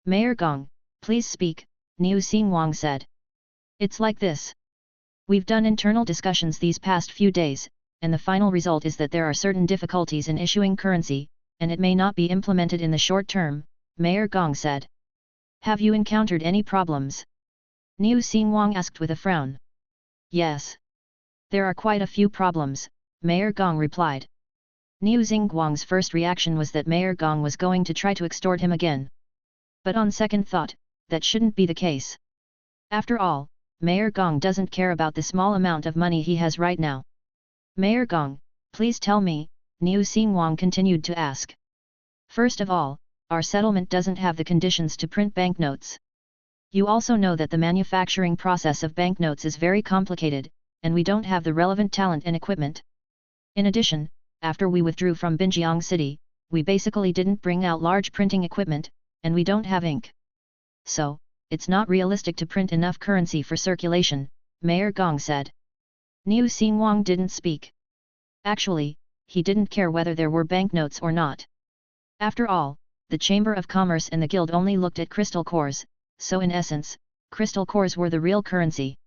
Speaker 1: Mayor Gong, please speak, Niu Xingwang said. It's like this. We've done internal discussions these past few days, and the final result is that there are certain difficulties in issuing currency, and it may not be implemented in the short term, Mayor Gong said. Have you encountered any problems? Niu Xingwang asked with a frown. Yes. There are quite a few problems, Mayor Gong replied. Niu Xingwang's first reaction was that Mayor Gong was going to try to extort him again. But on second thought, that shouldn't be the case. After all, Mayor Gong doesn't care about the small amount of money he has right now. Mayor Gong, please tell me, Niu Xingwang continued to ask. First of all, our settlement doesn't have the conditions to print banknotes. You also know that the manufacturing process of banknotes is very complicated, and we don't have the relevant talent and equipment. In addition, after we withdrew from Binjiang City, we basically didn't bring out large printing equipment, and we don't have ink. So, it's not realistic to print enough currency for circulation, Mayor Gong said. Niu Xingwang didn't speak. Actually, he didn't care whether there were banknotes or not. After all, the Chamber of Commerce and the Guild only looked at crystal cores, so in essence, crystal cores were the real currency.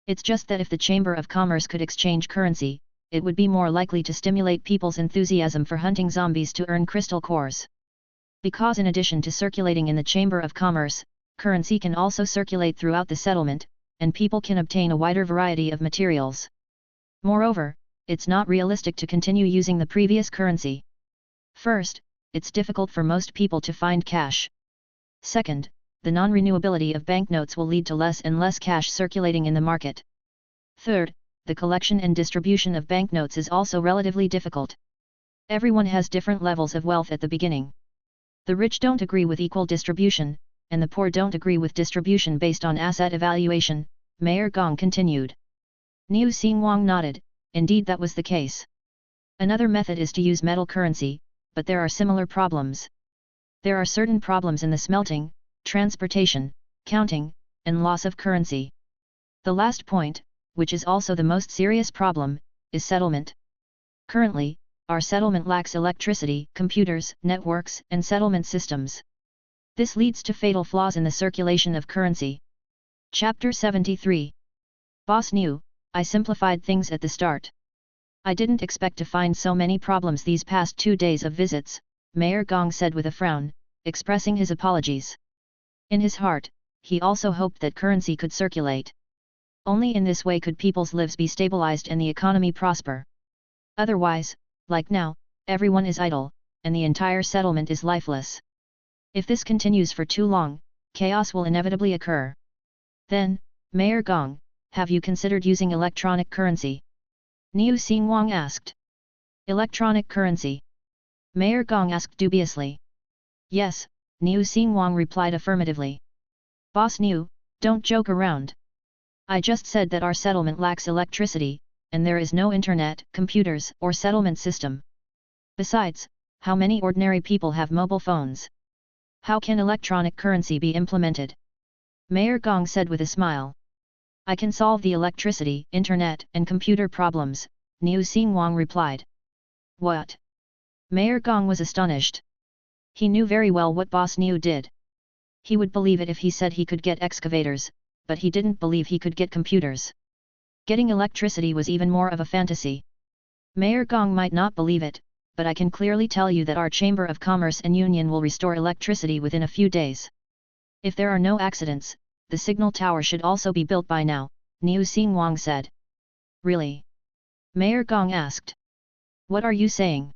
Speaker 1: It's just that if the Chamber of Commerce could exchange currency, it would be more likely to stimulate people's enthusiasm for hunting zombies to earn crystal cores. Because in addition to circulating in the Chamber of Commerce, currency can also circulate throughout the settlement, and people can obtain a wider variety of materials. Moreover, it's not realistic to continue using the previous currency. First, it's difficult for most people to find cash. Second, the non-renewability of banknotes will lead to less and less cash circulating in the market. Third, the collection and distribution of banknotes is also relatively difficult. Everyone has different levels of wealth at the beginning. The rich don't agree with equal distribution, and the poor don't agree with distribution based on asset evaluation, Mayor Gong continued. Niu Xingwang nodded, indeed that was the case. Another method is to use metal currency, but there are similar problems. There are certain problems in the smelting, transportation, counting, and loss of currency. The last point, which is also the most serious problem, is settlement. Currently, our settlement lacks electricity, computers, networks, and settlement systems. This leads to fatal flaws in the circulation of currency. Chapter 73. Boss Niu, I simplified things at the start. I didn't expect to find so many problems these past 2 days of visits, Mayor Gong said with a frown, expressing his apologies. In his heart, he also hoped that currency could circulate. Only in this way could people's lives be stabilized and the economy prosper. Otherwise, like now, everyone is idle, and the entire settlement is lifeless. If this continues for too long, chaos will inevitably occur. Then, Mayor Gong, have you considered using electronic currency? Niu Xingwang asked. Electronic currency? Mayor Gong asked dubiously. Yes, Niu Xingwang replied affirmatively. Boss Niu, don't joke around. I just said that our settlement lacks electricity, and there is no internet, computers, or settlement system. Besides, how many ordinary people have mobile phones? How can electronic currency be implemented? Mayor Gong said with a smile. I can solve the electricity, internet, and computer problems, Niu Xingwang replied. What? Mayor Gong was astonished. He knew very well what Boss Niu did. He would believe it if he said he could get excavators, but he didn't believe he could get computers. Getting electricity was even more of a fantasy. Mayor Gong might not believe it, but I can clearly tell you that our Chamber of Commerce and Union will restore electricity within a few days. If there are no accidents, the signal tower should also be built by now, Niu Xingwang said. Really? Mayor Gong asked. What are you saying?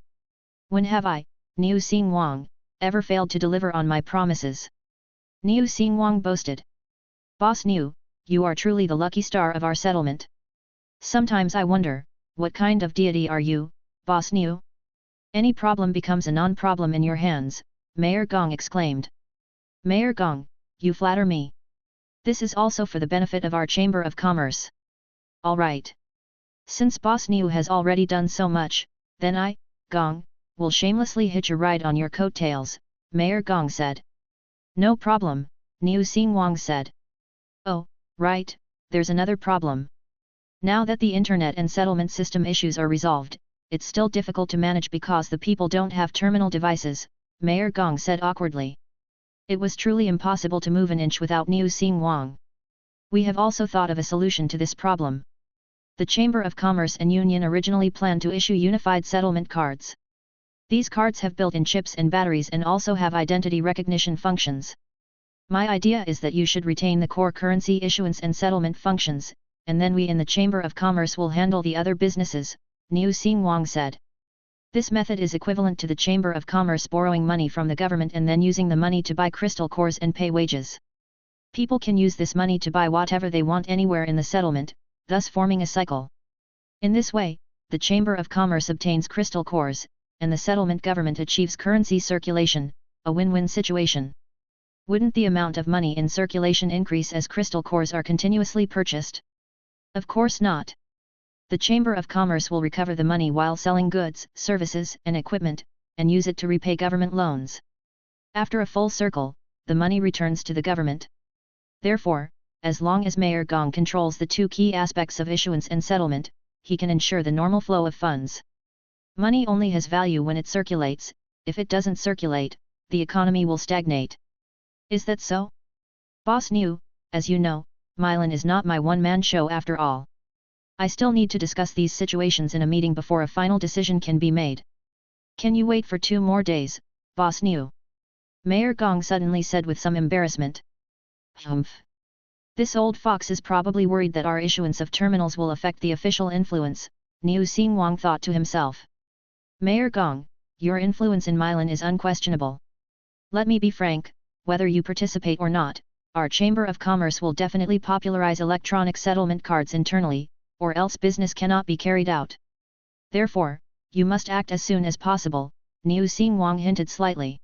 Speaker 1: When have I, Niu Xingwang, ever failed to deliver on my promises? Niu Xingwang boasted. Boss Niu, you are truly the lucky star of our settlement. Sometimes I wonder, what kind of deity are you, Boss Niu? Any problem becomes a non-problem in your hands, Mayor Gong exclaimed. Mayor Gong, you flatter me. This is also for the benefit of our Chamber of Commerce. All right. Since Boss Niu has already done so much, then I, Gong, will shamelessly hitch a ride on your coattails, Mayor Gong said. No problem, Niu Xingwang said. Oh, right, there's another problem. Now that the internet and settlement system issues are resolved, it's still difficult to manage because the people don't have terminal devices, Mayor Gong said awkwardly. It was truly impossible to move an inch without Niu Xingwang. We have also thought of a solution to this problem. The Chamber of Commerce and Union originally planned to issue unified settlement cards. These cards have built-in chips and batteries and also have identity recognition functions. My idea is that you should retain the core currency issuance and settlement functions, and then we in the Chamber of Commerce will handle the other businesses, Niu Xingwang said. This method is equivalent to the Chamber of Commerce borrowing money from the government and then using the money to buy crystal cores and pay wages. People can use this money to buy whatever they want anywhere in the settlement, thus forming a cycle. In this way, the Chamber of Commerce obtains crystal cores, and the settlement government achieves currency circulation, a win-win situation. Wouldn't the amount of money in circulation increase as crystal cores are continuously purchased? Of course not. The Chamber of Commerce will recover the money while selling goods, services, and equipment, and use it to repay government loans. After a full circle, the money returns to the government. Therefore, as long as Mayor Gong controls the two key aspects of issuance and settlement, he can ensure the normal flow of funds. Money only has value when it circulates. If it doesn't circulate, the economy will stagnate. Is that so? Boss Niu, as you know, Milan is not my one-man show after all. I still need to discuss these situations in a meeting before a final decision can be made. Can you wait for 2 more days, Boss Niu? Mayor Gong suddenly said with some embarrassment. Humph. This old fox is probably worried that our issuance of terminals will affect the official influence, Niu Xingwang thought to himself. Mayor Gong, your influence in Milan is unquestionable. Let me be frank, whether you participate or not, our Chamber of Commerce will definitely popularize electronic settlement cards internally, or else business cannot be carried out. Therefore, you must act as soon as possible, Niu Xingwang hinted slightly.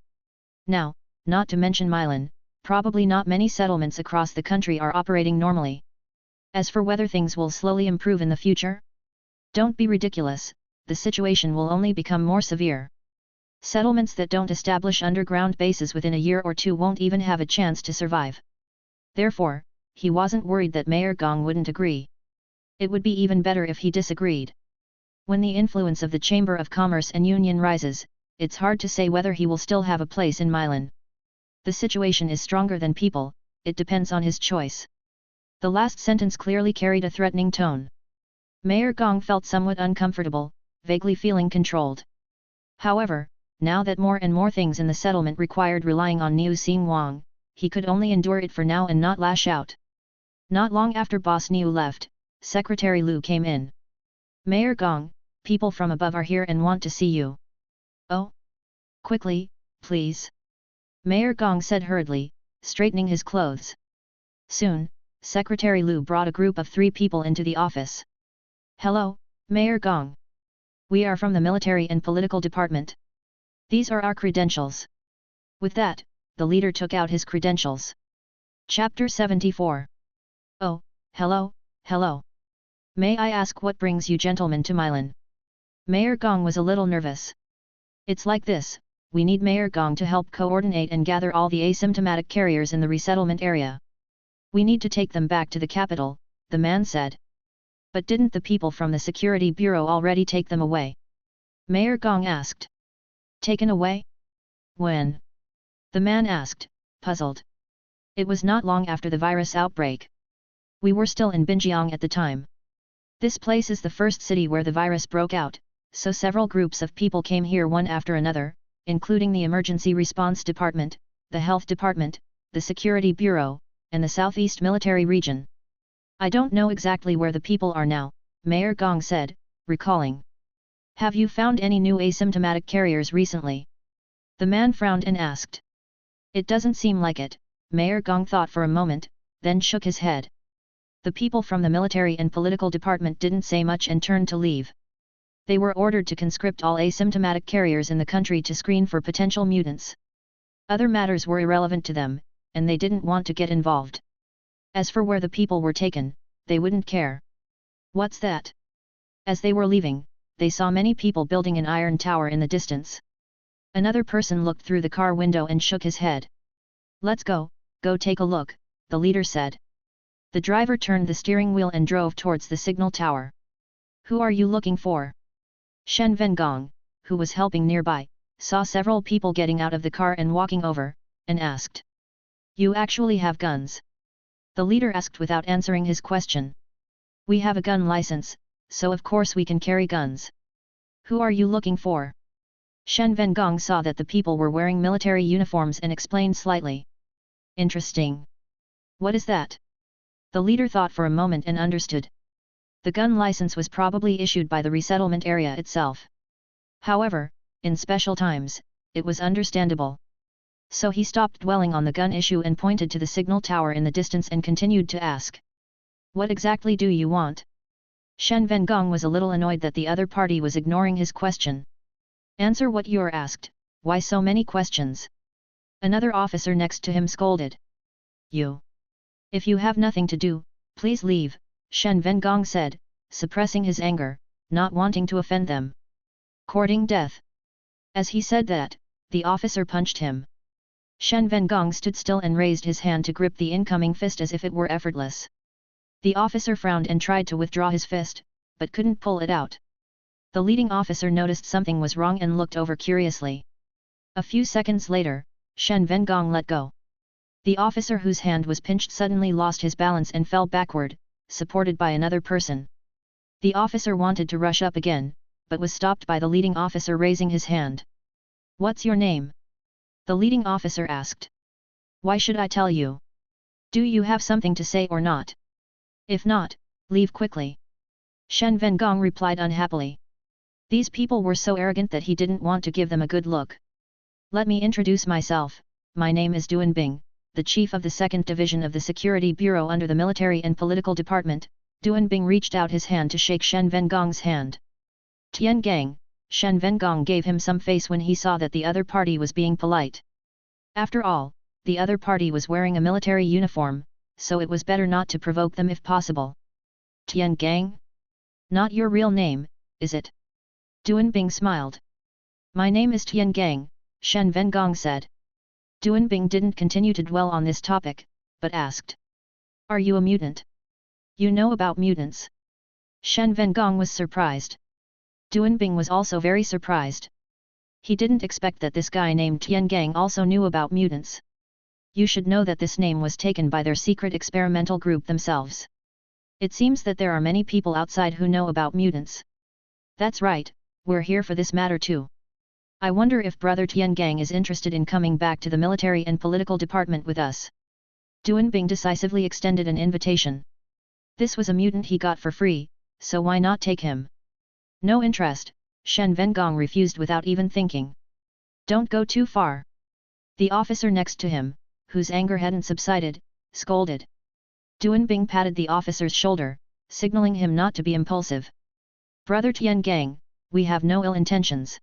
Speaker 1: Now, not to mention Milan, probably not many settlements across the country are operating normally. As for whether things will slowly improve in the future? Don't be ridiculous, the situation will only become more severe. Settlements that don't establish underground bases within a year or 2 won't even have a chance to survive. Therefore, he wasn't worried that Mayor Gong wouldn't agree. It would be even better if he disagreed. When the influence of the Chamber of Commerce and Union rises, it's hard to say whether he will still have a place in Milan. The situation is stronger than people, it depends on his choice. The last sentence clearly carried a threatening tone. Mayor Gong felt somewhat uncomfortable, vaguely feeling controlled. However, now that more and more things in the settlement required relying on Niu Xingwang, he could only endure it for now and not lash out. Not long after Boss Niu left, Secretary Lu came in. Mayor Gong, people from above are here and want to see you. Oh? Quickly, please. Mayor Gong said hurriedly, straightening his clothes. Soon, Secretary Lu brought a group of 3 people into the office. Hello, Mayor Gong. We are from the military and political department. These are our credentials. With that, the leader took out his credentials. Chapter 74. Oh, hello, hello. May I ask what brings you gentlemen to Milan? Mayor Gong was a little nervous. It's like this, we need Mayor Gong to help coordinate and gather all the asymptomatic carriers in the resettlement area. We need to take them back to the capital, the man said. But didn't the people from the Security Bureau already take them away? Mayor Gong asked. Taken away? When? The man asked, puzzled. It was not long after the virus outbreak. We were still in Binjiang at the time. This place is the first city where the virus broke out, so several groups of people came here one after another, including the Emergency Response Department, the Health Department, the Security Bureau, and the Southeast Military Region. I don't know exactly where the people are now, Mayor Gong said, recalling. Have you found any new asymptomatic carriers recently? The man frowned and asked. It doesn't seem like it, Mayor Gong thought for a moment, then shook his head. The people from the military and political department didn't say much and turned to leave. They were ordered to conscript all asymptomatic carriers in the country to screen for potential mutants. Other matters were irrelevant to them, and they didn't want to get involved. As for where the people were taken, they wouldn't care. What's that? As they were leaving, they saw many people building an iron tower in the distance. Another person looked through the car window and shook his head. Let's go take a look, the leader said. The driver turned the steering wheel and drove towards the signal tower. Who are you looking for? Shen Vengong, who was helping nearby, saw several people getting out of the car and walking over, and asked. You actually have guns? The leader asked without answering his question. We have a gun license, so of course we can carry guns. Who are you looking for? Shen Vengong saw that the people were wearing military uniforms and explained slightly. Interesting. What is that? The leader thought for a moment and understood. The gun license was probably issued by the resettlement area itself. However, in special times, it was understandable. So he stopped dwelling on the gun issue and pointed to the signal tower in the distance and continued to ask. What exactly do you want? Shen Vengong was a little annoyed that the other party was ignoring his question. Answer what you're asked, why so many questions? Another officer next to him scolded. You. If you have nothing to do, please leave, Shen Vengong said, suppressing his anger, not wanting to offend them. Courting death. As he said that, the officer punched him. Shen Vengong stood still and raised his hand to grip the incoming fist as if it were effortless. The officer frowned and tried to withdraw his fist, but couldn't pull it out. The leading officer noticed something was wrong and looked over curiously. A few seconds later, Shen Vengong let go. The officer whose hand was pinched suddenly lost his balance and fell backward, supported by another person. The officer wanted to rush up again, but was stopped by the leading officer raising his hand. "What's your name?" the leading officer asked. "Why should I tell you? Do you have something to say or not? If not, leave quickly." Shen Vengong replied unhappily. These people were so arrogant that he didn't want to give them a good look. "Let me introduce myself, my name is Duan Bing, the chief of the 2nd Division of the Security Bureau under the Military and Political Department." Duan Bing reached out his hand to shake Shen Vengong's hand. "Tian Gang," Shen Vengong gave him some face when he saw that the other party was being polite. After all, the other party was wearing a military uniform, so it was better not to provoke them if possible. "Tian Gang? Not your real name, is it?" Duan Bing smiled. "My name is Tian Gang," Shen Vengong said. Duan Bing didn't continue to dwell on this topic, but asked, "Are you a mutant? You know about mutants?" Shen Vengong was surprised. Duan Bing was also very surprised. He didn't expect that this guy named Tian Gang also knew about mutants. You should know that this name was taken by their secret experimental group themselves. It seems that there are many people outside who know about mutants. That's right, we're here for this matter too. I wonder if Brother Tian Gang is interested in coming back to the military and political department with us. Duan Bing decisively extended an invitation. This was a mutant he got for free, so why not take him? "No interest," Shen Vengong refused without even thinking. "Don't go too far." The officer next to him, whose anger hadn't subsided, scolded. Duan Bing patted the officer's shoulder, signaling him not to be impulsive. "Brother Tian Gang, we have no ill intentions.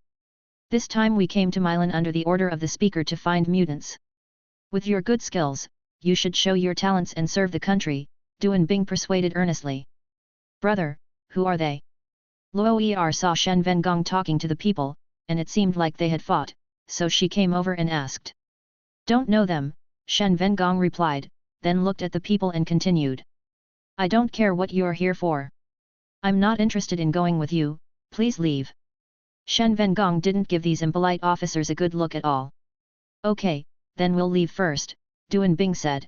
Speaker 1: This time we came to Milan under the order of the speaker to find mutants. With your good skills, you should show your talents and serve the country," Duan Bing persuaded earnestly. "Brother, who are they?" Luo Er saw Shen Vengong talking to the people, and it seemed like they had fought, so she came over and asked. "Don't know them," Shen Vengong replied, then looked at the people and continued. "I don't care what you're here for. I'm not interested in going with you, please leave." Shen Vengong didn't give these impolite officers a good look at all. "Okay, then we'll leave first," Duan Bing said.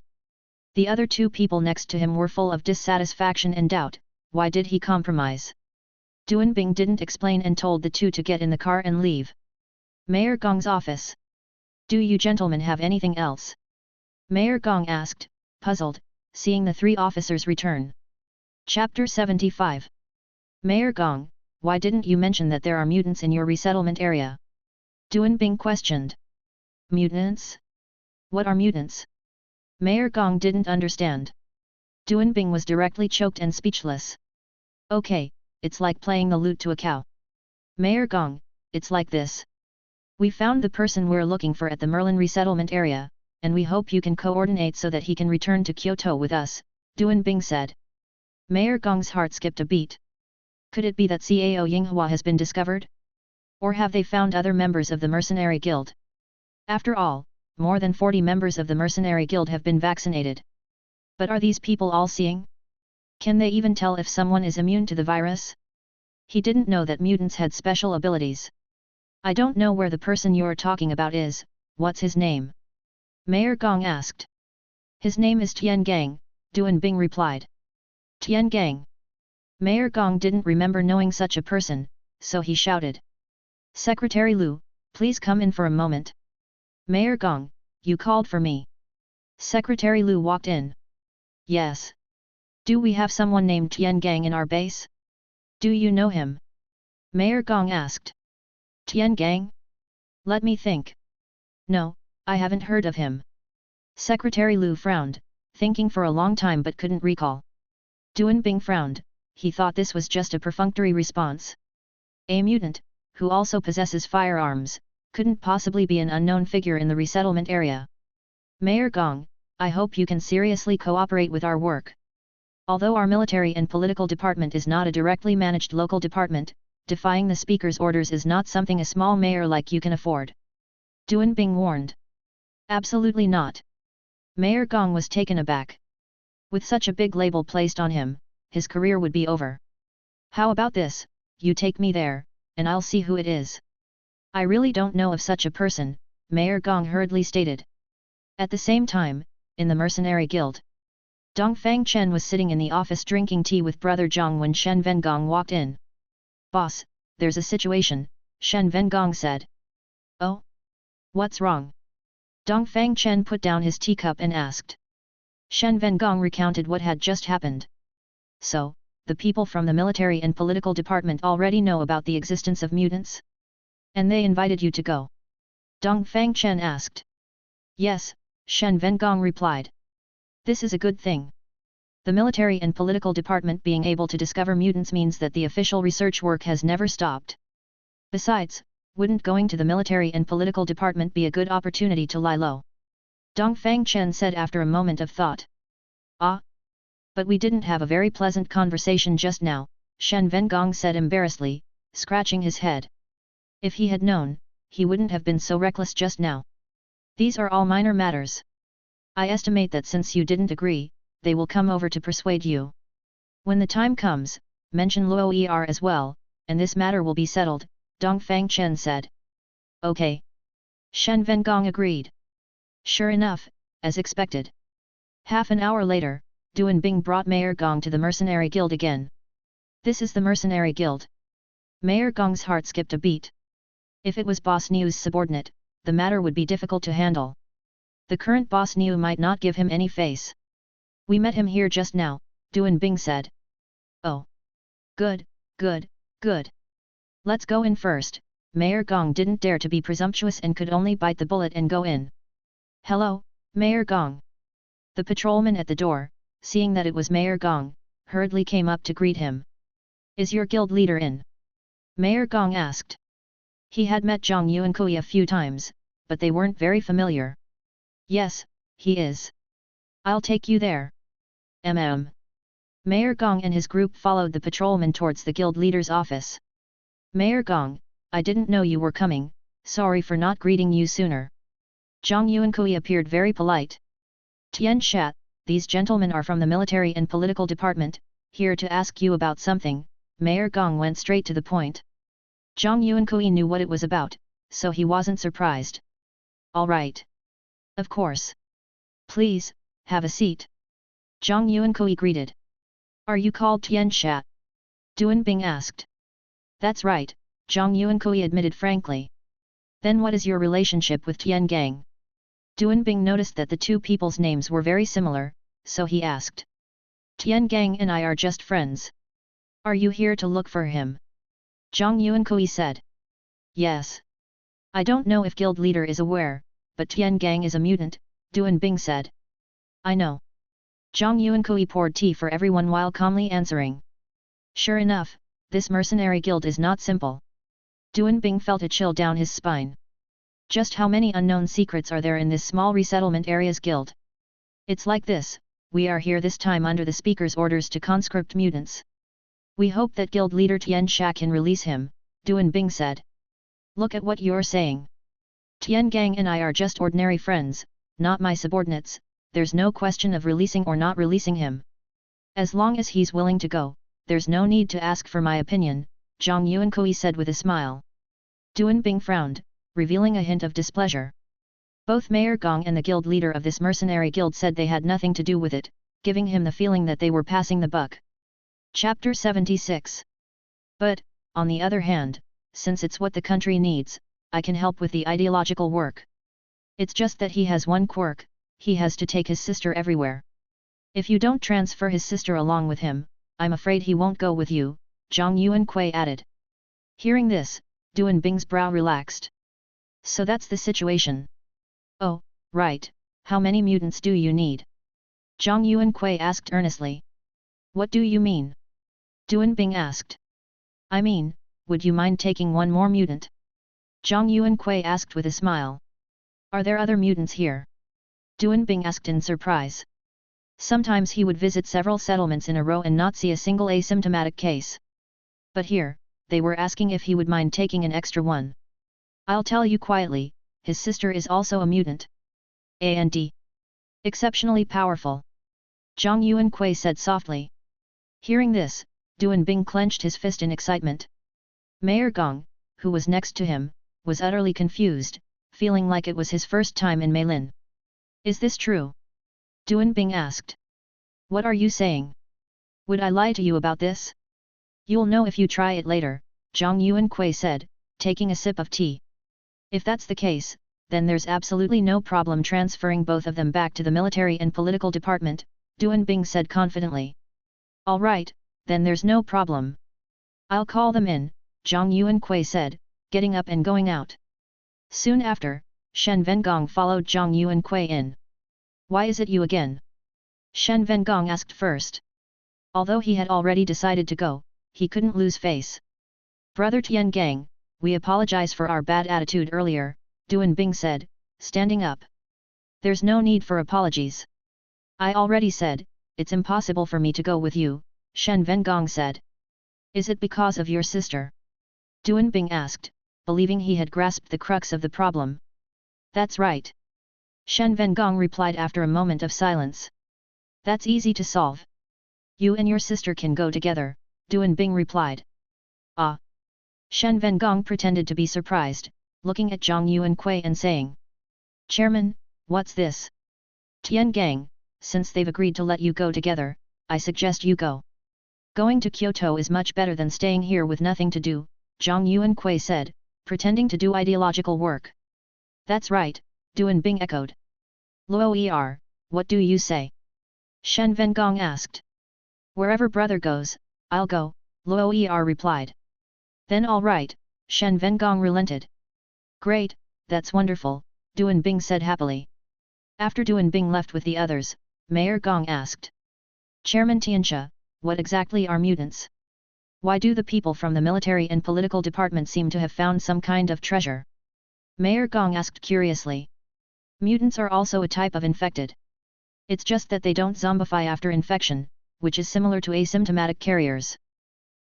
Speaker 1: The other two people next to him were full of dissatisfaction and doubt. Why did he compromise? Duan Bing didn't explain and told the two to get in the car and leave. Mayor Gong's office. "Do you gentlemen have anything else?" Mayor Gong asked, puzzled, seeing the three officers return. Chapter 75. Mayor Gong, why didn't you mention that there are mutants in your resettlement area? Duan Bing questioned. Mutants? What are mutants? Mayor Gong didn't understand. Duan Bing was directly choked and speechless. Okay, it's like playing the lute to a cow. Mayor Gong, it's like this. We found the person we're looking for at the Merlin resettlement area, and we hope you can coordinate so that he can return to Kyoto with us, Duan Bing said. Mayor Gong's heart skipped a beat. Could it be that Cao Yinghua has been discovered? Or have they found other members of the mercenary guild? After all, more than 40 members of the mercenary guild have been vaccinated. But are these people all seeing? Can they even tell if someone is immune to the virus? He didn't know that mutants had special abilities. I don't know where the person you're talking about is, what's his name? Mayor Gong asked. His name is Tian Gang, Duan Bing replied. Tian Gang. Mayor Gong didn't remember knowing such a person, so he shouted. Secretary Lu, please come in for a moment. Mayor Gong, you called for me. Secretary Lu walked in. Yes. Do we have someone named Tian Gang in our base? Do you know him? Mayor Gong asked. Tian Gang? Let me think. No, I haven't heard of him. Secretary Lu frowned, thinking for a long time but couldn't recall. Duan Bing frowned, he thought this was just a perfunctory response. A mutant, who also possesses firearms, couldn't possibly be an unknown figure in the resettlement area. Mayor Gong, I hope you can seriously cooperate with our work. Although our military and political department is not a directly managed local department, defying the speaker's orders is not something a small mayor like you can afford. Duan Bing warned. Absolutely not. Mayor Gong was taken aback. With such a big label placed on him, his career would be over. How about this, you take me there, and I'll see who it is. I really don't know of such a person, Mayor Gong hurriedly stated. At the same time, in the mercenary guild, Dongfang Chen was sitting in the office drinking tea with brother Zhang when Shen Vengong walked in. Boss, there's a situation, Shen Vengong said. Oh? What's wrong? Dongfang Chen put down his teacup and asked. Shen Vengong recounted what had just happened. So, the people from the military and political department already know about the existence of mutants? And they invited you to go? Dongfang Chen asked. Yes, Shen Vengong replied. This is a good thing. The military and political department being able to discover mutants means that the official research work has never stopped. Besides, wouldn't going to the military and political department be a good opportunity to lie low? Dongfang Chen said after a moment of thought. Ah? But we didn't have a very pleasant conversation just now, Shen Vengong said embarrassedly, scratching his head. If he had known, he wouldn't have been so reckless just now. These are all minor matters. I estimate that since you didn't agree, they will come over to persuade you. When the time comes, mention Luo Er as well, and this matter will be settled, Dongfang Chen said. Okay. Shen Vengong agreed. Sure enough, as expected. Half an hour later, Duan Bing brought Mayor Gong to the mercenary guild again. This is the mercenary guild. Mayor Gong's heart skipped a beat. If it was Boss Niu's subordinate, the matter would be difficult to handle. The current Boss Niu might not give him any face. We met him here just now, Duan Bing said. Oh. Good, good, good. Let's go in first. Mayor Gong didn't dare to be presumptuous and could only bite the bullet and go in. Hello, Mayor Gong. The patrolman at the door, seeing that it was Mayor Gong, hurriedly came up to greet him. Is your guild leader in? Mayor Gong asked. He had met Zhang Yuankui a few times, but they weren't very familiar. Yes, he is. I'll take you there. Mayor Gong and his group followed the patrolman towards the guild leader's office. Mayor Gong, I didn't know you were coming, sorry for not greeting you sooner. Zhang Yuankui appeared very polite. Tian Shat, these gentlemen are from the military and political department, here to ask you about something. Mayor Gong went straight to the point. Zhang Yuankui knew what it was about, so he wasn't surprised. All right. Of course. Please, have a seat. Zhang Yuankui greeted. Are you called Tian Shat? Duan Bing asked. That's right, Zhang Yuankui admitted frankly. Then what is your relationship with Tian Gang? Duan Bing noticed that the two people's names were very similar, so he asked. Tian Gang and I are just friends. Are you here to look for him? Zhang Yuankui said. Yes. I don't know if guild leader is aware, but Tian Gang is a mutant, Duan Bing said. I know. Zhang Yuankui poured tea for everyone while calmly answering. Sure enough, this mercenary guild is not simple. Duan Bing felt a chill down his spine. Just how many unknown secrets are there in this small resettlement area's guild? It's like this, we are here this time under the speaker's orders to conscript mutants. We hope that guild leader Tian Sha can release him, Duan Bing said. Look at what you're saying. Tian Gang and I are just ordinary friends, not my subordinates, there's no question of releasing or not releasing him. As long as he's willing to go, there's no need to ask for my opinion, Zhang Yuankui said with a smile. Duan Bing frowned, revealing a hint of displeasure. Both Mayor Gong and the guild leader of this mercenary guild said they had nothing to do with it, giving him the feeling that they were passing the buck. Chapter 76. But, on the other hand, since it's what the country needs, I can help with the ideological work. It's just that he has one quirk, he has to take his sister everywhere. If you don't transfer his sister along with him, I'm afraid he won't go with you, Zhang Yuankui added. Hearing this, Duan Bing's brow relaxed. So that's the situation. Oh, right, how many mutants do you need? Zhang Yuankui asked earnestly. What do you mean? Duan Bing asked. I mean, would you mind taking one more mutant? Zhang Yuankui asked with a smile. Are there other mutants here? Duan Bing asked in surprise. Sometimes he would visit several settlements in a row and not see a single asymptomatic case. But here, they were asking if he would mind taking an extra one. I'll tell you quietly, his sister is also a mutant. And exceptionally powerful. Zhang Yuankui said softly. Hearing this, Duan Bing clenched his fist in excitement. Mayor Gong, who was next to him, was utterly confused, feeling like it was his first time in Meilin. Is this true? Duan Bing asked. What are you saying? Would I lie to you about this? You'll know if you try it later, Zhang Yuanqui said, taking a sip of tea. If that's the case, then there's absolutely no problem transferring both of them back to the military and political department, Duan Bing said confidently. All right, then there's no problem. I'll call them in, Zhang Yuanqui said, getting up and going out. Soon after, Shen Vengong followed Zhang Yuanqui in. Why is it you again? Shen Vengong asked first. Although he had already decided to go, he couldn't lose face. Brother Tian Gang, we apologize for our bad attitude earlier, Duan Bing said, standing up. There's no need for apologies. I already said, it's impossible for me to go with you, Shen Vengong said. Is it because of your sister? Duan Bing asked, believing he had grasped the crux of the problem. That's right. Shen Vengong replied after a moment of silence. That's easy to solve. You and your sister can go together, Duan Bing replied. Ah! Shen Vengong pretended to be surprised, looking at Zhang Yuanqui and saying. Chairman, what's this? Tian Gang, since they've agreed to let you go together, I suggest you go. Going to Kyoto is much better than staying here with nothing to do, Zhang Yuanqui said, pretending to do ideological work. That's right, Duan Bing echoed. Luo what do you say? Shen Vengong asked. Wherever brother goes, I'll go, Luo replied. Then all right, Shen Vengong relented. Great, that's wonderful, Duan Bing said happily. After Duan Bing left with the others, Mayor Gong asked. Chairman Tianxia, what exactly are mutants? Why do the people from the military and political department seem to have found some kind of treasure? Mayor Gong asked curiously. Mutants are also a type of infected. It's just that they don't zombify after infection, which is similar to asymptomatic carriers.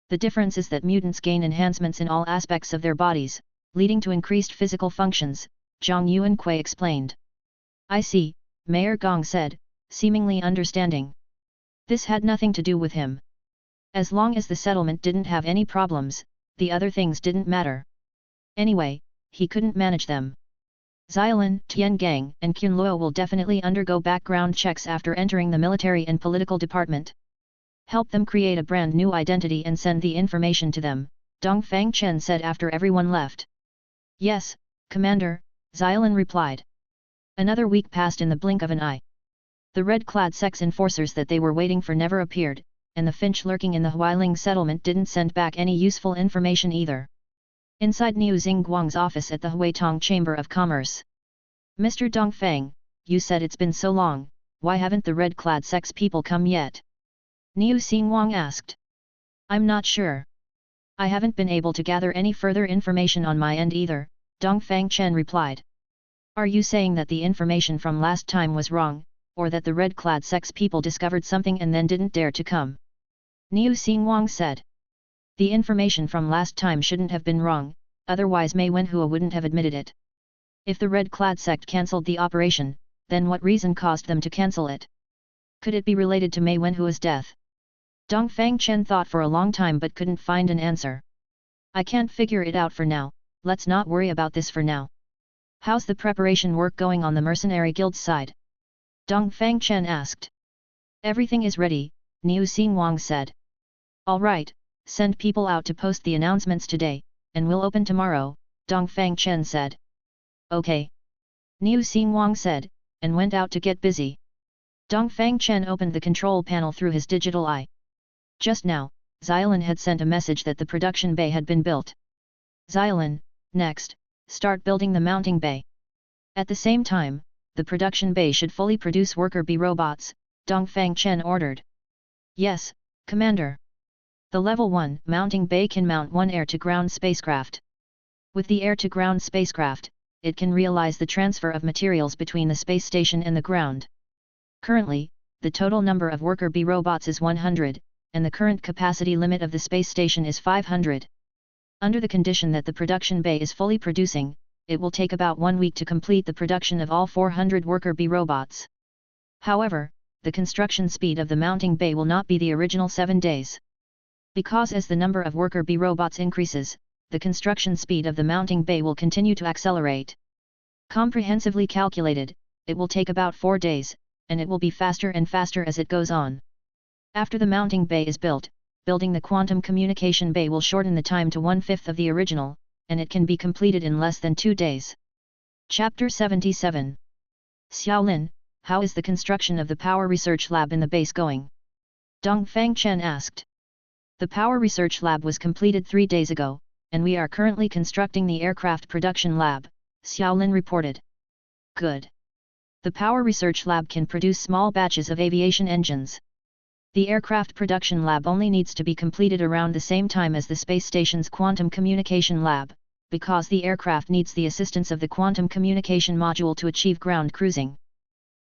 Speaker 1: The difference is that mutants gain enhancements in all aspects of their bodies, leading to increased physical functions, Zhang Yuanqui explained. I see, Mayor Gong said, seemingly understanding. This had nothing to do with him. As long as the settlement didn't have any problems, the other things didn't matter. Anyway, he couldn't manage them. Xiaolin, Tian Gang and Qun Luo will definitely undergo background checks after entering the military and political department. Help them create a brand new identity and send the information to them, Dongfang Chen said after everyone left. Yes, Commander, Xiaolin replied. Another week passed in the blink of an eye. The red-clad sex enforcers that they were waiting for never appeared, and the Finch lurking in the Huailing settlement didn't send back any useful information either. Inside Niu Xingguang's office at the Huitong Chamber of Commerce. Mr. Dongfang, you said it's been so long, why haven't the red-clad sex people come yet? Niu Xingguang asked. I'm not sure. I haven't been able to gather any further information on my end either, Dongfang Chen replied. Are you saying that the information from last time was wrong, or that the red-clad sex people discovered something and then didn't dare to come? Niu Xingguang said. The information from last time shouldn't have been wrong, otherwise Mei Wenhua wouldn't have admitted it. If the red-clad sect cancelled the operation, then what reason caused them to cancel it? Could it be related to Mei Wenhua's death? Dongfang Chen thought for a long time but couldn't find an answer. I can't figure it out for now, let's not worry about this for now. How's the preparation work going on the mercenary guild's side? Dongfang Chen asked. Everything is ready, Niu Xingguang said. All right, send people out to post the announcements today, and we'll open tomorrow, Dongfang Chen said. Okay. Niu Xingguang said, and went out to get busy. Dongfang Chen opened the control panel through his digital eye. Just now, Xiaolin had sent a message that the production bay had been built. Xiaolin, next, start building the mounting bay. At the same time, the production bay should fully produce worker bee robots, Dongfang Chen ordered. Yes, Commander. The Level 1 mounting bay can mount one air-to-ground spacecraft. With the air-to-ground spacecraft, it can realize the transfer of materials between the space station and the ground. Currently, the total number of worker bee robots is 100, and the current capacity limit of the space station is 500. Under the condition that the production bay is fully producing, it will take about 1 week to complete the production of all 400 worker bee robots. However, the construction speed of the mounting bay will not be the original 7 days. Because as the number of worker bee robots increases, the construction speed of the mounting bay will continue to accelerate. Comprehensively calculated, it will take about 4 days, and it will be faster and faster as it goes on. After the mounting bay is built, building the quantum communication bay will shorten the time to 1/5 of the original, and it can be completed in less than 2 days. Chapter 77. Xiaolin, how is the construction of the Power Research Lab in the base going? Dongfang Chen asked. The Power Research Lab was completed 3 days ago, and we are currently constructing the Aircraft Production Lab, Xiaolin reported. Good. The Power Research Lab can produce small batches of aviation engines. The Aircraft Production Lab only needs to be completed around the same time as the space station's Quantum Communication Lab, because the aircraft needs the assistance of the Quantum Communication Module to achieve ground cruising.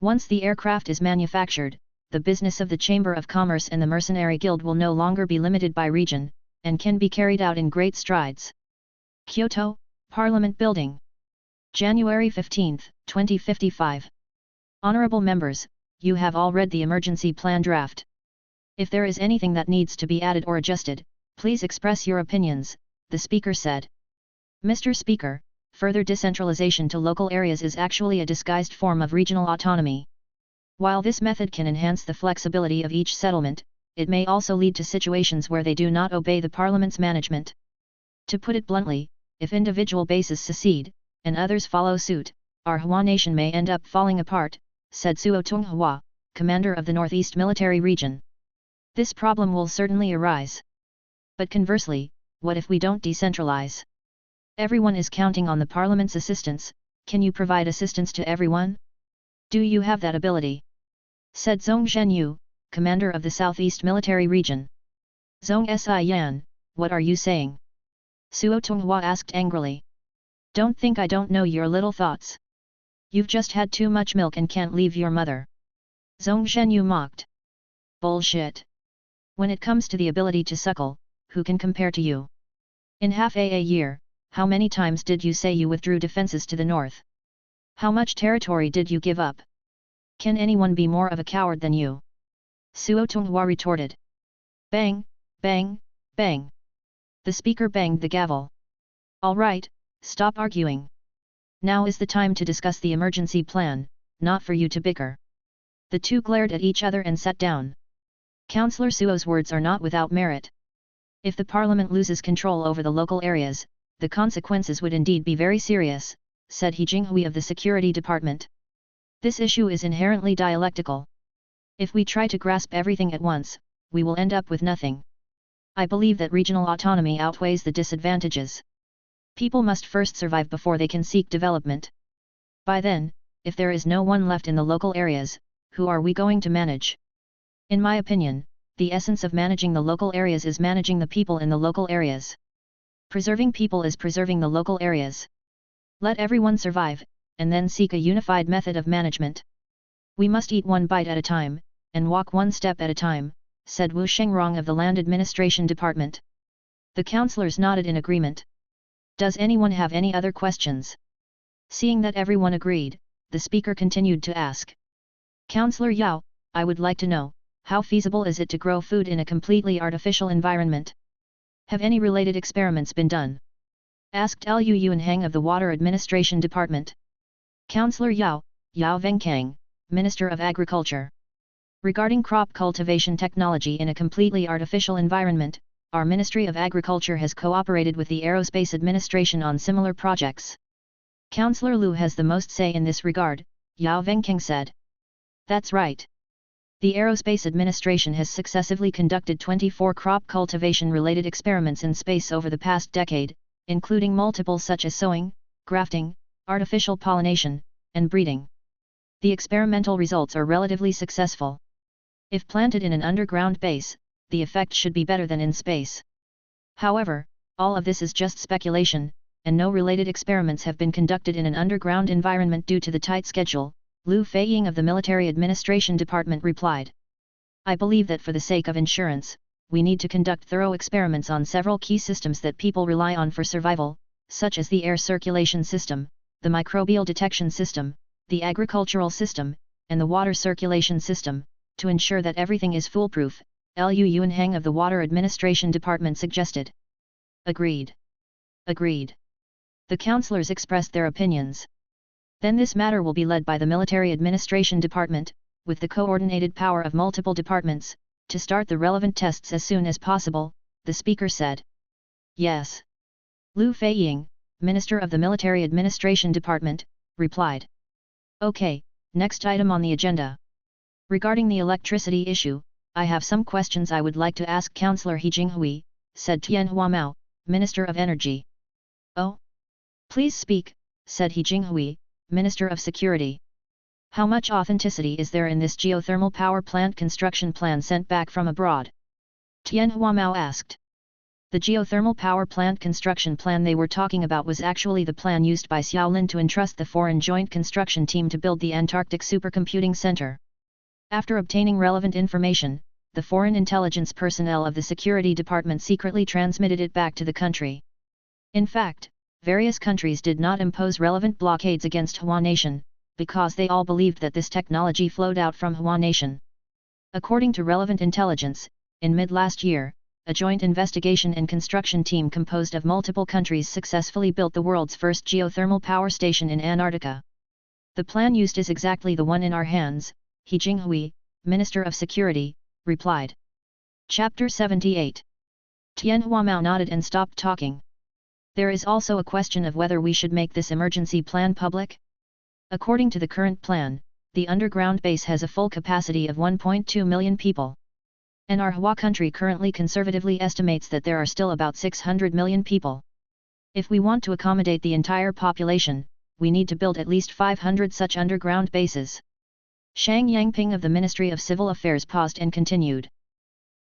Speaker 1: Once the aircraft is manufactured, the business of the Chamber of Commerce and the Mercenary Guild will no longer be limited by region, and can be carried out in great strides. Kyoto, Parliament Building. January 15, 2055. Honorable members, you have all read the emergency plan draft. If there is anything that needs to be added or adjusted, please express your opinions, the Speaker said. Mr. Speaker, further decentralization to local areas is actually a disguised form of regional autonomy. While this method can enhance the flexibility of each settlement, it may also lead to situations where they do not obey the Parliament's management. To put it bluntly, if individual bases secede, and others follow suit, our Hua nation may end up falling apart, said Suo Tonghua, commander of the Northeast Military Region. This problem will certainly arise. But conversely, what if we don't decentralize? Everyone is counting on the Parliament's assistance. Can you provide assistance to everyone? Do you have that ability? Said Zhong Zhenyu, commander of the Southeast Military Region. Zhong Si Yan, what are you saying? Suo Tonghua asked angrily. Don't think I don't know your little thoughts. You've just had too much milk and can't leave your mother. Zhong Zhenyu mocked. Bullshit. When it comes to the ability to suckle, who can compare to you? In half a year, how many times did you say you withdrew defenses to the north? How much territory did you give up? Can anyone be more of a coward than you? Suo Tonghua retorted. Bang, bang, bang. The speaker banged the gavel. All right, stop arguing. Now is the time to discuss the emergency plan, not for you to bicker. The two glared at each other and sat down. Councillor Suo's words are not without merit. If the Parliament loses control over the local areas, the consequences would indeed be very serious, said He Jinghui of the Security Department. This issue is inherently dialectical. If we try to grasp everything at once, we will end up with nothing. I believe that regional autonomy outweighs the disadvantages. People must first survive before they can seek development. By then, if there is no one left in the local areas, who are we going to manage? In my opinion, the essence of managing the local areas is managing the people in the local areas. Preserving people is preserving the local areas. Let everyone survive, and then seek a unified method of management. We must eat one bite at a time, and walk one step at a time, said Wu Shengrong of the Land Administration Department. The councillors nodded in agreement. Does anyone have any other questions? Seeing that everyone agreed, the speaker continued to ask. Councillor Yao, I would like to know, how feasible is it to grow food in a completely artificial environment? Have any related experiments been done? Asked Liu Yuanhang of the Water Administration Department. Councillor Yao Venkang, Minister of Agriculture. Regarding crop cultivation technology in a completely artificial environment, our Ministry of Agriculture has cooperated with the Aerospace Administration on similar projects. Councillor Liu has the most say in this regard, Yao Venkang said. That's right. The Aerospace Administration has successively conducted 24 crop cultivation-related experiments in space over the past decade, including multiple such as sowing, grafting, artificial pollination, and breeding. The experimental results are relatively successful. If planted in an underground base, the effect should be better than in space. However, all of this is just speculation, and no related experiments have been conducted in an underground environment due to the tight schedule, Liu Feiying of the Military Administration Department replied. I believe that for the sake of insurance, we need to conduct thorough experiments on several key systems that people rely on for survival, such as the air circulation system, the microbial detection system, the agricultural system, and the water circulation system, to ensure that everything is foolproof, Lu Yunheng of the Water Administration Department suggested. Agreed. Agreed. The councillors expressed their opinions. Then this matter will be led by the Military Administration Department, with the coordinated power of multiple departments, to start the relevant tests as soon as possible, the speaker said. Yes. Lu Feiying, Minister of the Military Administration Department, replied. Okay, next item on the agenda. Regarding the electricity issue, I have some questions I would like to ask Councillor He Jinghui, said Tian Huamao, Minister of Energy. Oh? Please speak, said He Jinghui, Minister of Security. How much authenticity is there in this geothermal power plant construction plan sent back from abroad? Tian Huamao asked. The geothermal power plant construction plan they were talking about was actually the plan used by Xiaolin to entrust the foreign joint construction team to build the Antarctic Supercomputing Center. After obtaining relevant information, the foreign intelligence personnel of the Security Department secretly transmitted it back to the country. In fact, various countries did not impose relevant blockades against Hua Nation, because they all believed that this technology flowed out from Hua Nation. According to relevant intelligence, in mid-last year, a joint investigation and construction team composed of multiple countries successfully built the world's first geothermal power station in Antarctica. The plan used is exactly the one in our hands, He Jinghui, Minister of Security, replied. Chapter 78. Tian Huamao nodded and stopped talking. There is also a question of whether we should make this emergency plan public. According to the current plan, the underground base has a full capacity of 1.2 million people. And our Hua country currently conservatively estimates that there are still about 600 million people. If we want to accommodate the entire population, we need to build at least 500 such underground bases. Shang Yangping of the Ministry of Civil Affairs paused and continued.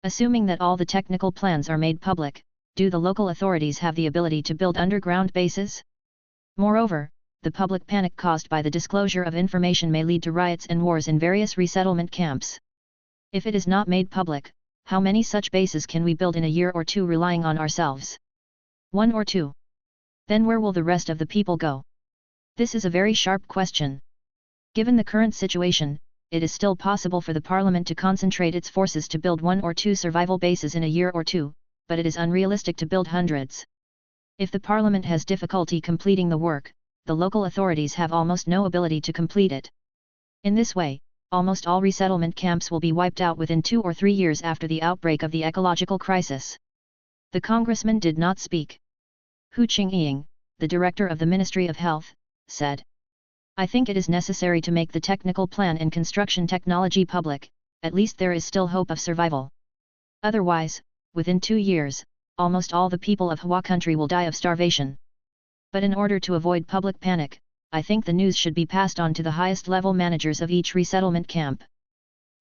Speaker 1: Assuming that all the technical plans are made public, do the local authorities have the ability to build underground bases? Moreover, the public panic caused by the disclosure of information may lead to riots and wars in various resettlement camps. If it is not made public, how many such bases can we build in a year or two relying on ourselves? 1 or 2. Then where will the rest of the people go? This is a very sharp question. Given the current situation, it is still possible for the Parliament to concentrate its forces to build 1 or 2 survival bases in a year or two, but it is unrealistic to build hundreds. If the Parliament has difficulty completing the work, the local authorities have almost no ability to complete it. In this way, almost all resettlement camps will be wiped out within 2 or 3 years after the outbreak of the ecological crisis. The congressman did not speak. Hu Qingying, the director of the Ministry of Health, said. I think it is necessary to make the technical plan and construction technology public, at least there is still hope of survival. Otherwise, within 2 years, almost all the people of Hua country will die of starvation. But in order to avoid public panic, I think the news should be passed on to the highest level managers of each resettlement camp.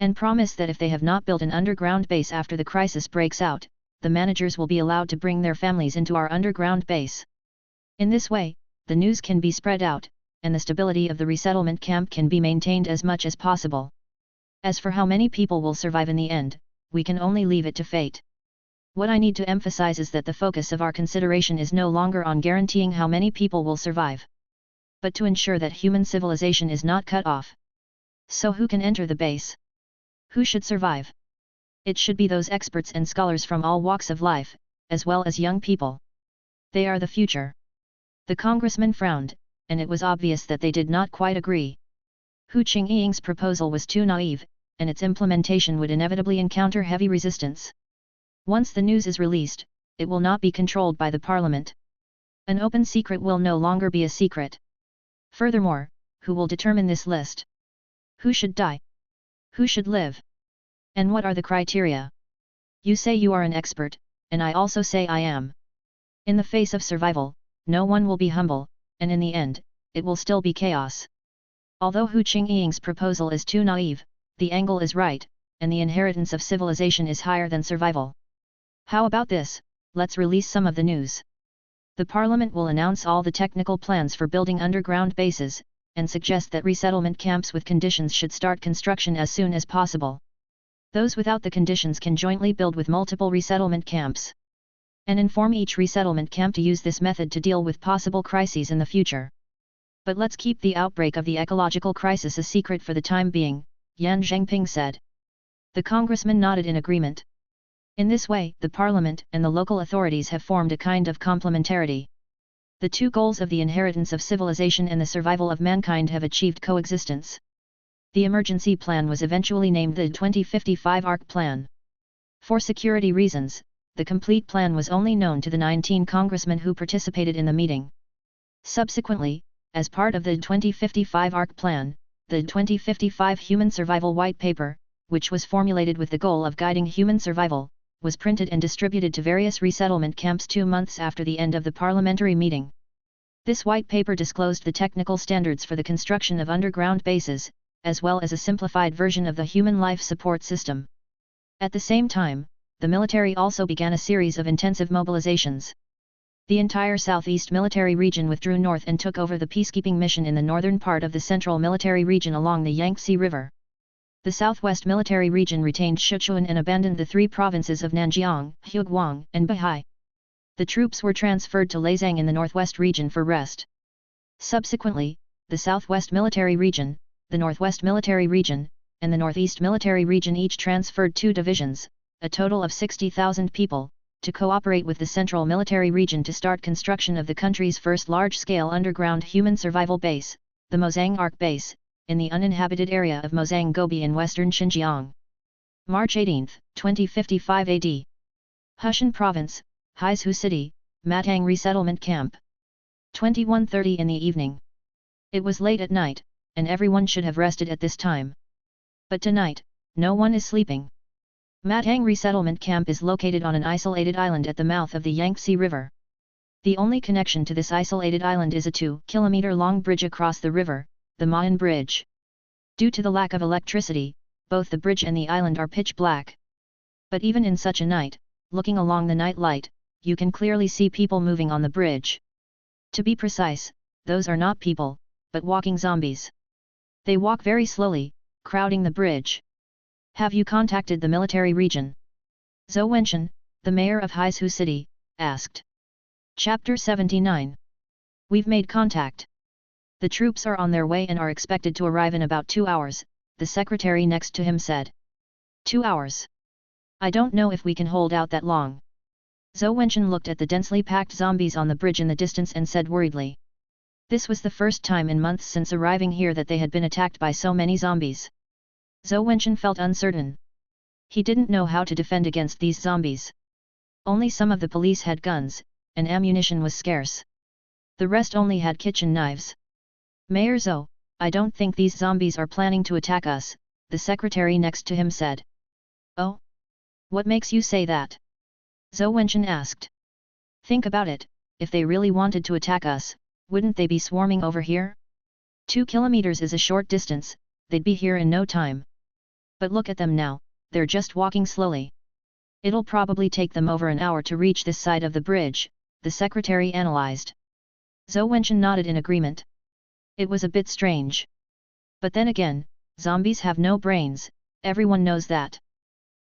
Speaker 1: And promise that if they have not built an underground base after the crisis breaks out, the managers will be allowed to bring their families into our underground base. In this way, the news can be spread out, and the stability of the resettlement camp can be maintained as much as possible. As for how many people will survive in the end, we can only leave it to fate. What I need to emphasize is that the focus of our consideration is no longer on guaranteeing how many people will survive, but to ensure that human civilization is not cut off. So who can enter the base? Who should survive? It should be those experts and scholars from all walks of life, as well as young people. They are the future. The congressman frowned, and it was obvious that they did not quite agree. Hu Qingying's proposal was too naive, and its implementation would inevitably encounter heavy resistance. Once the news is released, it will not be controlled by the parliament. An open secret will no longer be a secret. Furthermore, who will determine this list? Who should die? Who should live? And what are the criteria? You say you are an expert, and I also say I am. In the face of survival, no one will be humble, and in the end, it will still be chaos. Although Hu Qingying's proposal is too naive, the angle is right, and the inheritance of civilization is higher than survival. How about this? Let's release some of the news. The Parliament will announce all the technical plans for building underground bases, and suggest that resettlement camps with conditions should start construction as soon as possible. Those without the conditions can jointly build with multiple resettlement camps. And inform each resettlement camp to use this method to deal with possible crises in the future. But let's keep the outbreak of the ecological crisis a secret for the time being, Yan Zhengping said. The congressman nodded in agreement. In this way, the parliament and the local authorities have formed a kind of complementarity. The two goals of the inheritance of civilization and the survival of mankind have achieved coexistence. The emergency plan was eventually named the 2055 ARC Plan. For security reasons, the complete plan was only known to the 19 congressmen who participated in the meeting. Subsequently, as part of the 2055 ARC Plan, the 2055 Human Survival White Paper, which was formulated with the goal of guiding human survival, was printed and distributed to various resettlement camps 2 months after the end of the parliamentary meeting. This white paper disclosed the technical standards for the construction of underground bases, as well as a simplified version of the human life support system. At the same time, the military also began a series of intensive mobilizations. The entire southeast military region withdrew north and took over the peacekeeping mission in the northern part of the central military region along the Yangtze River. The southwest military region retained Sichuan and abandoned the 3 provinces of Nanjiang, Huiguang, and Bahai. The troops were transferred to Leizang in the northwest region for rest. Subsequently, the southwest military region, the northwest military region, and the northeast military region each transferred 2 divisions, a total of 60,000 people, to cooperate with the central military region to start construction of the country's first large-scale underground human survival base, the Mozang Ark Base, in the uninhabited area of Mozang Gobi in western Xinjiang. March 18, 2055 AD. Hushan Province, Haizhu City, Matang Resettlement Camp. 21:30 in the evening. It was late at night, and everyone should have rested at this time. But tonight, no one is sleeping. Matang Resettlement Camp is located on an isolated island at the mouth of the Yangtze River. The only connection to this isolated island is a 2-kilometer-long bridge across the river, the Mayan Bridge. Due to the lack of electricity, both the bridge and the island are pitch black. But even in such a night, looking along the night light, you can clearly see people moving on the bridge. To be precise, those are not people, but walking zombies. They walk very slowly, crowding the bridge. Have you contacted the military region? Zhou Wenxian, the mayor of Haizhu City, asked. Chapter 79. We've made contact. The troops are on their way and are expected to arrive in about 2 hours, the secretary next to him said. 2 hours. I don't know if we can hold out that long. Zhou Wenxian looked at the densely packed zombies on the bridge in the distance and said worriedly. This was the first time in months since arriving here that they had been attacked by so many zombies. Zhou Wenxian felt uncertain. He didn't know how to defend against these zombies. Only some of the police had guns, and ammunition was scarce. The rest only had kitchen knives. Mayor Zhou, I don't think these zombies are planning to attack us, the secretary next to him said. Oh? What makes you say that? Zhou Wenxian asked. Think about it, if they really wanted to attack us, wouldn't they be swarming over here? 2 kilometers is a short distance, they'd be here in no time. But look at them now, they're just walking slowly. It'll probably take them over an hour to reach this side of the bridge, the secretary analyzed. Zhou Wenxian nodded in agreement. It was a bit strange. But then again, zombies have no brains, everyone knows that.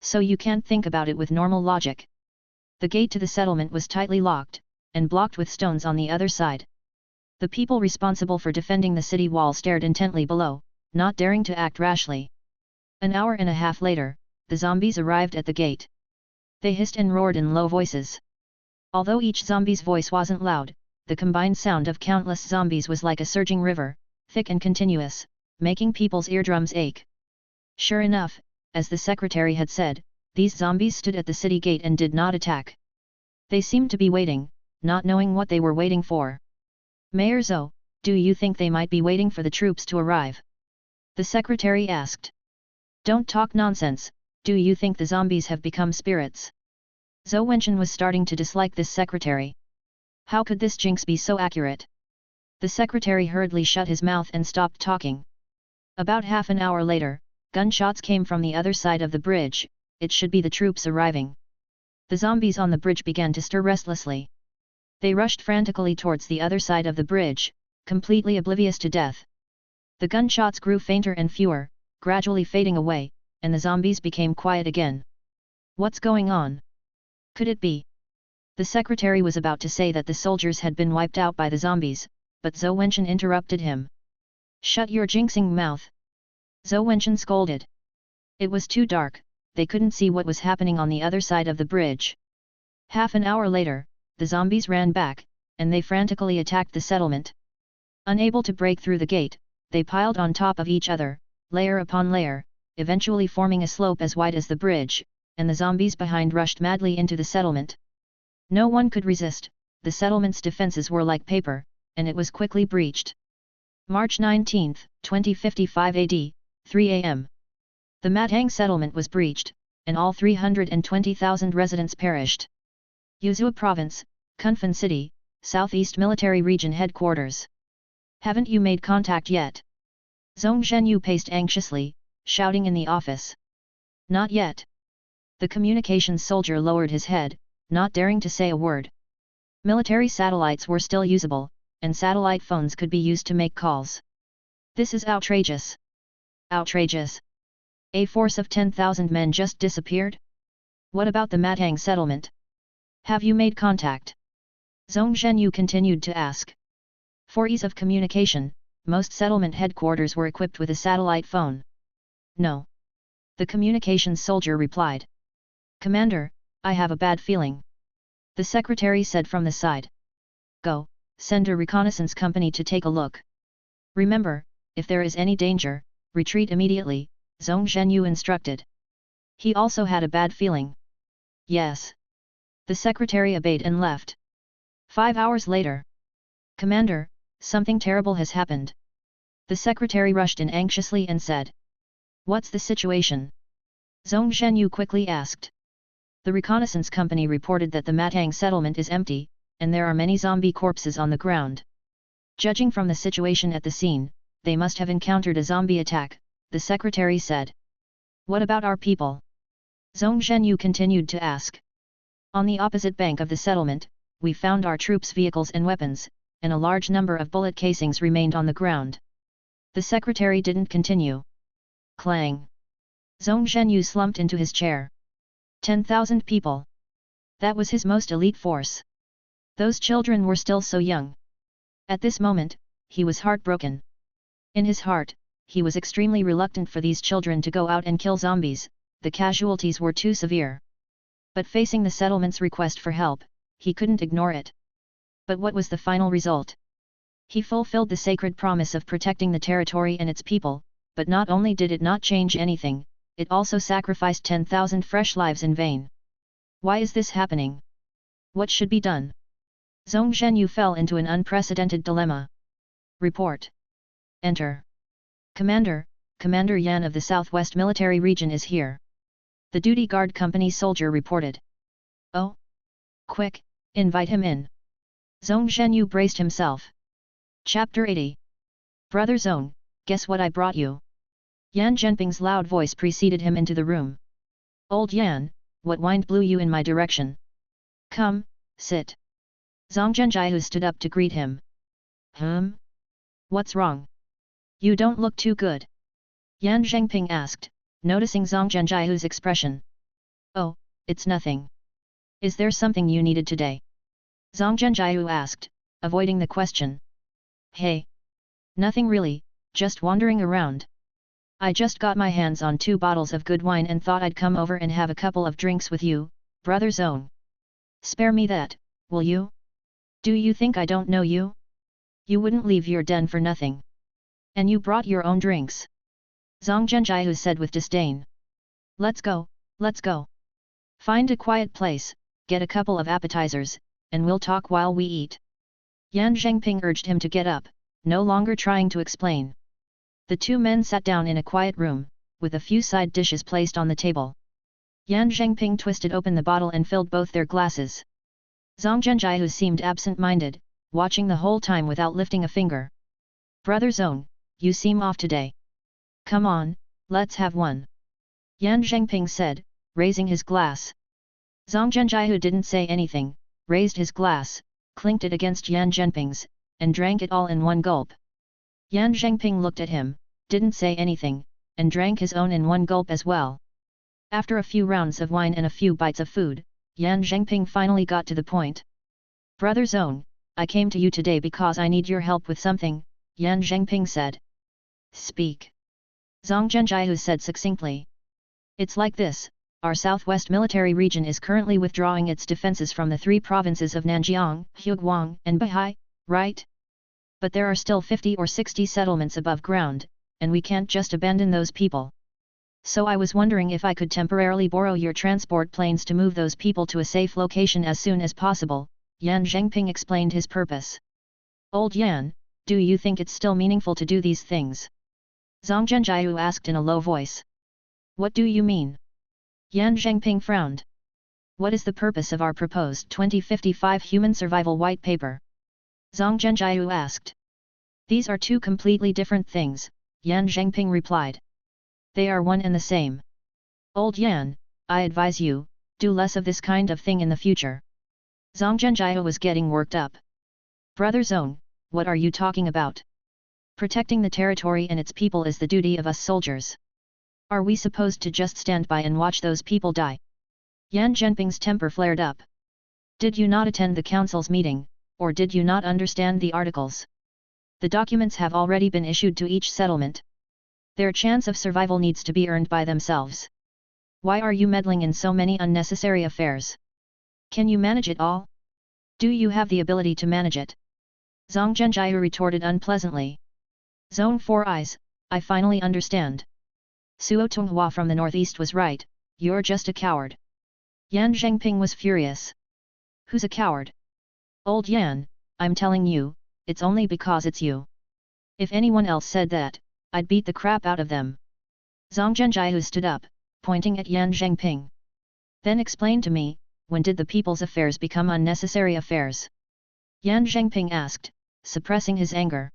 Speaker 1: So you can't think about it with normal logic. The gate to the settlement was tightly locked, and blocked with stones on the other side. The people responsible for defending the city wall stared intently below, not daring to act rashly. An hour and a half later, the zombies arrived at the gate. They hissed and roared in low voices. Although each zombie's voice wasn't loud, the combined sound of countless zombies was like a surging river, thick and continuous, making people's eardrums ache. Sure enough, as the secretary had said, these zombies stood at the city gate and did not attack. They seemed to be waiting, not knowing what they were waiting for. Mayor Zhou, do you think they might be waiting for the troops to arrive? The secretary asked. Don't talk nonsense, do you think the zombies have become spirits? Zhou Wenxian was starting to dislike this secretary. How could this jinx be so accurate? The secretary hurriedly shut his mouth and stopped talking. About half an hour later, gunshots came from the other side of the bridge, it should be the troops arriving. The zombies on the bridge began to stir restlessly. They rushed frantically towards the other side of the bridge, completely oblivious to death. The gunshots grew fainter and fewer, gradually fading away, and the zombies became quiet again. What's going on? Could it be? The secretary was about to say that the soldiers had been wiped out by the zombies, but Zhou Wenxian interrupted him. Shut your jinxing mouth! Zhou Wenxian scolded. It was too dark, they couldn't see what was happening on the other side of the bridge. Half an hour later, the zombies ran back, and they frantically attacked the settlement. Unable to break through the gate, they piled on top of each other, layer upon layer, eventually forming a slope as wide as the bridge, and the zombies behind rushed madly into the settlement. No one could resist, the settlement's defenses were like paper, and it was quickly breached. March 19, 2055 AD, 3 am. The Matang settlement was breached, and all 320,000 residents perished. Yuzhou Province, Kunfan City, Southeast Military Region Headquarters. Haven't you made contact yet? Zhong Zhenyu paced anxiously, shouting in the office. Not yet. The communications soldier lowered his head, not daring to say a word. Military satellites were still usable, and satellite phones could be used to make calls. This is outrageous. Outrageous. A force of 10,000 men just disappeared? What about the Matang settlement? Have you made contact? Zhong Zhenyu continued to ask. For ease of communication, most settlement headquarters were equipped with a satellite phone. No. The communications soldier replied. Commander, I have a bad feeling. The secretary said from the side. Go, send a reconnaissance company to take a look. Remember, if there is any danger, retreat immediately, Zhong Zhenyu instructed. He also had a bad feeling. Yes. The secretary obeyed and left. 5 hours later. Commander, something terrible has happened. The secretary rushed in anxiously and said. What's the situation? Zhong Zhenyu quickly asked. The reconnaissance company reported that the Matang settlement is empty, and there are many zombie corpses on the ground. Judging from the situation at the scene, they must have encountered a zombie attack, the secretary said. What about our people? Zhong Zhenyu continued to ask. On the opposite bank of the settlement, we found our troops' vehicles and weapons, and a large number of bullet casings remained on the ground. The secretary didn't continue. Clang. Zhong Zhenyu slumped into his chair. 10,000 people. That was his most elite force. Those children were still so young. At this moment, he was heartbroken. In his heart, he was extremely reluctant for these children to go out and kill zombies, the casualties were too severe. But facing the settlement's request for help, he couldn't ignore it. But what was the final result? He fulfilled the sacred promise of protecting the territory and its people, but not only did it not change anything, it also sacrificed 10,000 fresh lives in vain. Why is this happening? What should be done? Zhong Zhenyu fell into an unprecedented dilemma. Report. Enter. Commander, Commander Yan of the Southwest Military Region is here. The duty guard company soldier reported. Oh? Quick, invite him in. Zhong Zhenyu braced himself. Chapter 80. Brother Zhong, guess what I brought you? Yan Zhenping's loud voice preceded him into the room. Old Yan, what wind blew you in my direction? Come, sit. Zhang Zhenjiahu stood up to greet him. What's wrong? You don't look too good. Yan Zhenping asked, noticing Zhang Zhenjiahu's expression. Oh, it's nothing. Is there something you needed today? Zhang Zhenjiahu asked, avoiding the question. Hey. Nothing really, just wandering around. I just got my hands on 2 bottles of good wine and thought I'd come over and have a couple of drinks with you, brother Zhong. Spare me that, will you? Do you think I don't know you? You wouldn't leave your den for nothing. And you brought your own drinks. Zhang Zhenjiahu said with disdain. Let's go, let's go. Find a quiet place, get a couple of appetizers, and we'll talk while we eat. Yan Zhenping urged him to get up, no longer trying to explain. The 2 men sat down in a quiet room, with a few side dishes placed on the table. Yan Zhenping twisted open the bottle and filled both their glasses. Zhang Zhenjiahu seemed absent-minded, watching the whole time without lifting a finger. Brother Zhong, you seem off today. Come on, let's have one. Yan Zhenping said, raising his glass. Zhang Zhenjiahu didn't say anything, raised his glass, clinked it against Yan Zhenping's, and drank it all in one gulp. Yan Zhenping looked at him, didn't say anything, and drank his own in one gulp as well. After a few rounds of wine and a few bites of food, Yan Zhenping finally got to the point. Brother Zhong, I came to you today because I need your help with something, Yan Zhenping said. Speak. Zhang Zhenjiahu said succinctly. It's like this, our southwest military region is currently withdrawing its defenses from the 3 provinces of Nanjiang, Huguang, and Bahai, right? But there are still 50 or 60 settlements above ground, and we can't just abandon those people. So I was wondering if I could temporarily borrow your transport planes to move those people to a safe location as soon as possible. Yan Zhengping explained his purpose. Old Yan, do you think it's still meaningful to do these things? Zhang Zhenjiu asked in a low voice. What do you mean? Yan Zhengping frowned. What is the purpose of our proposed 2055 human survival white paper? Zhang Zhenjiu asked. These are 2 completely different things, Yan Zhengping replied. They are one and the same. Old Yan, I advise you, do less of this kind of thing in the future. Zhang Zhenjiu was getting worked up. Brother Zhong, what are you talking about? Protecting the territory and its people is the duty of us soldiers. Are we supposed to just stand by and watch those people die? Yan Zhenping's temper flared up. Did you not attend the council's meeting, or did you not understand the articles? The documents have already been issued to each settlement. Their chance of survival needs to be earned by themselves. Why are you meddling in so many unnecessary affairs? Can you manage it all? Do you have the ability to manage it? Zhang Zhenjiu retorted unpleasantly. Zone 4 Eyes, I finally understand. Suo Tonghua from the northeast was right, you're just a coward. Yan Zhengping was furious. Who's a coward? Old Yan, I'm telling you, it's only because it's you. If anyone else said that, I'd beat the crap out of them. Zhang Zhenjiu stood up, pointing at Yan Zhengping. Then explain to me, when did the people's affairs become unnecessary affairs? Yan Zhengping asked, suppressing his anger.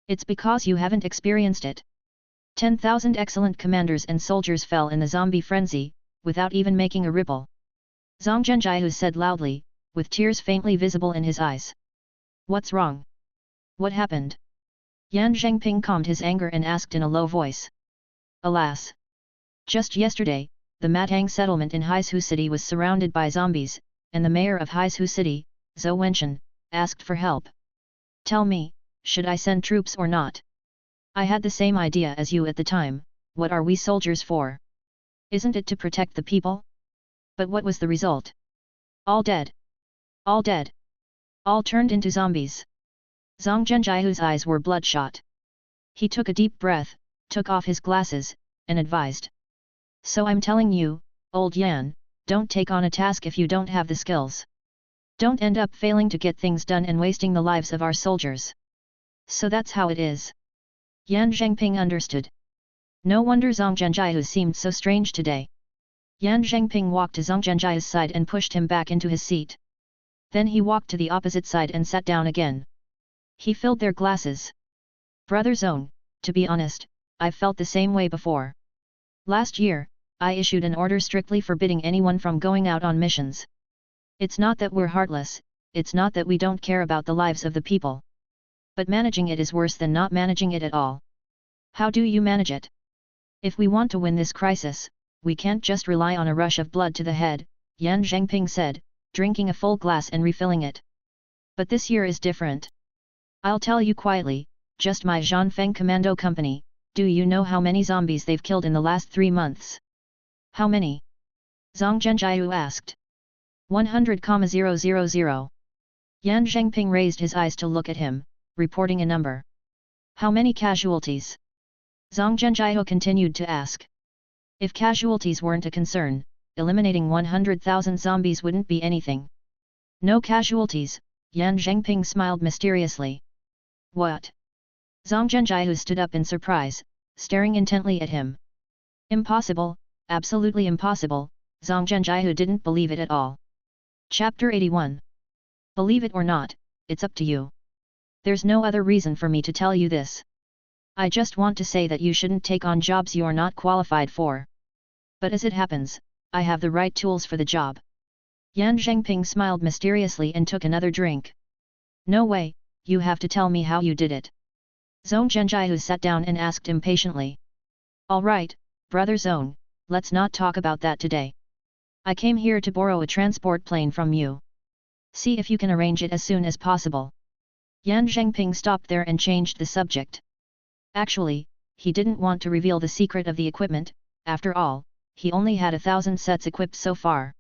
Speaker 1: It's because you haven't experienced it. 10,000 excellent commanders and soldiers fell in the zombie frenzy, without even making a ripple. Zhang Zhenjiu said loudly, with tears faintly visible in his eyes. What's wrong? What happened? Yan Zhengping calmed his anger and asked in a low voice. Alas! Just yesterday, the Matang settlement in Haizhu City was surrounded by zombies, and the mayor of Haizhu City, Zhou Wenchen, asked for help. Tell me, should I send troops or not? I had the same idea as you at the time, what are we soldiers for? Isn't it to protect the people? But what was the result? All dead. All dead. All turned into zombies. Zhang Zhenjiu's eyes were bloodshot. He took a deep breath, took off his glasses, and advised. So I'm telling you, old Yan, don't take on a task if you don't have the skills. Don't end up failing to get things done and wasting the lives of our soldiers. So that's how it is. Yan Zhengping understood. No wonder Zhang Zhenjiu seemed so strange today. Yan Zhengping walked to Zhang Zhenjiu's side and pushed him back into his seat. Then he walked to the opposite side and sat down again. He filled their glasses. Brother Zhong, to be honest, I've felt the same way before. Last year, I issued an order strictly forbidding anyone from going out on missions. It's not that we're heartless, it's not that we don't care about the lives of the people. But managing it is worse than not managing it at all. How do you manage it? If we want to win this crisis, we can't just rely on a rush of blood to the head, Yan Zhengping said, drinking a full glass and refilling it. But this year is different. I'll tell you quietly, just my Zhanfeng Commando Company, do you know how many zombies they've killed in the last 3 months? How many? Zhang Zhenjiu asked. 100,000. Yan Zhengping raised his eyes to look at him, reporting a number. How many casualties? Zhang Zhenjiu continued to ask. If casualties weren't a concern, eliminating 100,000 zombies wouldn't be anything. No casualties, Yan Zhengping smiled mysteriously. What? Zhang Zhenjiu stood up in surprise, staring intently at him. Impossible, absolutely impossible, Zhang Zhenjiu didn't believe it at all. Chapter 81. Believe it or not, it's up to you. There's no other reason for me to tell you this. I just want to say that you shouldn't take on jobs you're not qualified for. But as it happens, I have the right tools for the job. Yan Zhengping smiled mysteriously and took another drink. No way, you have to tell me how you did it. Zhong Zhenjiu sat down and asked impatiently. All right, brother Zhong, let's not talk about that today. I came here to borrow a transport plane from you. See if you can arrange it as soon as possible. Yan Zhengping stopped there and changed the subject. Actually, he didn't want to reveal the secret of the equipment, after all, he only had 1,000 sets equipped so far.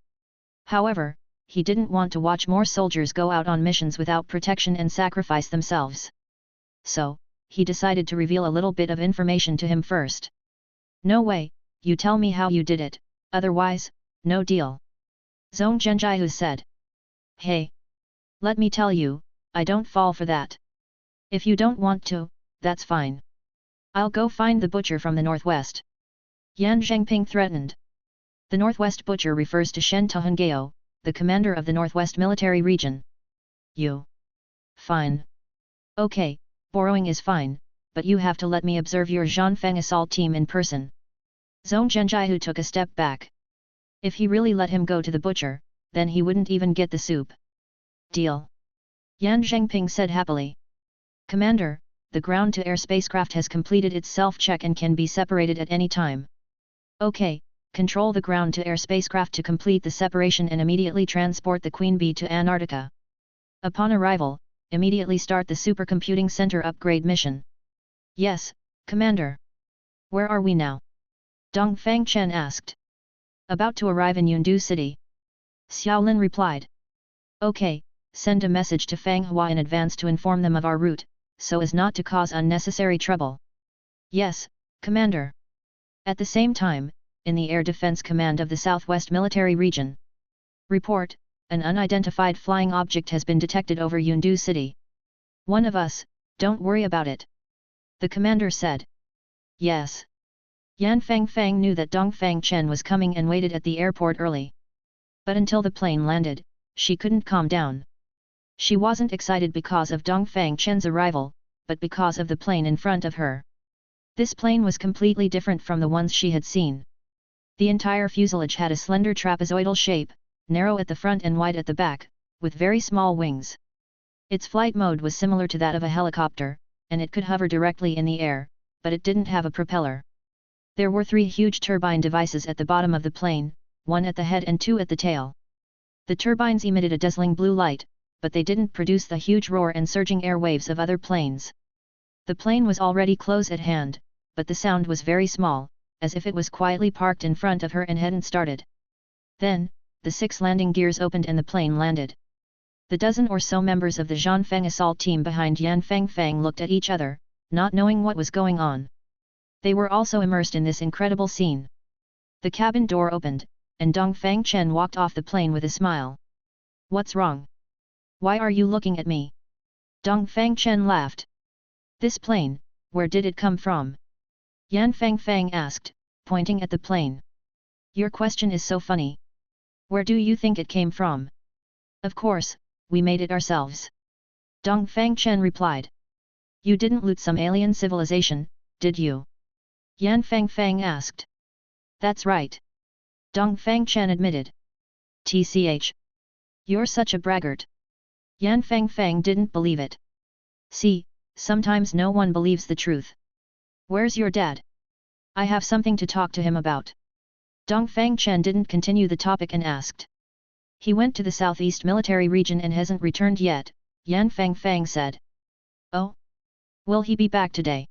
Speaker 1: However, he didn't want to watch more soldiers go out on missions without protection and sacrifice themselves. So, he decided to reveal a little bit of information to him first. "No way, you tell me how you did it, otherwise, no deal," Zhong Zhenjiahu said. "Hey! Let me tell you, I don't fall for that. If you don't want to, that's fine. I'll go find the butcher from the northwest," Yan Zhengping threatened. The Northwest Butcher refers to Shen Tuhengao, the commander of the Northwest Military Region. "You? Fine. Okay, borrowing is fine, but you have to let me observe your Zhanfeng assault team in person." Zhong Zhenjiahu took a step back. If he really let him go to the butcher, then he wouldn't even get the soup. "Deal," Yan Zhengping said happily. "Commander, the ground-to-air spacecraft has completed its self-check and can be separated at any time." "Okay, control the ground-to-air spacecraft to complete the separation and immediately transport the Queen Bee to Antarctica. Upon arrival, immediately start the supercomputing center upgrade mission." "Yes, Commander." "Where are we now?" Dongfang Chen asked. "About to arrive in Yundu City," Xiaolin replied. "Okay, send a message to Fang Hua in advance to inform them of our route, so as not to cause unnecessary trouble." "Yes, Commander." At the same time, in the Air Defense Command of the Southwest Military Region. "Report, an unidentified flying object has been detected over Yundu City. One of us, don't worry about it," the commander said. "Yes." Yan Fangfang knew that Dongfang Chen was coming and waited at the airport early. But until the plane landed, she couldn't calm down. She wasn't excited because of Dongfang Chen's arrival, but because of the plane in front of her. This plane was completely different from the ones she had seen. The entire fuselage had a slender trapezoidal shape, narrow at the front and wide at the back, with very small wings. Its flight mode was similar to that of a helicopter, and it could hover directly in the air, but it didn't have a propeller. There were 3 huge turbine devices at the bottom of the plane, 1 at the head and 2 at the tail. The turbines emitted a dazzling blue light, but they didn't produce the huge roar and surging air waves of other planes. The plane was already close at hand, but the sound was very small, as if it was quietly parked in front of her and hadn't started. Then, the 6 landing gears opened and the plane landed. The dozen or so members of the Zhanfeng assault team behind Yan Fangfang looked at each other, not knowing what was going on. They were also immersed in this incredible scene. The cabin door opened, and Dongfang Chen walked off the plane with a smile. "What's wrong? Why are you looking at me?" Dongfang Chen laughed. "This plane, where did it come from?" Yan Fangfang asked, pointing at the plane. "Your question is so funny. Where do you think it came from?" "Of course, we made it ourselves," Dongfang Chen replied. "You didn't loot some alien civilization, did you?" Yan Fangfang asked. "That's right," Dongfang Chen admitted. "Tch. You're such a braggart." Yan Fangfang didn't believe it. "See, sometimes no one believes the truth. Where's your dad? I have something to talk to him about." Dongfang Chen didn't continue the topic and asked. "He went to the Southeast Military Region and hasn't returned yet," Yan Fangfang said. "Oh? Will he be back today?"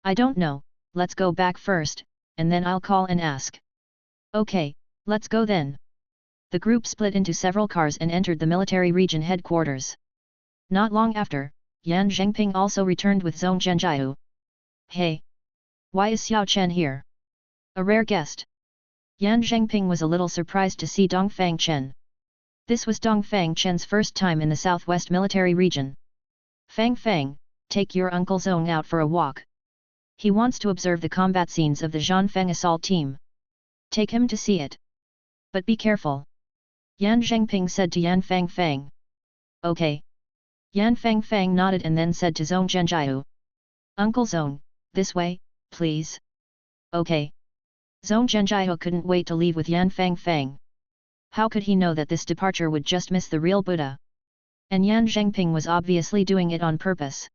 Speaker 1: "I don't know, let's go back first, and then I'll call and ask." "Okay, let's go then." The group split into several cars and entered the military region headquarters. Not long after, Yan Zhengping also returned with Zhong Zhenjiahu. "Hey! Why is Xiao Chen here? A rare guest." Yan Zhengping was a little surprised to see Dongfang Chen. This was Dongfang Chen's first time in the Southwest Military Region. "Fang Fang, take your Uncle Zhong out for a walk. He wants to observe the combat scenes of the Zhanfeng assault team. Take him to see it. But be careful," Yan Zhengping said to Yan Fangfang. "Okay." Yan Fangfang nodded and then said to Zhong Zhenjiahu. "Uncle Zhong, this way, please." "Okay." Zhong Zhenjiahu couldn't wait to leave with Yan Fangfang. How could he know that this departure would just miss the real Buddha? And Yan Zhengping was obviously doing it on purpose.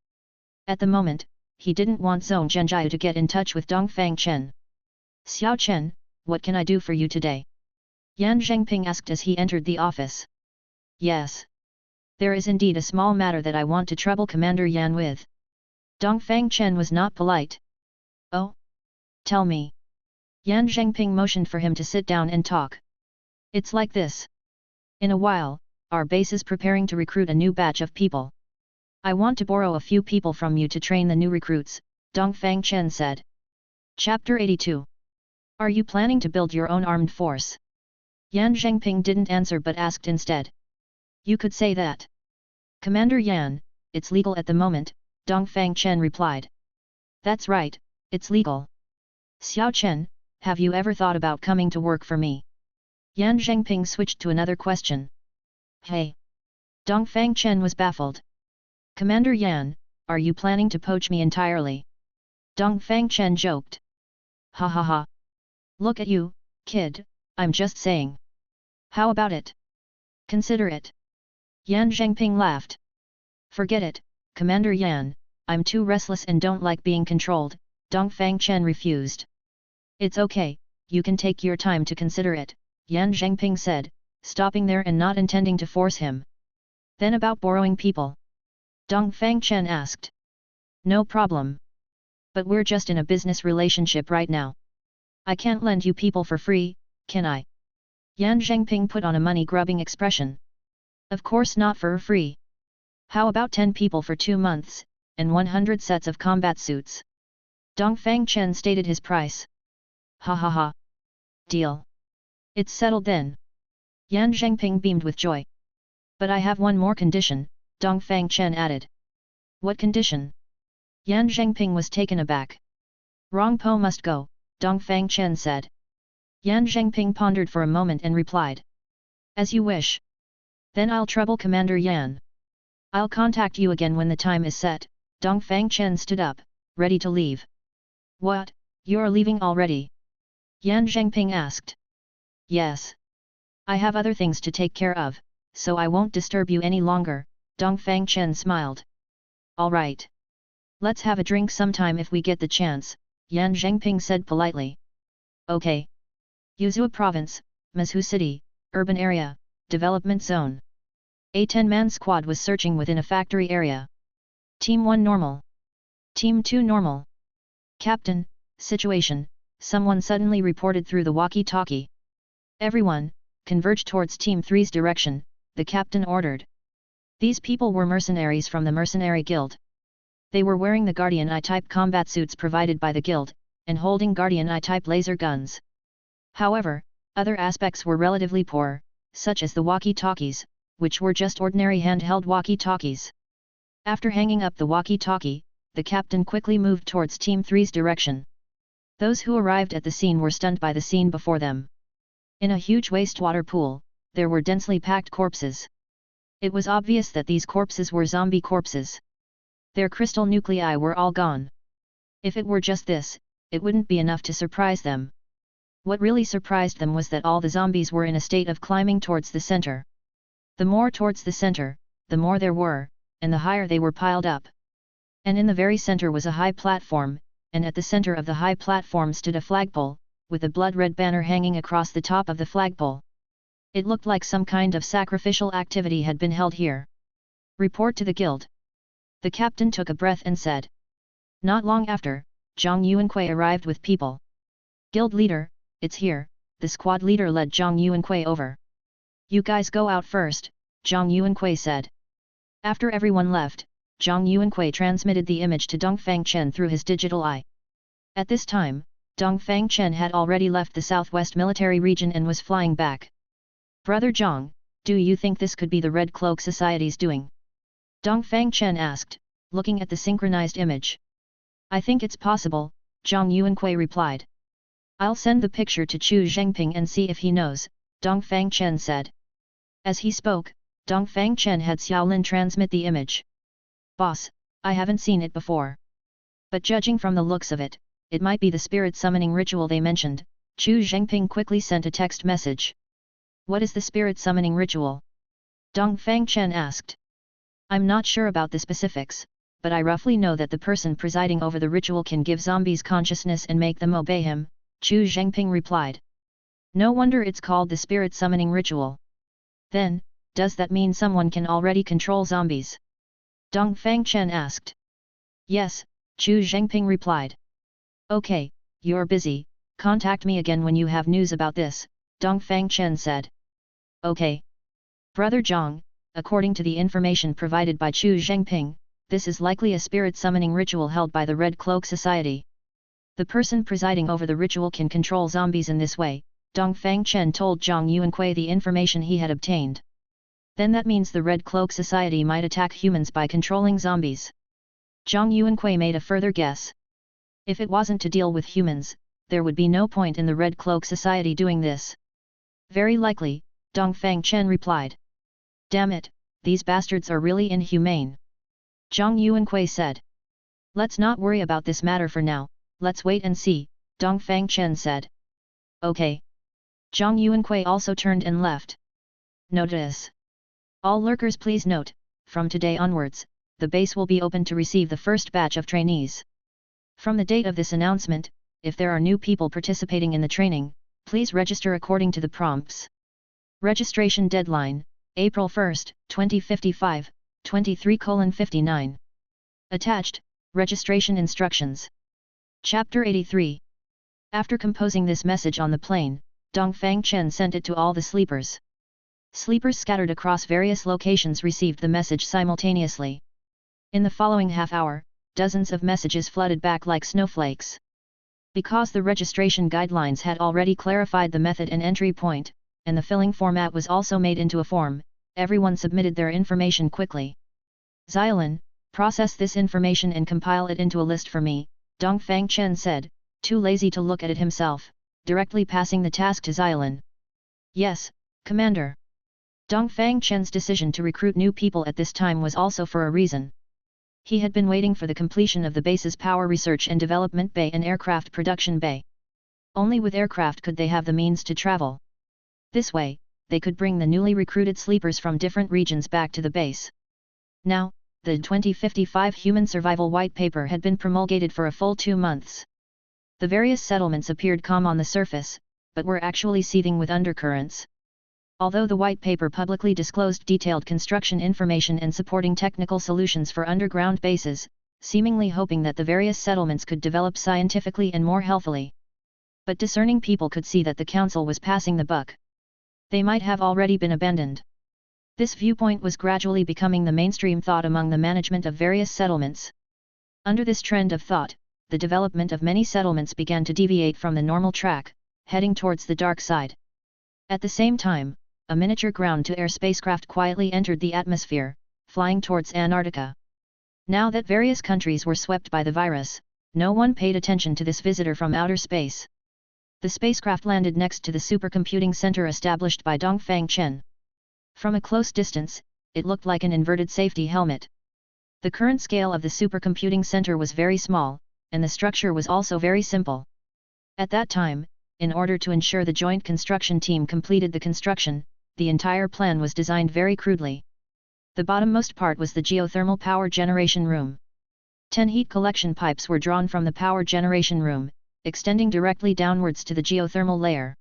Speaker 1: At the moment, he didn't want Zhong Zhenjiahu to get in touch with Dongfang Chen. "Xiao Chen, what can I do for you today?" Yan Zhengping asked as he entered the office. "Yes. There is indeed a small matter that I want to trouble Commander Yan with." Dongfang Chen was not polite. "Oh? Tell me." Yan Zhengping motioned for him to sit down and talk. It's like this. In a while, our base is preparing to recruit a new batch of people. I want to borrow a few people from you to train the new recruits, Dongfang Chen said. Chapter 82. Are you planning to build your own armed force? Yan Zhengping didn't answer but asked instead. You could say that. Commander Yan, it's legal at the moment, Dongfang Chen replied. That's right, it's legal. Xiao Chen, have you ever thought about coming to work for me? Yan Zhengping switched to another question. Hey! Dongfang Chen was baffled. Commander Yan, are you planning to poach me entirely? Dongfang Chen joked. Ha ha ha. Look at you, kid, I'm just saying. How about it? Consider it. Yan Zhengping laughed. Forget it, Commander Yan, I'm too restless and don't like being controlled, Dongfang Chen refused. It's okay, you can take your time to consider it, Yan Zhengping said, stopping there and not intending to force him. Then about borrowing people? Dongfang Chen asked. No problem. But we're just in a business relationship right now. I can't lend you people for free, can I? Yan Zhengping put on a money-grubbing expression. Of course not for free. How about 10 people for 2 months, and 100 sets of combat suits? Dongfang Chen stated his price. Ha ha ha. Deal. It's settled then. Yan Zhengping beamed with joy. But I have one more condition, Dongfang Chen added. What condition? Yan Zhengping was taken aback. Rongpo must go, Dongfang Chen said. Yan Zhengping pondered for a moment and replied. As you wish. Then I'll trouble Commander Yan. I'll contact you again when the time is set. Dongfang Chen stood up, ready to leave. What, you're leaving already? Yan Zhengping asked. Yes. I have other things to take care of, so I won't disturb you any longer, Dongfang Chen smiled. All right. Let's have a drink sometime if we get the chance, Yan Zhengping said politely. Okay. Yuzhou Province, Mizhu City, Urban Area, Development Zone. A 10-man squad was searching within a factory area. Team 1 normal. Team 2 normal. Captain, situation, someone suddenly reported through the walkie-talkie. Everyone, converge towards Team 3's direction, the captain ordered. These people were mercenaries from the Mercenary Guild. They were wearing the Guardian I-type combat suits provided by the guild, and holding Guardian I-type laser guns. However, other aspects were relatively poor, such as the walkie-talkies, which were just ordinary handheld walkie-talkies. After hanging up the walkie-talkie, the captain quickly moved towards Team 3's direction. Those who arrived at the scene were stunned by the scene before them. In a huge wastewater pool, there were densely packed corpses. It was obvious that these corpses were zombie corpses. Their crystal nuclei were all gone. If it were just this, it wouldn't be enough to surprise them. What really surprised them was that all the zombies were in a state of climbing towards the center. The more towards the center, the more there were, and the higher they were piled up. And in the very center was a high platform, and at the center of the high platform stood a flagpole, with a blood-red banner hanging across the top of the flagpole. It looked like some kind of sacrificial activity had been held here. Report to the guild. The captain took a breath and said. Not long after, Zhang Yuankui arrived with people. Guild leader, it's here, the squad leader led Zhang Yuankui over. You guys go out first, Zhang Yuankui said. After everyone left, Zhang Yuankui transmitted the image to Dongfang Chen through his digital eye. At this time, Dongfang Chen had already left the southwest military region and was flying back. Brother Zhang, do you think this could be the Red Cloak Society's doing? Dongfang Chen asked, looking at the synchronized image. I think it's possible, Zhang Yuankui replied. I'll send the picture to Chu Zhengping and see if he knows, Dongfang Chen said. As he spoke, Dongfang Chen had Xiaolin transmit the image. Boss, I haven't seen it before. But judging from the looks of it, it might be the spirit summoning ritual they mentioned. Chu Zhengping quickly sent a text message. What is the spirit summoning ritual? Dongfang Chen asked. I'm not sure about the specifics, but I roughly know that the person presiding over the ritual can give zombies consciousness and make them obey him, Chu Zhengping replied. No wonder it's called the spirit summoning ritual. Then, does that mean someone can already control zombies? Dongfang Chen asked. Yes, Chu Zhengping replied. Okay, you're busy, Contact me again when you have news about this, Dongfang Chen said. Okay. Brother Zhang, according to the information provided by Chu Zhengping, this is likely a spirit summoning ritual held by the Red Cloak Society. The person presiding over the ritual can control zombies in this way, Dongfang Chen told Zhang Yuanqui the information he had obtained. Then that means the Red Cloak Society might attack humans by controlling zombies. Zhang Yuanqui made a further guess. If it wasn't to deal with humans, there would be no point in the Red Cloak Society doing this. Very likely, Dongfang Chen replied. Damn it, these bastards are really inhumane. Zhang Yuanqui said. Let's not worry about this matter for now, let's wait and see, Dongfang Chen said. Okay. Zhang Yuanqui also turned and left. Notice. All lurkers please note, from today onwards, the base will be open to receive the first batch of trainees. From the date of this announcement, if there are new people participating in the training, please register according to the prompts. Registration deadline, April 1, 2055, 23:59. Attached, registration instructions. Chapter 83. After composing this message on the plane, Dongfang Chen sent it to all the sleepers. Sleepers scattered across various locations received the message simultaneously. In the following half hour, dozens of messages flooded back like snowflakes. Because the registration guidelines had already clarified the method and entry point, and the filling format was also made into a form, everyone submitted their information quickly. Xiaolin, process this information and compile it into a list for me, Dongfang Chen said, too lazy to look at it himself, directly passing the task to Xiaolin. Yes, Commander. Dongfang Chen's decision to recruit new people at this time was also for a reason. He had been waiting for the completion of the base's power research and development bay and aircraft production bay. Only with aircraft could they have the means to travel. This way, they could bring the newly recruited sleepers from different regions back to the base. Now, the 2055 Human Survival White Paper had been promulgated for a full 2 months. The various settlements appeared calm on the surface, but were actually seething with undercurrents. Although the white paper publicly disclosed detailed construction information and supporting technical solutions for underground bases, seemingly hoping that the various settlements could develop scientifically and more healthily. But discerning people could see that the council was passing the buck. They might have already been abandoned. This viewpoint was gradually becoming the mainstream thought among the management of various settlements. Under this trend of thought, the development of many settlements began to deviate from the normal track, heading towards the dark side. At the same time, a miniature ground-to-air spacecraft quietly entered the atmosphere, flying towards Antarctica. Now that various countries were swept by the virus, no one paid attention to this visitor from outer space. The spacecraft landed next to the supercomputing center established by Dongfang Chen. From a close distance, it looked like an inverted safety helmet. The current scale of the supercomputing center was very small, and the structure was also very simple. At that time, in order to ensure the joint construction team completed the construction, the entire plan was designed very crudely. The bottommost part was the geothermal power generation room. 10 heat collection pipes were drawn from the power generation room, extending directly downwards to the geothermal layer.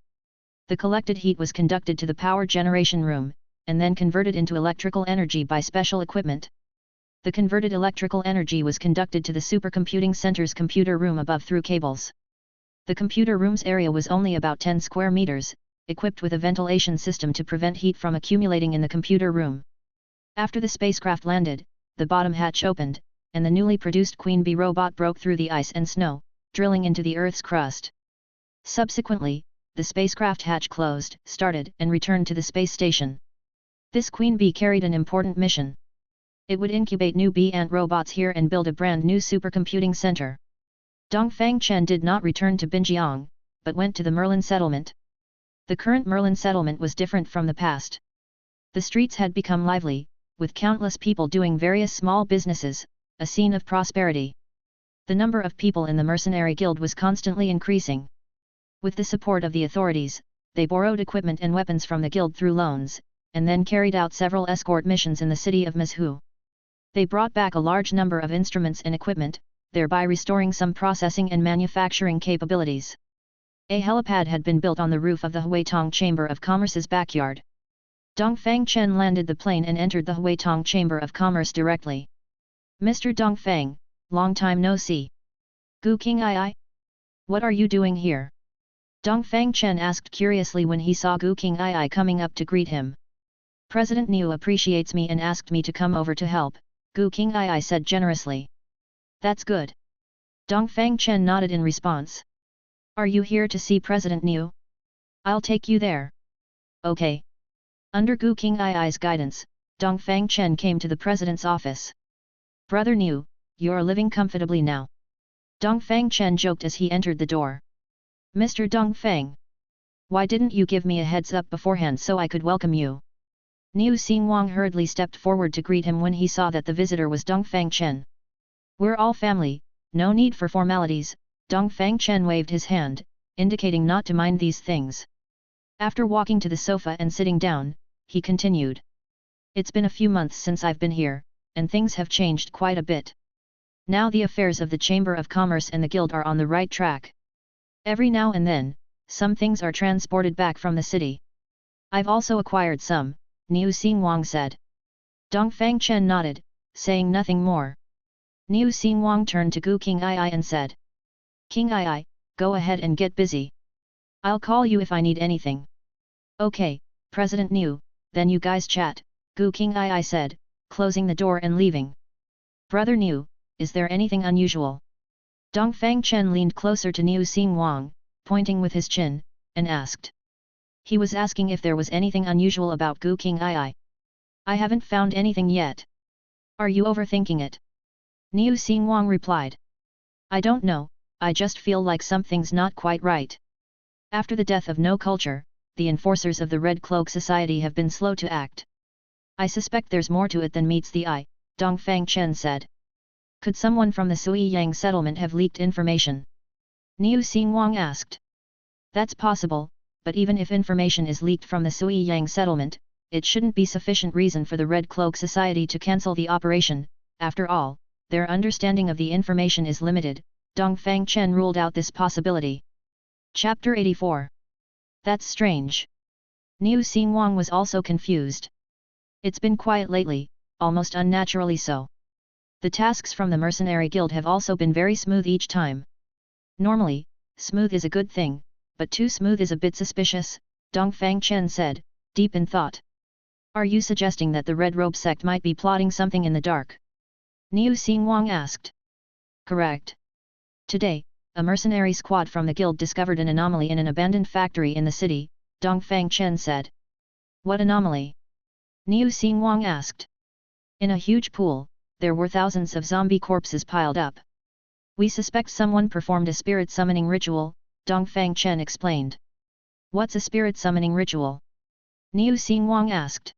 Speaker 1: The collected heat was conducted to the power generation room, and then converted into electrical energy by special equipment. The converted electrical energy was conducted to the supercomputing center's computer room above through cables. The computer room's area was only about 10 square meters, equipped with a ventilation system to prevent heat from accumulating in the computer room. After the spacecraft landed, the bottom hatch opened, and the newly produced Queen Bee robot broke through the ice and snow, drilling into the Earth's crust. Subsequently, the spacecraft hatch closed, started, and returned to the space station. This Queen Bee carried an important mission. It would incubate new bee ant robots here and build a brand new supercomputing center. Dongfang Chen did not return to Binjiang, but went to the Merlin settlement. The current Merlin settlement was different from the past. The streets had become lively, with countless people doing various small businesses, a scene of prosperity. The number of people in the mercenary guild was constantly increasing. With the support of the authorities, they borrowed equipment and weapons from the guild through loans, and then carried out several escort missions in the city of Mizhu. They brought back a large number of instruments and equipment, thereby restoring some processing and manufacturing capabilities. A helipad had been built on the roof of the Huitong Chamber of Commerce's backyard. Dongfang Chen landed the plane and entered the Huitong Chamber of Commerce directly. Mr. Dongfang, long time no see. Gu King I. What are you doing here? Dongfang Chen asked curiously when he saw Gu Qing'ai coming up to greet him. President Niu appreciates me and asked me to come over to help, Gu Qing'ai said generously. That's good. Dongfang Chen nodded in response. Are you here to see President Niu? I'll take you there. Okay. Under Gu Qing'ai's guidance, Dongfang Chen came to the president's office. Brother Niu, you're living comfortably now. Dongfang Chen joked as he entered the door. Mr. Dongfang. Why didn't you give me a heads up beforehand so I could welcome you? Niu Xingwang hurriedly stepped forward to greet him when he saw that the visitor was Dongfang Chen. We're all family, no need for formalities, Dongfang Chen waved his hand, indicating not to mind these things. After walking to the sofa and sitting down, he continued. It's been a few months since I've been here, and things have changed quite a bit. Now the affairs of the Chamber of Commerce and the Guild are on the right track. Every now and then, some things are transported back from the city. I've also acquired some, Niu Xingwang said. Dongfang Chen nodded, saying nothing more. Niu Xingwang turned to Gu Qing'ai and said. Qing'ai, go ahead and get busy. I'll call you if I need anything. Okay, President Niu, then you guys chat, Gu Qing'ai said, closing the door and leaving. Brother Niu, is there anything unusual? Dongfang Chen leaned closer to Niu Xingwang, pointing with his chin, and asked. He was asking if there was anything unusual about Gu Qing'ai. I haven't found anything yet. Are you overthinking it? Niu Xingwang replied. I don't know, I just feel like something's not quite right. After the death of No Culture, the enforcers of the Red Cloak Society have been slow to act. I suspect there's more to it than meets the eye, Dongfang Chen said. Could someone from the Sui Yang settlement have leaked information? Niu Xingwang asked. That's possible, but even if information is leaked from the Sui Yang settlement, it shouldn't be sufficient reason for the Red Cloak Society to cancel the operation. After all, their understanding of the information is limited. Dongfang Chen ruled out this possibility. Chapter 84. That's strange. Niu Xingwang was also confused. It's been quiet lately, almost unnaturally so. The tasks from the Mercenary Guild have also been very smooth each time. Normally, smooth is a good thing, but too smooth is a bit suspicious, Dongfang Chen said, deep in thought. Are you suggesting that the Red Robe sect might be plotting something in the dark? Niu Xingwang asked. Correct. Today, a mercenary squad from the guild discovered an anomaly in an abandoned factory in the city, Dongfang Chen said. What anomaly? Niu Xingwang asked. In a huge pool, there were thousands of zombie corpses piled up. We suspect someone performed a spirit summoning ritual, Dongfang Chen explained. What's a spirit summoning ritual? Niu Xingwang asked.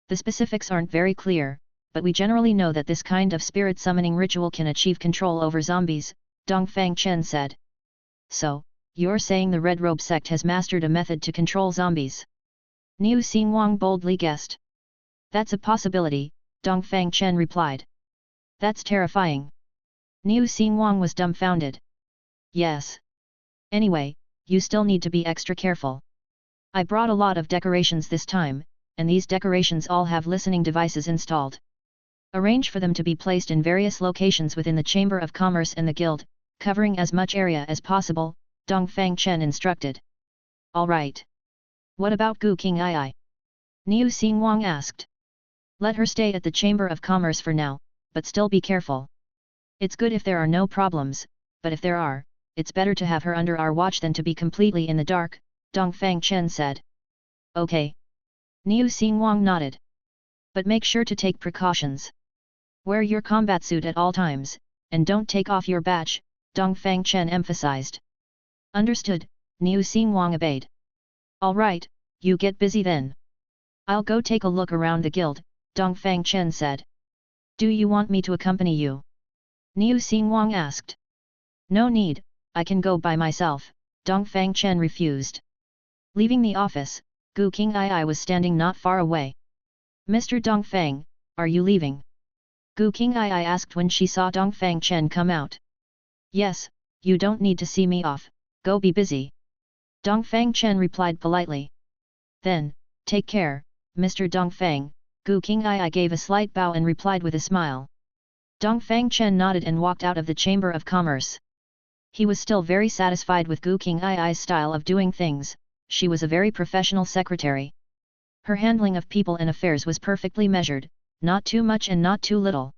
Speaker 1: The specifics aren't very clear, but we generally know that this kind of spirit summoning ritual can achieve control over zombies, Dongfang Chen said. So, you're saying the Red Robe sect has mastered a method to control zombies? Niu Xingwang boldly guessed. That's a possibility, Dongfang Chen replied. That's terrifying. Niu Xingwang was dumbfounded. Yes. Anyway, you still need to be extra careful. I brought a lot of decorations this time, and these decorations all have listening devices installed. Arrange for them to be placed in various locations within the Chamber of Commerce and the Guild, covering as much area as possible, Dongfang Chen instructed. All right. What about Gu Qing'ai? Niu Xingwang asked. Let her stay at the Chamber of Commerce for now, but still be careful. It's good if there are no problems, but if there are, it's better to have her under our watch than to be completely in the dark, Dongfang Chen said. Okay. Niu Xingwang nodded. But make sure to take precautions. Wear your combat suit at all times, and don't take off your badge, Dongfang Chen emphasized. Understood, Niu Xingwang obeyed. All right, you get busy then. I'll go take a look around the guild, Dongfang Chen said. Do you want me to accompany you? Niu Xingwang asked. No need, I can go by myself, Dongfang Chen refused. Leaving the office, Gu Qing'ai was standing not far away. Mr. Dongfang, are you leaving? Gu Qing'ai asked when she saw Dongfang Chen come out. Yes, you don't need to see me off, go be busy. Dongfang Chen replied politely. Then, take care, Mr. Dongfang, Gu Qing'ai gave a slight bow and replied with a smile. Dongfang Chen nodded and walked out of the Chamber of Commerce. He was still very satisfied with Gu Qing's style of doing things. She was a very professional secretary. Her handling of people and affairs was perfectly measured, not too much and not too little.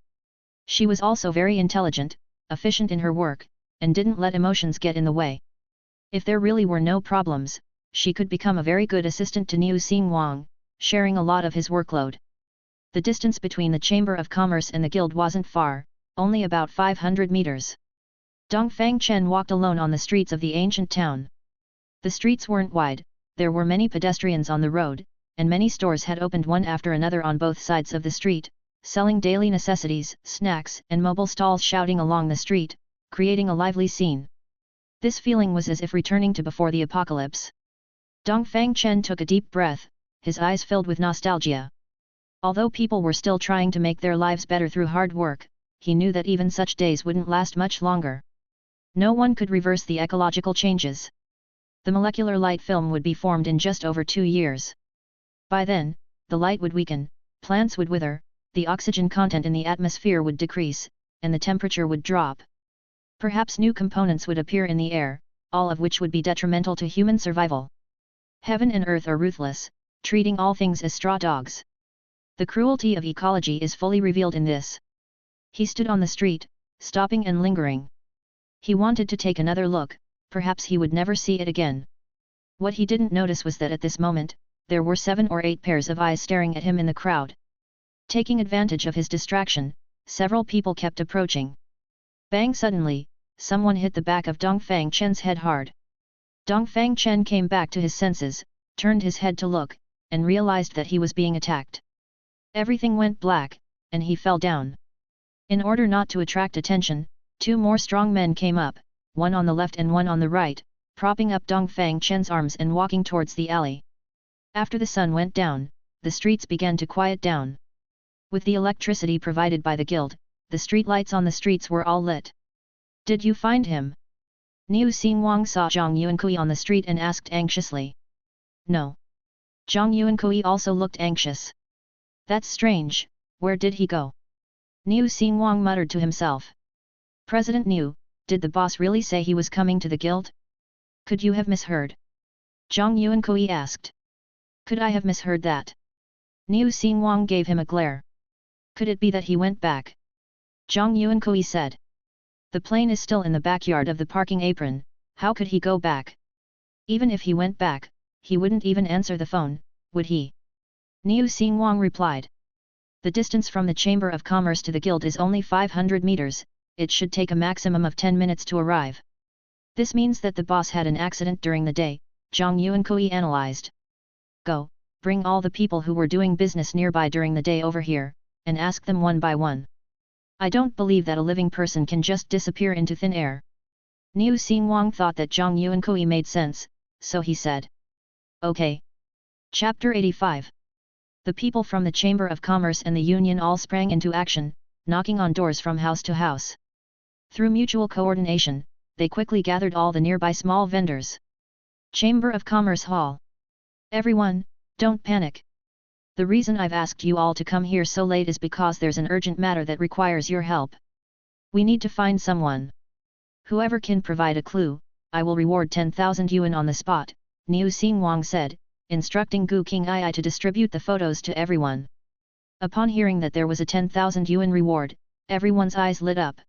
Speaker 1: She was also very intelligent, efficient in her work, and didn't let emotions get in the way. If there really were no problems, she could become a very good assistant to Niu Xingwang, sharing a lot of his workload. The distance between the Chamber of Commerce and the guild wasn't far, only about 500 meters. Dongfang Chen walked alone on the streets of the ancient town. The streets weren't wide, there were many pedestrians on the road, and many stores had opened one after another on both sides of the street, selling daily necessities, snacks, and mobile stalls shouting along the street, creating a lively scene. This feeling was as if returning to before the apocalypse. Dongfang Chen took a deep breath, his eyes filled with nostalgia. Although people were still trying to make their lives better through hard work, he knew that even such days wouldn't last much longer. No one could reverse the ecological changes. The molecular light film would be formed in just over 2 years. By then, the light would weaken, plants would wither, the oxygen content in the atmosphere would decrease, and the temperature would drop. Perhaps new components would appear in the air, all of which would be detrimental to human survival. Heaven and earth are ruthless, treating all things as straw dogs. The cruelty of ecology is fully revealed in this. He stood on the street, stopping and lingering. He wanted to take another look, perhaps he would never see it again. What he didn't notice was that at this moment, there were 7 or 8 pairs of eyes staring at him in the crowd. Taking advantage of his distraction, several people kept approaching. Bang! Suddenly, someone hit the back of Dongfang Chen's head hard. Dongfang Chen came back to his senses, turned his head to look, and realized that he was being attacked. Everything went black, and he fell down. In order not to attract attention, 2 more strong men came up, one on the left and one on the right, propping up Dongfang Chen's arms and walking towards the alley. After the sun went down, the streets began to quiet down. With the electricity provided by the guild, the street lights on the streets were all lit. Did you find him? Niu Xingwang saw Zhang Yuankui on the street and asked anxiously. No. Zhang Yuankui also looked anxious. That's strange, where did he go? Niu Xingwang muttered to himself. President Niu, did the boss really say he was coming to the guild? Could you have misheard? Zhang Yuankui asked. Could I have misheard that? Niu Xingwang gave him a glare. Could it be that he went back? Zhang Yuankui said. The plane is still in the backyard of the parking apron, how could he go back? Even if he went back, he wouldn't even answer the phone, would he? Niu Xingwang replied. The distance from the Chamber of Commerce to the guild is only 500 meters, it should take a maximum of 10 minutes to arrive. This means that the boss had an accident during the day, Zhang Yuankui analyzed. Go, bring all the people who were doing business nearby during the day over here, and ask them one by one. I don't believe that a living person can just disappear into thin air. Niu Xingwang thought that Zhang Yuankui made sense, so he said. Okay. Chapter 85. The people from the Chamber of Commerce and the Union all sprang into action, knocking on doors from house to house. Through mutual coordination, they quickly gathered all the nearby small vendors. Chamber of Commerce Hall. Everyone, don't panic. The reason I've asked you all to come here so late is because there's an urgent matter that requires your help. We need to find someone. Whoever can provide a clue, I will reward 10,000 yuan on the spot, Niu Xingwang said, instructing Gu Qing'ai to distribute the photos to everyone. Upon hearing that there was a 10,000 yuan reward, everyone's eyes lit up.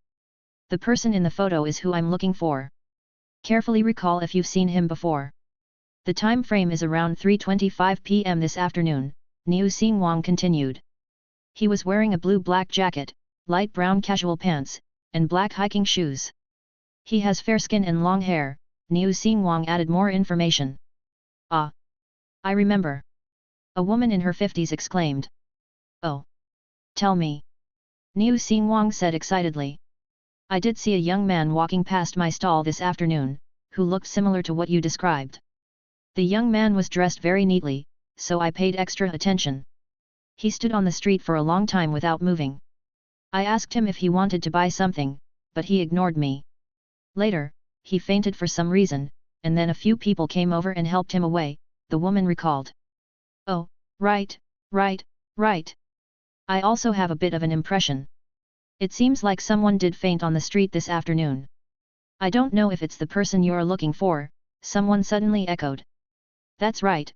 Speaker 1: The person in the photo is who I'm looking for. Carefully recall if you've seen him before. The time frame is around 3:25 p.m. this afternoon, Niu Xingwang continued. He was wearing a blue-black jacket, light brown casual pants, and black hiking shoes. He has fair skin and long hair, Niu Xingwang added more information. Ah! I remember. A woman in her 50s exclaimed. Oh! Tell me. Niu Xingwang said excitedly. I did see a young man walking past my stall this afternoon, who looked similar to what you described. The young man was dressed very neatly, so I paid extra attention. He stood on the street for a long time without moving. I asked him if he wanted to buy something, but he ignored me. Later, he fainted for some reason, and then a few people came over and helped him away, the woman recalled. Oh, right. I also have a bit of an impression. It seems like someone did faint on the street this afternoon. I don't know if it's the person you're looking for, someone suddenly echoed. That's right,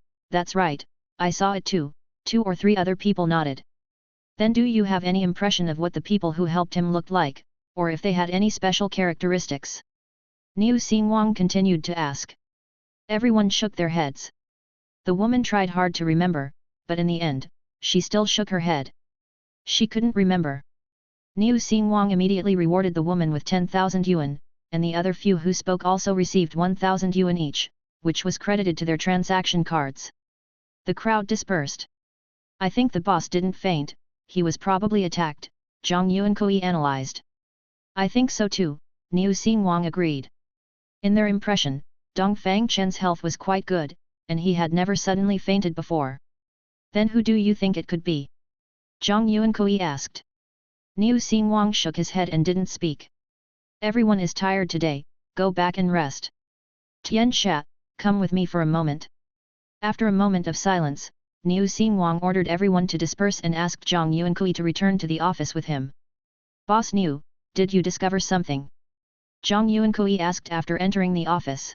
Speaker 1: I saw it too, 2 or 3 other people nodded. Then do you have any impression of what the people who helped him looked like, or if they had any special characteristics? Niu Xingwang continued to ask. Everyone shook their heads. The woman tried hard to remember, but in the end, she still shook her head. She couldn't remember. Niu Xingwang immediately rewarded the woman with 10,000 yuan, and the other few who spoke also received 1,000 yuan each, which was credited to their transaction cards. The crowd dispersed. I think the boss didn't faint, he was probably attacked, Zhang Yuankui analyzed. I think so too, Niu Xingwang agreed. In their impression, Dongfang Chen's health was quite good, and he had never suddenly fainted before. Then who do you think it could be? Zhang Yuankui asked. Niu Xingwang shook his head and didn't speak. Everyone is tired today, go back and rest. Tian Xia, come with me for a moment. After a moment of silence, Niu Xingwang ordered everyone to disperse and asked Zhang Yuankui to return to the office with him. Boss Niu, did you discover something? Zhang Yuankui asked after entering the office.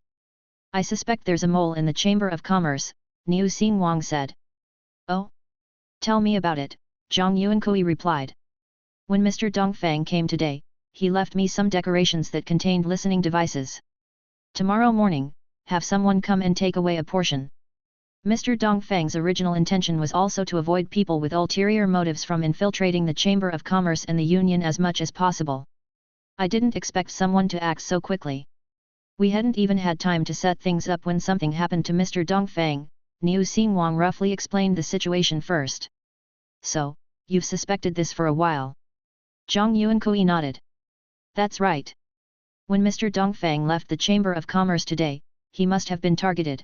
Speaker 1: I suspect there's a mole in the Chamber of Commerce, Niu Xingwang said. Oh? Tell me about it, Zhang Yuankui replied. When Mr. Dongfang came today, he left me some decorations that contained listening devices. Tomorrow morning, have someone come and take away a portion. Mr. Dongfang's original intention was also to avoid people with ulterior motives from infiltrating the Chamber of Commerce and the Union as much as possible. I didn't expect someone to act so quickly. We hadn't even had time to set things up when something happened to Mr. Dongfang, Niu Xingwang roughly explained the situation first. So, you've suspected this for a while. Zhang Yuankui nodded. That's right. When Mr. Dongfang left the Chamber of Commerce today, he must have been targeted.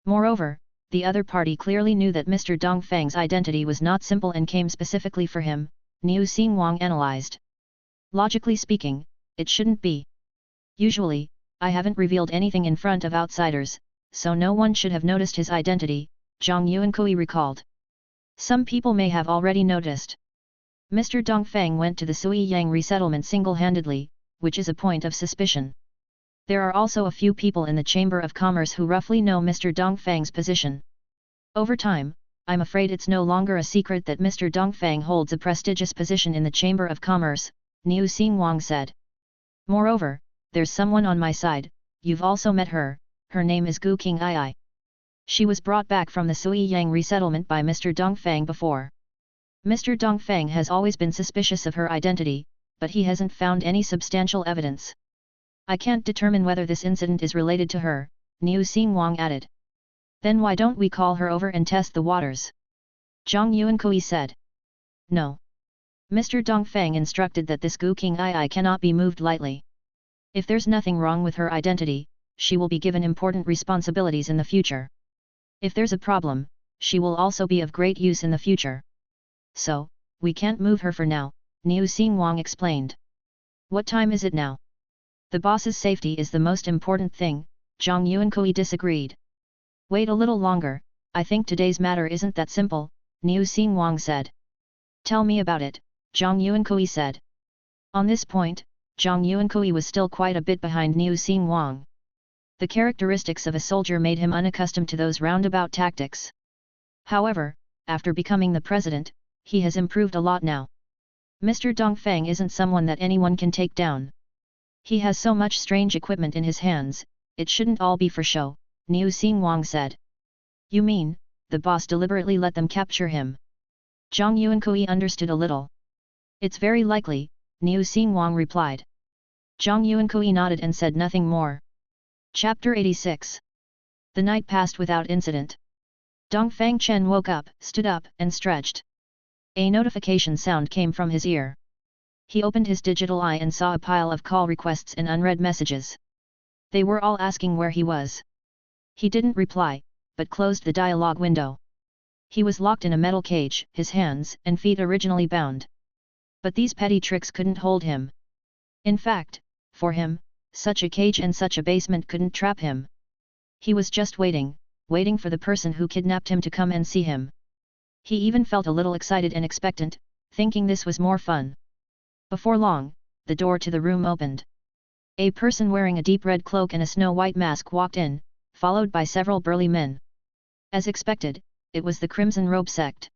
Speaker 1: Moreover, the other party clearly knew that Mr. Dongfang's identity was not simple and came specifically for him, Niu Xingwang analyzed. Logically speaking, it shouldn't be. Usually, I haven't revealed anything in front of outsiders, so no one should have noticed his identity, Zhang Yuankui recalled. Some people may have already noticed. Mr. Dongfang went to the Sui Yang resettlement single-handedly, which is a point of suspicion. There are also a few people in the Chamber of Commerce who roughly know Mr. Dongfang's position. Over time, I'm afraid it's no longer a secret that Mr. Dongfang holds a prestigious position in the Chamber of Commerce, Niu Xingwang said. Moreover, there's someone on my side, you've also met her, her name is Gu Qing'ai. She was brought back from the Sui Yang resettlement by Mr. Dongfang before. Mr. Dongfang has always been suspicious of her identity, but he hasn't found any substantial evidence. I can't determine whether this incident is related to her, Niu Xingwang added. Then why don't we call her over and test the waters? Zhang Yuankui said. No. Mr. Dongfang instructed that this Gu Qing'ai cannot be moved lightly. If there's nothing wrong with her identity, she will be given important responsibilities in the future. If there's a problem, she will also be of great use in the future. So, we can't move her for now, Niu Xingwang explained. What time is it now? The boss's safety is the most important thing, Zhang Yuankui disagreed. Wait a little longer, I think today's matter isn't that simple, Niu Xingwang said. Tell me about it, Zhang Yuankui said. On this point, Zhang Yuankui was still quite a bit behind Niu Xingwang. The characteristics of a soldier made him unaccustomed to those roundabout tactics. However, after becoming the president, he has improved a lot now. Mr. Dongfang isn't someone that anyone can take down. He has so much strange equipment in his hands, it shouldn't all be for show, Niu Xingwang said. You mean, the boss deliberately let them capture him? Zhang Yuankui understood a little. It's very likely, Niu Xingwang replied. Zhang Yuankui nodded and said nothing more. Chapter 86. The night passed without incident. Dongfang Chen woke up, stood up, and stretched. A notification sound came from his ear. He opened his digital eye and saw a pile of call requests and unread messages. They were all asking where he was. He didn't reply, but closed the dialogue window. He was locked in a metal cage, his hands and feet originally bound. But these petty tricks couldn't hold him. In fact, for him, such a cage and such a basement couldn't trap him. He was just waiting for the person who kidnapped him to come and see him. He even felt a little excited and expectant, thinking this was more fun. Before long, the door to the room opened. A person wearing a deep red cloak and a snow-white mask walked in, followed by several burly men. As expected, it was the Crimson Robe sect.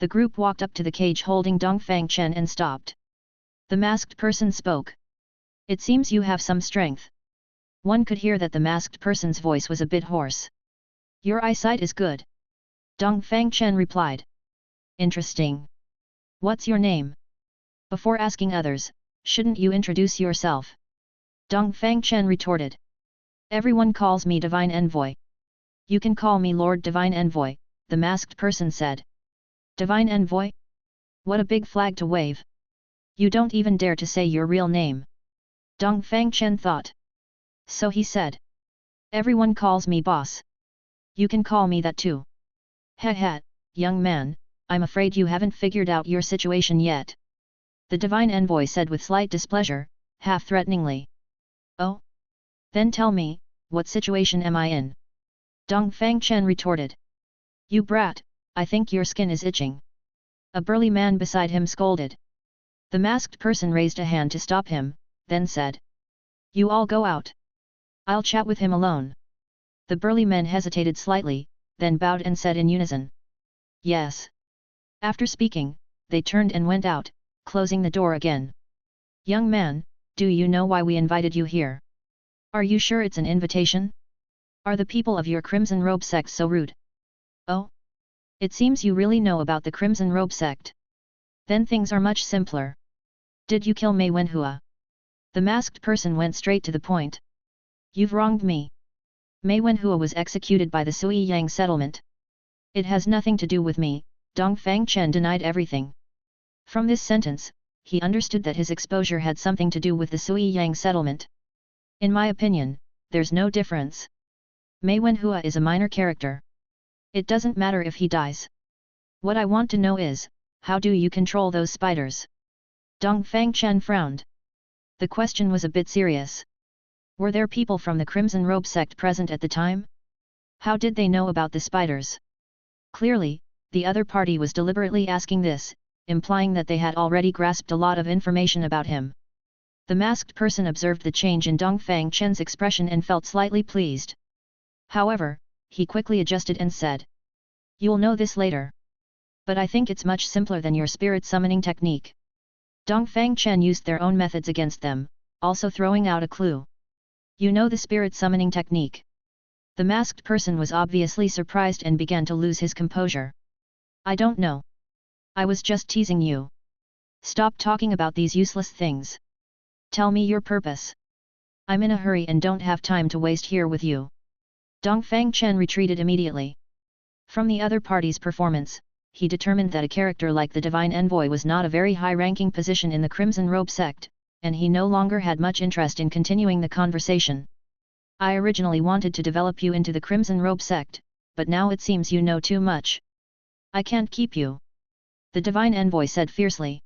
Speaker 1: The group walked up to the cage holding Dongfang Chen and stopped. The masked person spoke. "It seems you have some strength." One could hear that the masked person's voice was a bit hoarse. "Your eyesight is good," Dongfang Chen replied. "Interesting. What's your name?" "Before asking others, shouldn't you introduce yourself?" Dongfang Chen retorted. "Everyone calls me Divine Envoy." "You can call me Lord Divine Envoy," the masked person said. "Divine Envoy? What a big flag to wave. You don't even dare to say your real name." Dongfang Chen thought. So he said. "Everyone calls me boss. You can call me that too." "Heh, young man, I'm afraid you haven't figured out your situation yet," the Divine Envoy said with slight displeasure, half threateningly. "Oh? Then tell me, what situation am I in?" Dongfang Chen retorted. "You brat, I think your skin is itching," a burly man beside him scolded. The masked person raised a hand to stop him, then said. "You all go out. I'll chat with him alone." The burly men hesitated slightly, then bowed and said in unison. "Yes." After speaking, they turned and went out, closing the door again. "Young man, do you know why we invited you here? Are you sure it's an invitation? Are the people of your Crimson Robe sect so rude?" "Oh? It seems you really know about the Crimson Robe sect. Then things are much simpler. Did you kill Mei Wenhua?" The masked person went straight to the point. "You've wronged me. Mei Wenhua was executed by the Sui Yang settlement." "It has nothing to do with me," Dongfang Chen denied everything. From this sentence, he understood that his exposure had something to do with the Sui Yang settlement. "In my opinion, there's no difference. Mei Wenhua is a minor character. It doesn't matter if he dies. What I want to know is, how do you control those spiders?" Dongfang Chen frowned. The question was a bit serious. Were there people from the Crimson Robe sect present at the time? How did they know about the spiders? Clearly, the other party was deliberately asking this, implying that they had already grasped a lot of information about him. The masked person observed the change in Dongfang Chen's expression and felt slightly pleased. However, he quickly adjusted and said. "You'll know this later. But I think it's much simpler than your spirit summoning technique." Dongfang Chen used their own methods against them, also throwing out a clue. "You know the spirit summoning technique?" The masked person was obviously surprised and began to lose his composure. "I don't know. I was just teasing you. Stop talking about these useless things. Tell me your purpose. I'm in a hurry and don't have time to waste here with you." Dongfang Chen retreated immediately. From the other party's performance, he determined that a character like the Divine Envoy was not a very high-ranking position in the Crimson Robe sect, and he no longer had much interest in continuing the conversation. "I originally wanted to develop you into the Crimson Robe sect, but now it seems you know too much. I can't keep you," the Divine Envoy said fiercely.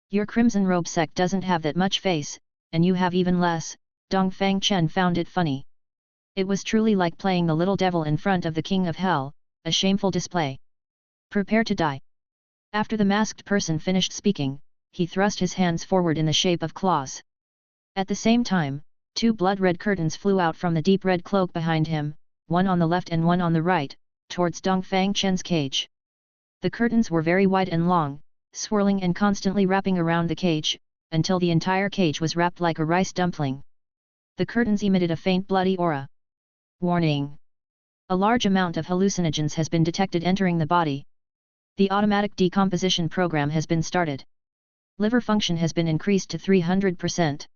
Speaker 1: "Your Crimson Robe sect doesn't have that much face, and you have even less." Dongfang Chen found it funny. It was truly like playing the little devil in front of the King of Hell, a shameful display. "Prepare to die." After the masked person finished speaking, he thrust his hands forward in the shape of claws. At the same time, two blood-red curtains flew out from the deep red cloak behind him, one on the left and one on the right, towards Dongfang Chen's cage. The curtains were very wide and long, swirling and constantly wrapping around the cage, until the entire cage was wrapped like a rice dumpling. The curtains emitted a faint bloody aura. "Warning! A large amount of hallucinogens has been detected entering the body. The automatic decomposition program has been started. Liver function has been increased to 300%.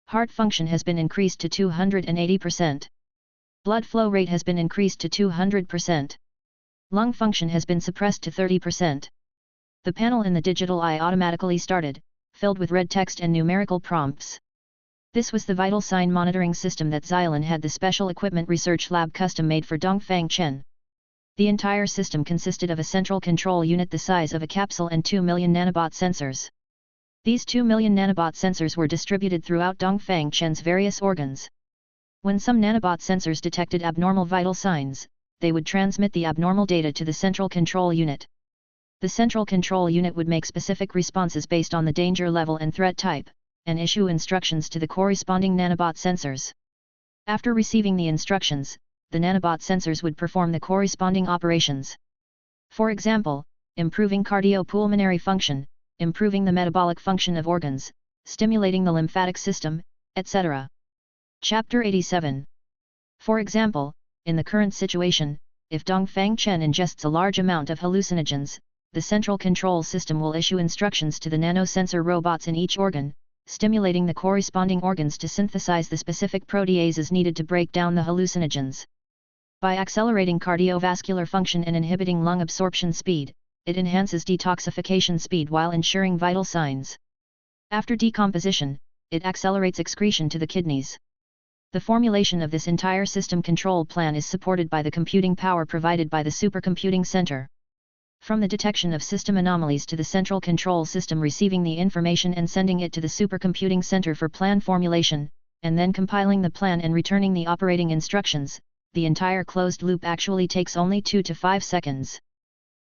Speaker 1: Heart function has been increased to 280%. Blood flow rate has been increased to 200%. Lung function has been suppressed to 30%. The panel in the digital eye automatically started, filled with red text and numerical prompts. This was the vital sign monitoring system that Xiaolin had the special equipment research lab custom made for Dongfang Chen. The entire system consisted of a central control unit the size of a capsule and 2 million nanobot sensors. These 2 million nanobot sensors were distributed throughout Dongfang Chen's various organs. When some nanobot sensors detected abnormal vital signs, they would transmit the abnormal data to the central control unit. The central control unit would make specific responses based on the danger level and threat type, and issue instructions to the corresponding nanobot sensors. After receiving the instructions, the nanobot sensors would perform the corresponding operations. For example, improving cardiopulmonary function, improving the metabolic function of organs, stimulating the lymphatic system, etc. Chapter 87. For example, in the current situation, if Dongfang Chen ingests a large amount of hallucinogens, the central control system will issue instructions to the nanosensor robots in each organ, stimulating the corresponding organs to synthesize the specific proteases needed to break down the hallucinogens. By accelerating cardiovascular function and inhibiting lung absorption speed, it enhances detoxification speed while ensuring vital signs. After decomposition, it accelerates excretion to the kidneys. The formulation of this entire system control plan is supported by the computing power provided by the supercomputing center. From the detection of system anomalies to the central control system receiving the information and sending it to the supercomputing center for plan formulation, and then compiling the plan and returning the operating instructions, the entire closed loop actually takes only 2 to 5 seconds.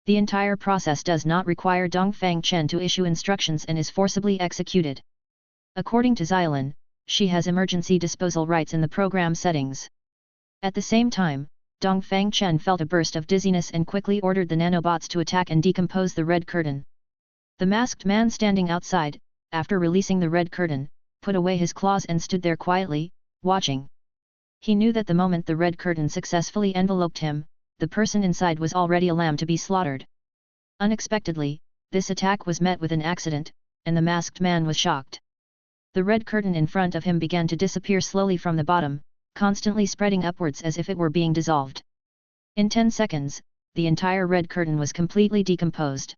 Speaker 1: The entire process does not require Dongfang Chen to issue instructions and is forcibly executed. According to Xiaolin, she has emergency disposal rights in the program settings. At the same time, Dongfang Chen felt a burst of dizziness and quickly ordered the nanobots to attack and decompose the red curtain. The masked man standing outside, after releasing the red curtain, put away his claws and stood there quietly, watching. He knew that the moment the red curtain successfully enveloped him, the person inside was already a lamb to be slaughtered. Unexpectedly, this attack was met with an accident, and the masked man was shocked. The red curtain in front of him began to disappear slowly from the bottom, constantly spreading upwards as if it were being dissolved. In 10 seconds, the entire red curtain was completely decomposed.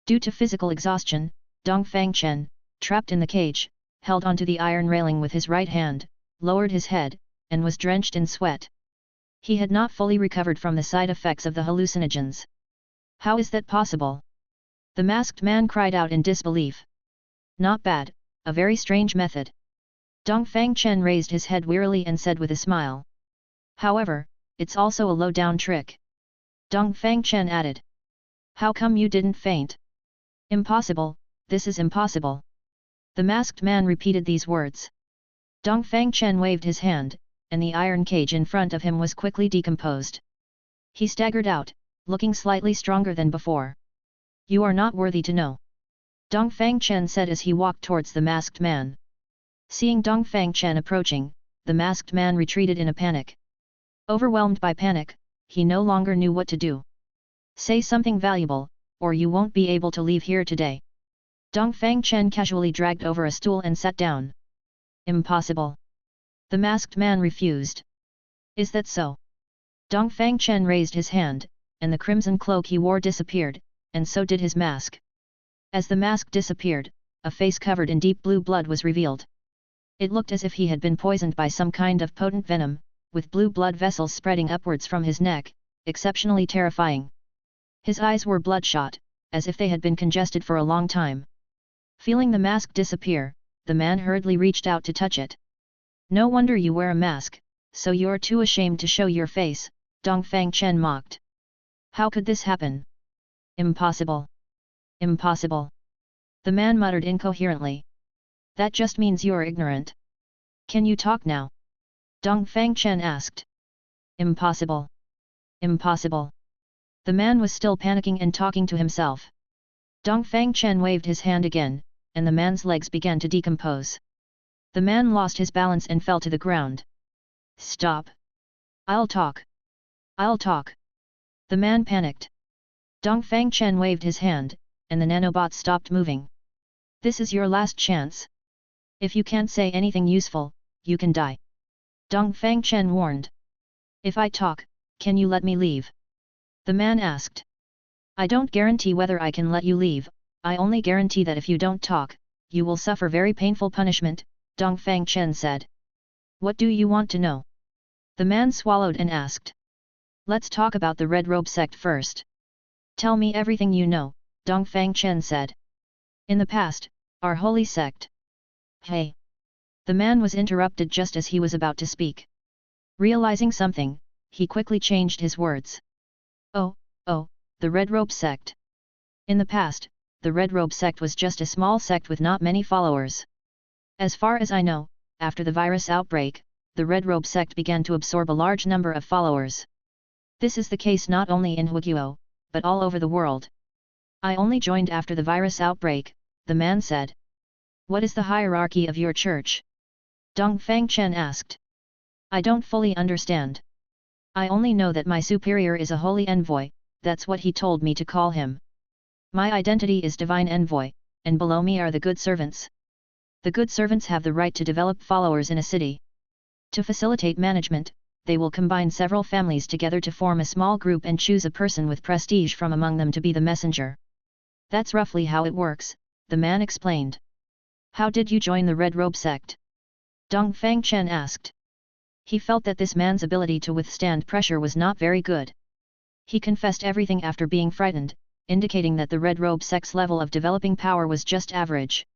Speaker 1: Due to physical exhaustion, Dongfang Chen, trapped in the cage, held onto the iron railing with his right hand, lowered his head, and was drenched in sweat. He had not fully recovered from the side effects of the hallucinogens. How is that possible? The masked man cried out in disbelief. Not bad, a very strange method. Dongfang Chen raised his head wearily and said with a smile. However, it's also a low-down trick. Dongfang Chen added. How come you didn't faint? Impossible, this is impossible. The masked man repeated these words. Dongfang Chen waved his hand, and the iron cage in front of him was quickly decomposed. He staggered out, looking slightly stronger than before. You are not worthy to know. Dongfang Chen said as he walked towards the masked man. Seeing Dongfang Chen approaching, the masked man retreated in a panic. Overwhelmed by panic, he no longer knew what to do. Say something valuable, or you won't be able to leave here today. Dongfang Chen casually dragged over a stool and sat down. Impossible. The masked man refused. Is that so? Dongfang Chen raised his hand, and the crimson cloak he wore disappeared, and so did his mask. As the mask disappeared, a face covered in deep blue blood was revealed. It looked as if he had been poisoned by some kind of potent venom, with blue blood vessels spreading upwards from his neck, exceptionally terrifying. His eyes were bloodshot, as if they had been congested for a long time. Feeling the mask disappear, the man hurriedly reached out to touch it. No wonder you wear a mask, so you're too ashamed to show your face, Dongfang Chen mocked. How could this happen? Impossible. Impossible. The man muttered incoherently. That just means you're ignorant. Can you talk now? Dongfang Chen asked. Impossible. Impossible. The man was still panicking and talking to himself. Dongfang Chen waved his hand again, and the man's legs began to decompose. The man lost his balance and fell to the ground. Stop. I'll talk. I'll talk. The man panicked. Dongfang Chen waved his hand, and the nanobot stopped moving. This is your last chance. If you can't say anything useful, you can die. Dongfang Chen warned. If I talk, can you let me leave? The man asked. I don't guarantee whether I can let you leave, I only guarantee that if you don't talk, you will suffer very painful punishment, Dongfang Chen said. What do you want to know? The man swallowed and asked. Let's talk about the Red Robe sect first. Tell me everything you know, Dongfang Chen said. In the past, our holy sect. Hey! The man was interrupted just as he was about to speak. Realizing something, he quickly changed his words. Oh, the Red Robe sect. In the past, the Red Robe sect was just a small sect with not many followers. As far as I know, after the virus outbreak, the Red Robe sect began to absorb a large number of followers. This is the case not only in Huiguo, but all over the world. I only joined after the virus outbreak, the man said. What is the hierarchy of your church? Dongfang Chen asked. I don't fully understand. I only know that my superior is a holy envoy, that's what he told me to call him. My identity is divine envoy, and below me are the good servants. The good servants have the right to develop followers in a city. To facilitate management, they will combine several families together to form a small group and choose a person with prestige from among them to be the messenger. That's roughly how it works, the man explained. How did you join the Red Robe sect? Dongfang Chen asked. He felt that this man's ability to withstand pressure was not very good. He confessed everything after being frightened, indicating that the Red Robe sect's level of developing power was just average.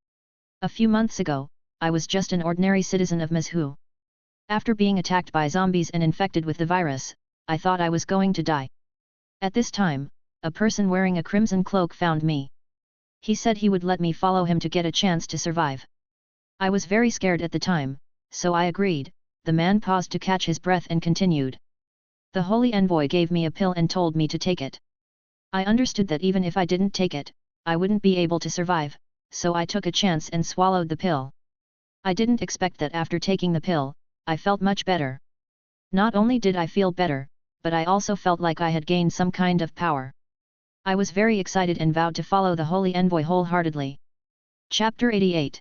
Speaker 1: A few months ago, I was just an ordinary citizen of Mizhu. After being attacked by zombies and infected with the virus, I thought I was going to die. At this time, a person wearing a crimson cloak found me. He said he would let me follow him to get a chance to survive. I was very scared at the time, so I agreed. The man paused to catch his breath and continued. The holy envoy gave me a pill and told me to take it. I understood that even if I didn't take it, I wouldn't be able to survive, so I took a chance and swallowed the pill. I didn't expect that after taking the pill, I felt much better. Not only did I feel better, but I also felt like I had gained some kind of power. I was very excited and vowed to follow the holy envoy wholeheartedly. Chapter 88.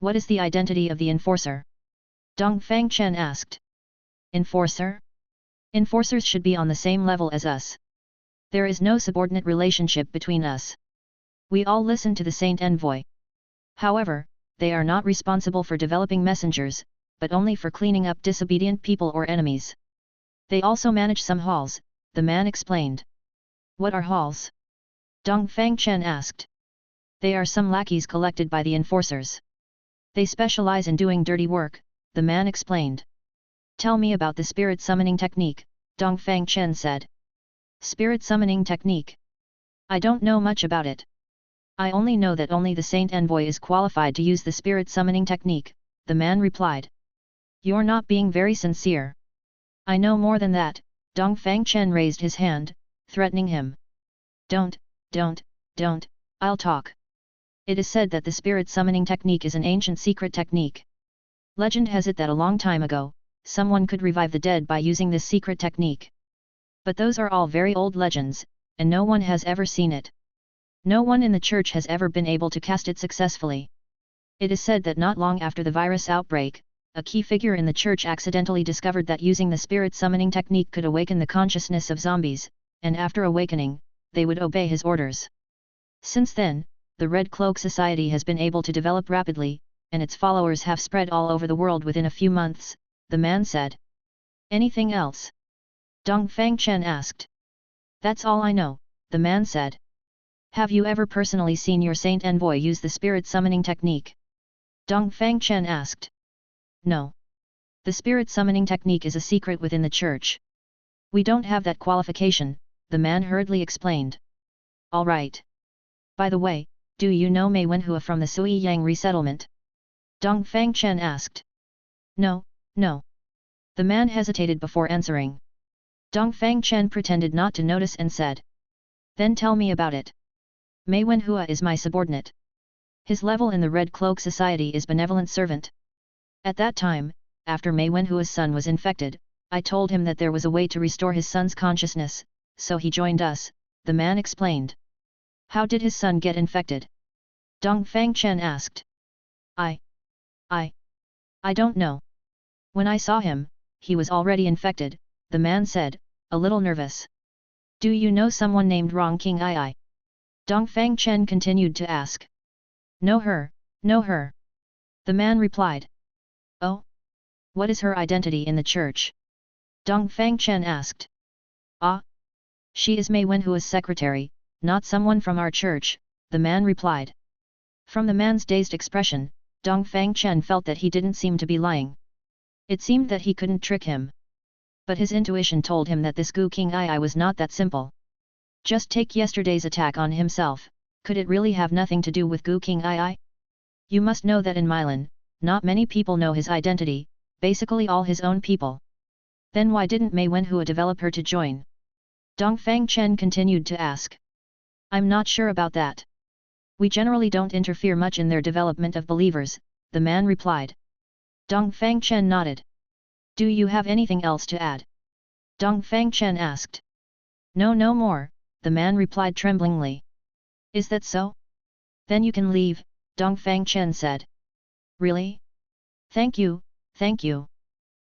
Speaker 1: What is the identity of the enforcer? Dongfang Chen asked. Enforcer? Enforcers should be on the same level as us. There is no subordinate relationship between us. We all listen to the Saint Envoy. However, they are not responsible for developing messengers, but only for cleaning up disobedient people or enemies. They also manage some halls, the man explained. What are halls? Dongfang Chen asked. They are some lackeys collected by the enforcers. They specialize in doing dirty work, the man explained. Tell me about the spirit summoning technique, Dongfang Chen said. Spirit summoning technique? I don't know much about it. I only know that only the Saint Envoy is qualified to use the spirit summoning technique, the man replied. You're not being very sincere. I know more than that, Dongfang Chen raised his hand, threatening him. Don't, I'll talk. It is said that the spirit summoning technique is an ancient secret technique. Legend has it that a long time ago, someone could revive the dead by using this secret technique. But those are all very old legends, and no one has ever seen it. No one in the church has ever been able to cast it successfully. It is said that not long after the virus outbreak, a key figure in the church accidentally discovered that using the spirit summoning technique could awaken the consciousness of zombies, and after awakening, they would obey his orders. Since then, the Red Cloak Society has been able to develop rapidly, and its followers have spread all over the world within a few months, the man said. Anything else? Dongfang Chen asked. That's all I know, the man said. Have you ever personally seen your Saint Envoy use the spirit summoning technique? Dongfang Chen asked. No. The spirit summoning technique is a secret within the church. We don't have that qualification, the man hurriedly explained. All right. By the way, do you know Mei Wenhua from the Sui Yang resettlement? Dongfang Chen asked. No. The man hesitated before answering. Dongfang Chen pretended not to notice and said. Then tell me about it. Mei Wenhua is my subordinate. His level in the Red Cloak Society is benevolent servant. At that time, after Mei Wenhua's son was infected, I told him that there was a way to restore his son's consciousness, so he joined us, the man explained. How did his son get infected? Dongfang Chen asked. I don't know. When I saw him, he was already infected, the man said, a little nervous. Do you know someone named Rong King Ai? Dongfang Chen continued to ask. Know her. The man replied. Oh? What is her identity in the church? Dongfang Chen asked. Ah? She is Mei Wenhua's secretary, not someone from our church, the man replied. From the man's dazed expression, Dongfang Chen felt that he didn't seem to be lying. It seemed that he couldn't trick him. But his intuition told him that this Gu King Ai was not that simple. Just take yesterday's attack on himself, could it really have nothing to do with Gu King Ai? You must know that in Milan, not many people know his identity, basically all his own people. Then why didn't Mei Wenhua develop her to join? Dongfang Chen continued to ask. I'm not sure about that. We generally don't interfere much in their development of believers, the man replied. Dongfang Chen nodded. Do you have anything else to add? Dongfang Chen asked. No, no more, the man replied tremblingly. Is that so? Then you can leave, Dongfang Chen said. Really? Thank you, thank you.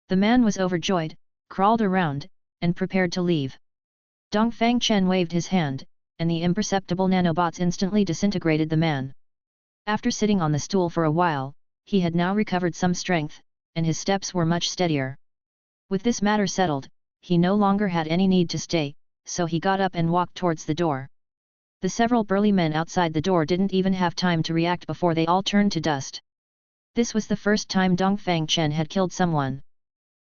Speaker 1: The man was overjoyed, crawled around, and prepared to leave. Dongfang Chen waved his hand, and the imperceptible nanobots instantly disintegrated the man. After sitting on the stool for a while, he had now recovered some strength, and his steps were much steadier. With this matter settled, he no longer had any need to stay, so he got up and walked towards the door. The several burly men outside the door didn't even have time to react before they all turned to dust. This was the first time Dongfang Chen had killed someone.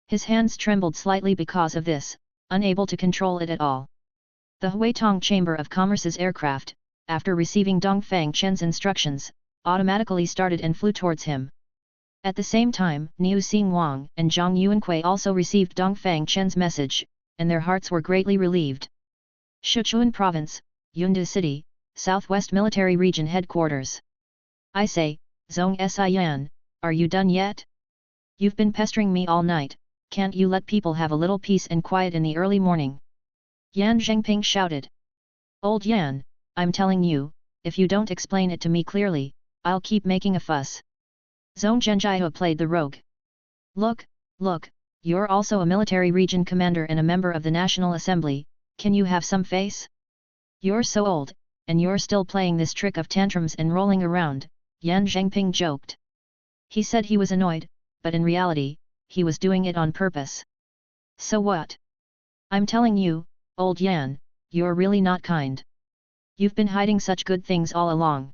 Speaker 1: His hands trembled slightly because of this, unable to control it at all. The Huitong Chamber of Commerce's aircraft, after receiving Dongfang Chen's instructions, automatically started and flew towards him. At the same time, Niu Xingwang and Zhang Yuanqui also received Dongfang Chen's message, and their hearts were greatly relieved. Sichuan Province, Yunde City, Southwest Military Region Headquarters. I say, Zhong Siyan, are you done yet? You've been pestering me all night, can't you let people have a little peace and quiet in the early morning? Yan Zhengping shouted. Old Yan, I'm telling you, if you don't explain it to me clearly, I'll keep making a fuss. Zhong Zhenjiao played the rogue. Look, you're also a military region commander and a member of the National Assembly, can you have some face? You're so old, and you're still playing this trick of tantrums and rolling around, Yan Zhengping joked. He said he was annoyed, but in reality, he was doing it on purpose. So what? I'm telling you, old Yan, you're really not kind. You've been hiding such good things all along.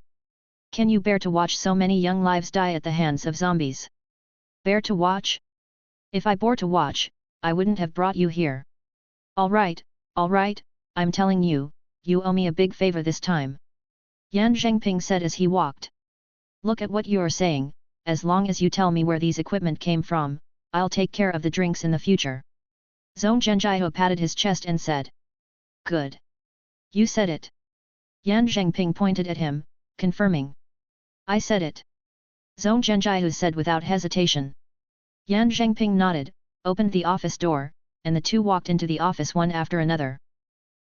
Speaker 1: Can you bear to watch so many young lives die at the hands of zombies? Bear to watch? If I bore to watch, I wouldn't have brought you here. All right, I'm telling you, you owe me a big favor this time. Yan Zhengping said as he walked. Look at what you're saying, as long as you tell me where these equipment came from, I'll take care of the drinks in the future. Zhong Zhenjiao patted his chest and said. Good. You said it. Yan Zhengping pointed at him, confirming. I said it. Zhong Zhenjiao said without hesitation. Yan Zhengping nodded, opened the office door, and the two walked into the office one after another.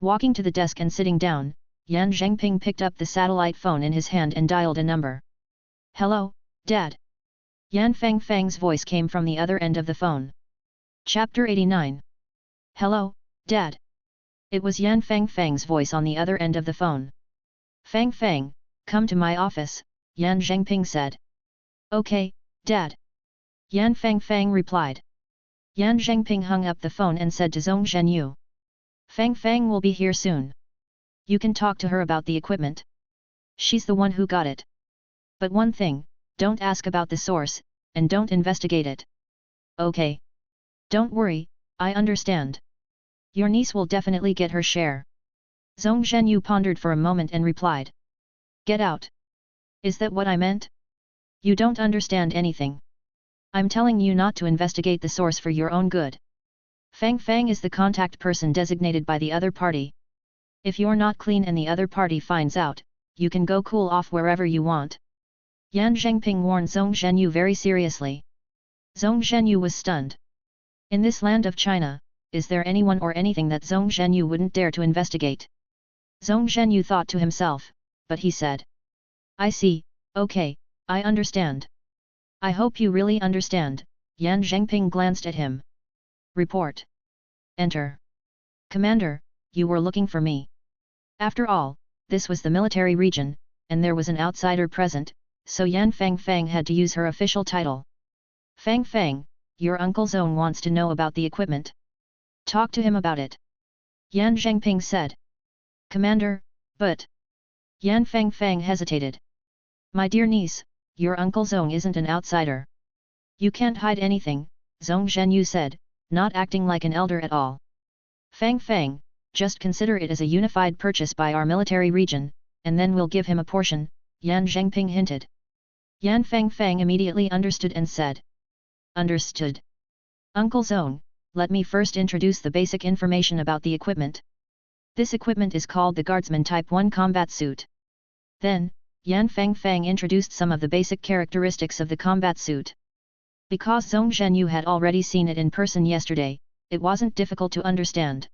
Speaker 1: Walking to the desk and sitting down, Yan Zhengping picked up the satellite phone in his hand and dialed a number. Hello, Dad. Yan Fang's voice came from the other end of the phone. Chapter 89. Hello, Dad. It was Yan Fang's voice on the other end of the phone. Fang, come to my office, Yan Zhengping said. Okay, Dad. Yan Fang replied. Yan Zhengping hung up the phone and said to Zhong Zhenyu. Fang will be here soon. You can talk to her about the equipment. She's the one who got it. But one thing, don't ask about the source, and don't investigate it. Okay. Don't worry, I understand. Your niece will definitely get her share. Zhong Zhenyu pondered for a moment and replied. Get out. Is that what I meant? You don't understand anything. I'm telling you not to investigate the source for your own good. Fang is the contact person designated by the other party. If you're not clean and the other party finds out, you can go cool off wherever you want. Yan Zhengping warned Zhong Zhenyu very seriously. Zhong Zhenyu was stunned. In this land of China, is there anyone or anything that Zhong Zhenyu wouldn't dare to investigate? Zhong Zhenyu thought to himself, but he said. I see, okay, I understand. I hope you really understand, Yan Zhengping glanced at him. Report. Enter. Commander, you were looking for me. After all, this was the military region, and there was an outsider present, so Yan Fang had to use her official title. Fang, your Uncle Zhong wants to know about the equipment. Talk to him about it. Yan Zhengping said. Commander, but... Yan Fang hesitated. My dear niece, your Uncle Zhong isn't an outsider. You can't hide anything, Zhong Zhenyu said, not acting like an elder at all. Fang, just consider it as a unified purchase by our military region, and then we'll give him a portion, Yan Zhengping hinted. Yan Fangfang immediately understood and said. Understood. Uncle Zong, let me first introduce the basic information about the equipment. This equipment is called the Guardsman Type 1 combat suit. Then, Yan Fangfang introduced some of the basic characteristics of the combat suit. Because Zhong Zhenyu had already seen it in person yesterday, it wasn't difficult to understand.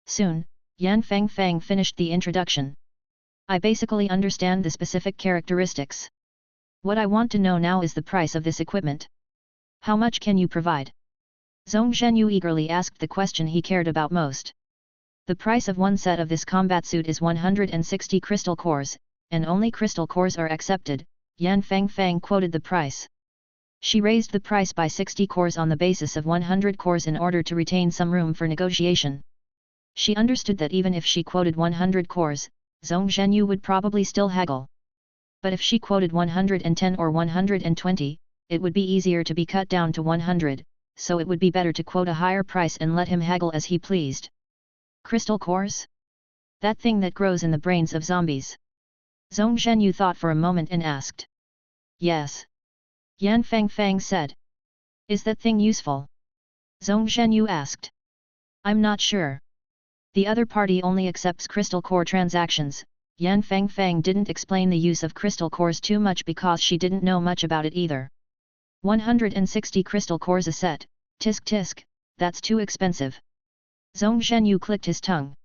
Speaker 1: Soon, Yan Fangfang finished the introduction. I basically understand the specific characteristics. What I want to know now is the price of this equipment. How much can you provide? Zhong Zhenyu eagerly asked the question he cared about most. The price of one set of this combat suit is 160 crystal cores, and only crystal cores are accepted, Yan Fangfang quoted the price. She raised the price by 60 cores on the basis of 100 cores in order to retain some room for negotiation. She understood that even if she quoted 100 cores, Zhong Zhenyu would probably still haggle. But if she quoted 110 or 120, it would be easier to be cut down to 100, so it would be better to quote a higher price and let him haggle as he pleased. Crystal cores? That thing that grows in the brains of zombies. Zhong Zhenyu thought for a moment and asked. Yes. Yan Fangfang said. Is that thing useful? Zhong Zhenyu asked. I'm not sure. The other party only accepts crystal core transactions. Yan Fangfang didn't explain the use of crystal cores too much because she didn't know much about it either. 160 crystal cores a set, tisk tisk, that's too expensive. Zhong Zhenyu clicked his tongue.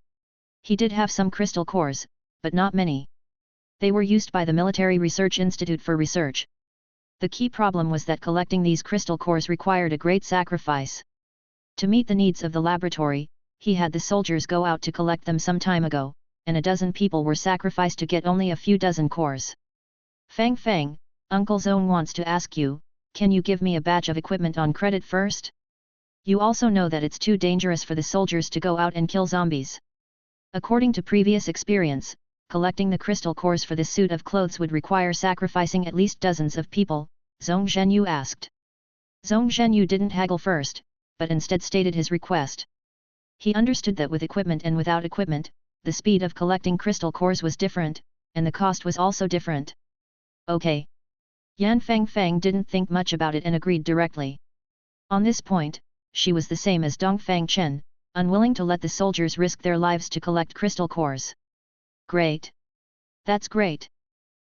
Speaker 1: He did have some crystal cores, but not many. They were used by the Military Research Institute for research. The key problem was that collecting these crystal cores required a great sacrifice. To meet the needs of the laboratory, he had the soldiers go out to collect them some time ago, and a dozen people were sacrificed to get only a few dozen cores. Fang, Uncle Zong wants to ask you, can you give me a batch of equipment on credit first? You also know that it's too dangerous for the soldiers to go out and kill zombies. According to previous experience, collecting the crystal cores for this suit of clothes would require sacrificing at least dozens of people, Zhong Zhenyu asked. Zhong Zhenyu didn't haggle first, but instead stated his request. He understood that with equipment and without equipment, the speed of collecting crystal cores was different, and the cost was also different. Okay. Yan Fangfang didn't think much about it and agreed directly. On this point, she was the same as Dongfang Chen, unwilling to let the soldiers risk their lives to collect crystal cores. Great. That's great.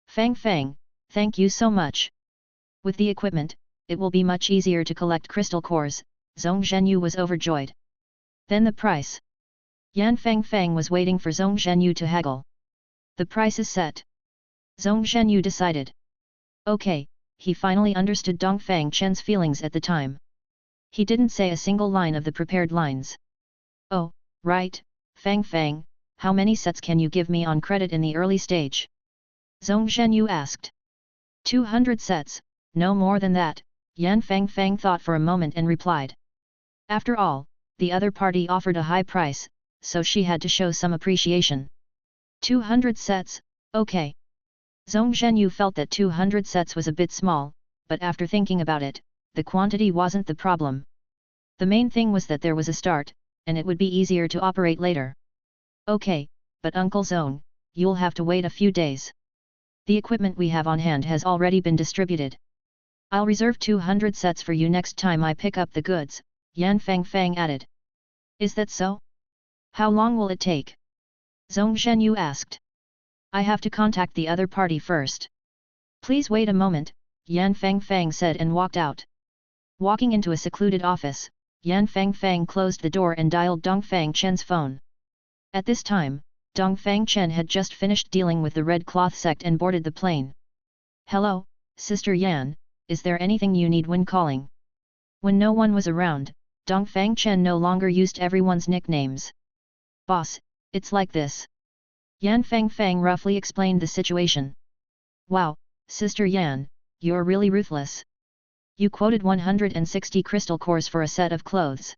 Speaker 1: Fang, thank you so much. With the equipment, it will be much easier to collect crystal cores, Zhong Zhenyu was overjoyed. Then the price. Yan Fangfang was waiting for Zhong Zhenyu to haggle. The price is set. Zhong Zhenyu decided. Okay, he finally understood Dongfang Chen's feelings at the time. He didn't say a single line of the prepared lines. Oh, right, Fang, how many sets can you give me on credit in the early stage? Zhong Zhenyu asked. 200 sets, no more than that, Yan Fangfang thought for a moment and replied. After all, the other party offered a high price, so she had to show some appreciation. 200 sets, okay. Zhong Zhenyu felt that 200 sets was a bit small, but after thinking about it, the quantity wasn't the problem. The main thing was that there was a start, and it would be easier to operate later. Okay, but Uncle Zong, you'll have to wait a few days. The equipment we have on hand has already been distributed. I'll reserve 200 sets for you next time I pick up the goods, Yan Fangfang added. Is that so? How long will it take? Zhong Zhenyu asked. I have to contact the other party first. Please wait a moment, Yan Fangfang said and walked out. Walking into a secluded office, Yan Fangfang closed the door and dialed Dongfang Chen's phone. At this time, Dongfang Chen had just finished dealing with the Red Cloth sect and boarded the plane. Hello, Sister Yan, is there anything you need when calling? When no one was around, Dongfang Chen no longer used everyone's nicknames. Boss, it's like this. Yan Fangfang roughly explained the situation. Wow, Sister Yan, you're really ruthless. You quoted 160 crystal cores for a set of clothes.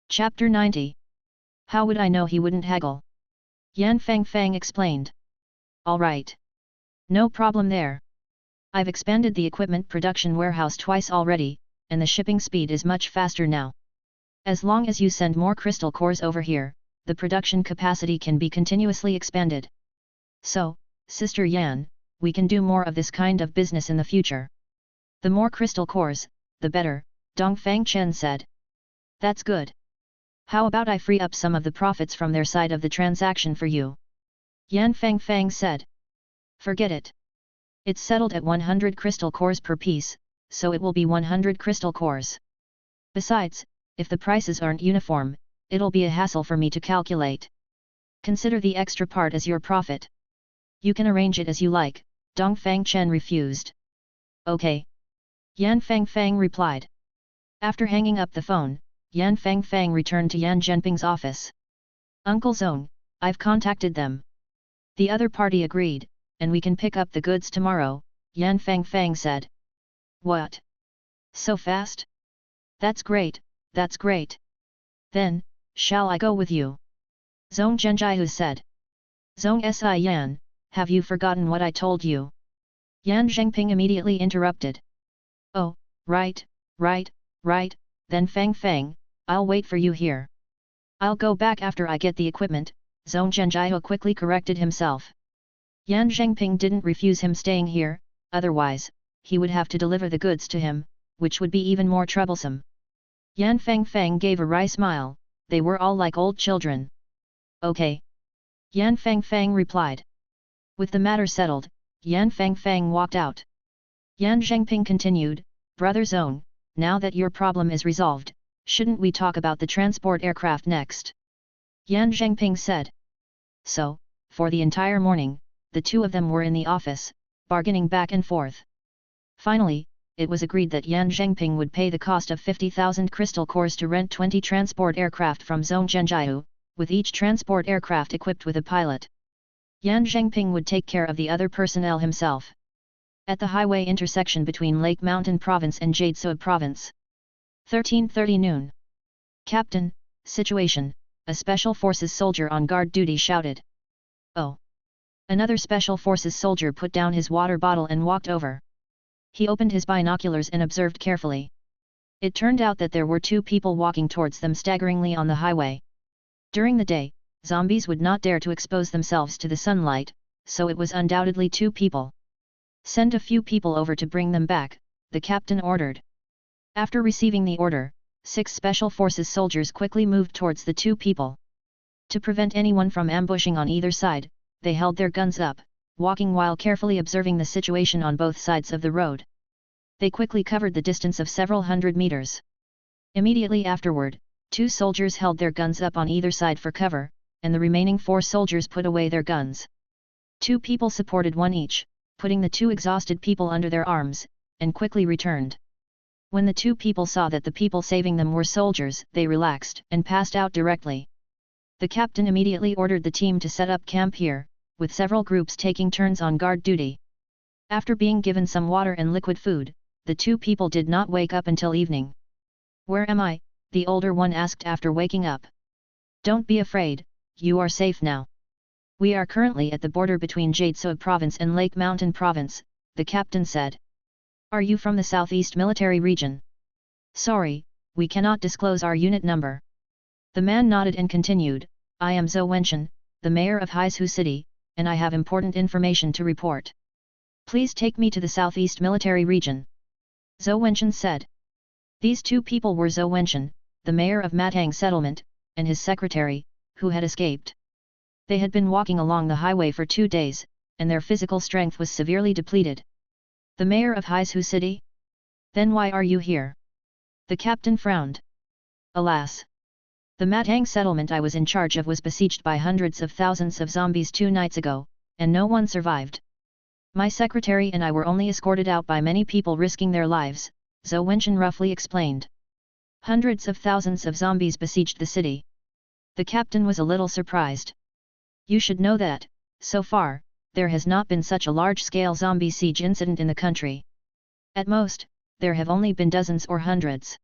Speaker 1: Chapter 90. How would I know he wouldn't haggle? Yan Fangfang explained. Alright. No problem there. I've expanded the equipment production warehouse twice already, and the shipping speed is much faster now. As long as you send more crystal cores over here, the production capacity can be continuously expanded. So, Sister Yan, we can do more of this kind of business in the future. The more crystal cores, the better, Dongfang Chen said. That's good. How about I free up some of the profits from their side of the transaction for you? Yan Fang said. Forget it. It's settled at 100 crystal cores per piece, so it will be 100 crystal cores. Besides, if the prices aren't uniform, it'll be a hassle for me to calculate. Consider the extra part as your profit. You can arrange it as you like, Dongfang Chen refused. Okay. Yan Fang replied. After hanging up the phone, Yan Fang returned to Yan Zhenping's office. Uncle Zong, I've contacted them. The other party agreed, and we can pick up the goods tomorrow, Yan Fang said. What? So fast? That's great, that's great. Then, shall I go with you? Zong Zhenjiahu said. Zong Si Yan, have you forgotten what I told you? Yan Zhengping immediately interrupted. Oh, right, then Fang, I'll wait for you here. I'll go back after I get the equipment, Zong Zhenjiahu quickly corrected himself. Yan Zhengping didn't refuse him staying here, otherwise, he would have to deliver the goods to him, which would be even more troublesome. Yan Fang gave a wry smile, they were all like old children. Okay. Yan Fang replied. With the matter settled, Yan Fang walked out. Yan Zhengping continued, Brother Zong, now that your problem is resolved, shouldn't we talk about the transport aircraft next? Yan Zhengping said. So, for the entire morning, the two of them were in the office, bargaining back and forth. Finally, it was agreed that Yan Zhengping would pay the cost of 50,000 crystal cores to rent 20 transport aircraft from Zong Zhenjiahu, with each transport aircraft equipped with a pilot. Yan Zhengping would take care of the other personnel himself. At the highway intersection between Lake Mountain Province and Jadesui Province. 13:30 noon. Captain, situation, a Special Forces soldier on guard duty shouted. Oh! Another Special Forces soldier put down his water bottle and walked over. He opened his binoculars and observed carefully. It turned out that there were two people walking towards them staggeringly on the highway. During the day, zombies would not dare to expose themselves to the sunlight, so it was undoubtedly two people. Send a few people over to bring them back, the captain ordered. After receiving the order, 6 Special Forces soldiers quickly moved towards the two people. To prevent anyone from ambushing on either side, they held their guns up, walking while carefully observing the situation on both sides of the road. They quickly covered the distance of several hundred meters. Immediately afterward, 2 soldiers held their guns up on either side for cover, and the remaining 4 soldiers put away their guns. 2 people supported one each, putting the 2 exhausted people under their arms, and quickly returned. When the 2 people saw that the people saving them were soldiers, they relaxed and passed out directly. The captain immediately ordered the team to set up camp here, with several groups taking turns on guard duty. After being given some water and liquid food, the 2 people did not wake up until evening. Where am I? The older one asked after waking up. Don't be afraid, you are safe now. We are currently at the border between Jadesui Province and Lake Mountain Province, the captain said. Are you from the Southeast Military Region? Sorry, we cannot disclose our unit number. The man nodded and continued, I am Zhou Wenchen, the mayor of Haizhu City, and I have important information to report. Please take me to the Southeast Military Region. Zhou Wenchen said. These 2 people were Zhou Wenchen, the mayor of Matang Settlement, and his secretary, who had escaped. They had been walking along the highway for 2 days, and their physical strength was severely depleted. The mayor of Haizhu City? Then why are you here? The captain frowned. Alas! The Matang settlement I was in charge of was besieged by hundreds of thousands of zombies 2 nights ago, and no one survived. My secretary and I were only escorted out by many people risking their lives, Zhou Wenchen roughly explained. Hundreds of thousands of zombies besieged the city. The captain was a little surprised. You should know that, so far, there has not been such a large-scale zombie siege incident in the country. At most, there have only been dozens or hundreds.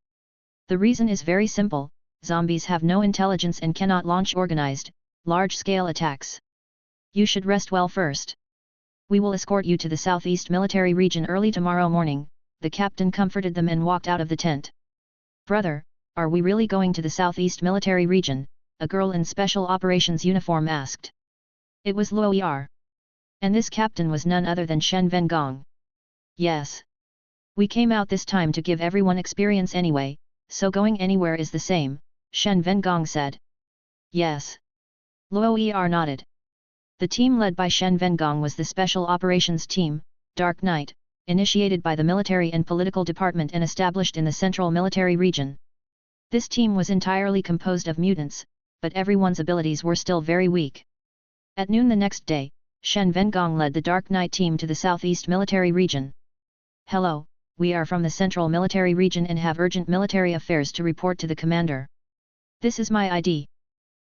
Speaker 1: The reason is very simple, zombies have no intelligence and cannot launch organized, large-scale attacks. You should rest well first. We will escort you to the Southeast Military Region early tomorrow morning, the captain comforted them and walked out of the tent. Brother, are we really going to the Southeast Military Region? A girl in Special Operations uniform asked. It was Luoyar. And this captain was none other than Shen Vengong. Yes. We came out this time to give everyone experience anyway, so going anywhere is the same, Shen Vengong said. Yes. Luo Er nodded. The team led by Shen Vengong was the Special Operations Team, Dark Knight, initiated by the Military and Political Department and established in the Central Military Region. This team was entirely composed of mutants, but everyone's abilities were still very weak. At noon the next day, Shen Vengong led the Dark Knight team to the Southeast Military Region. Hello, we are from the Central Military Region and have urgent military affairs to report to the commander. This is my ID.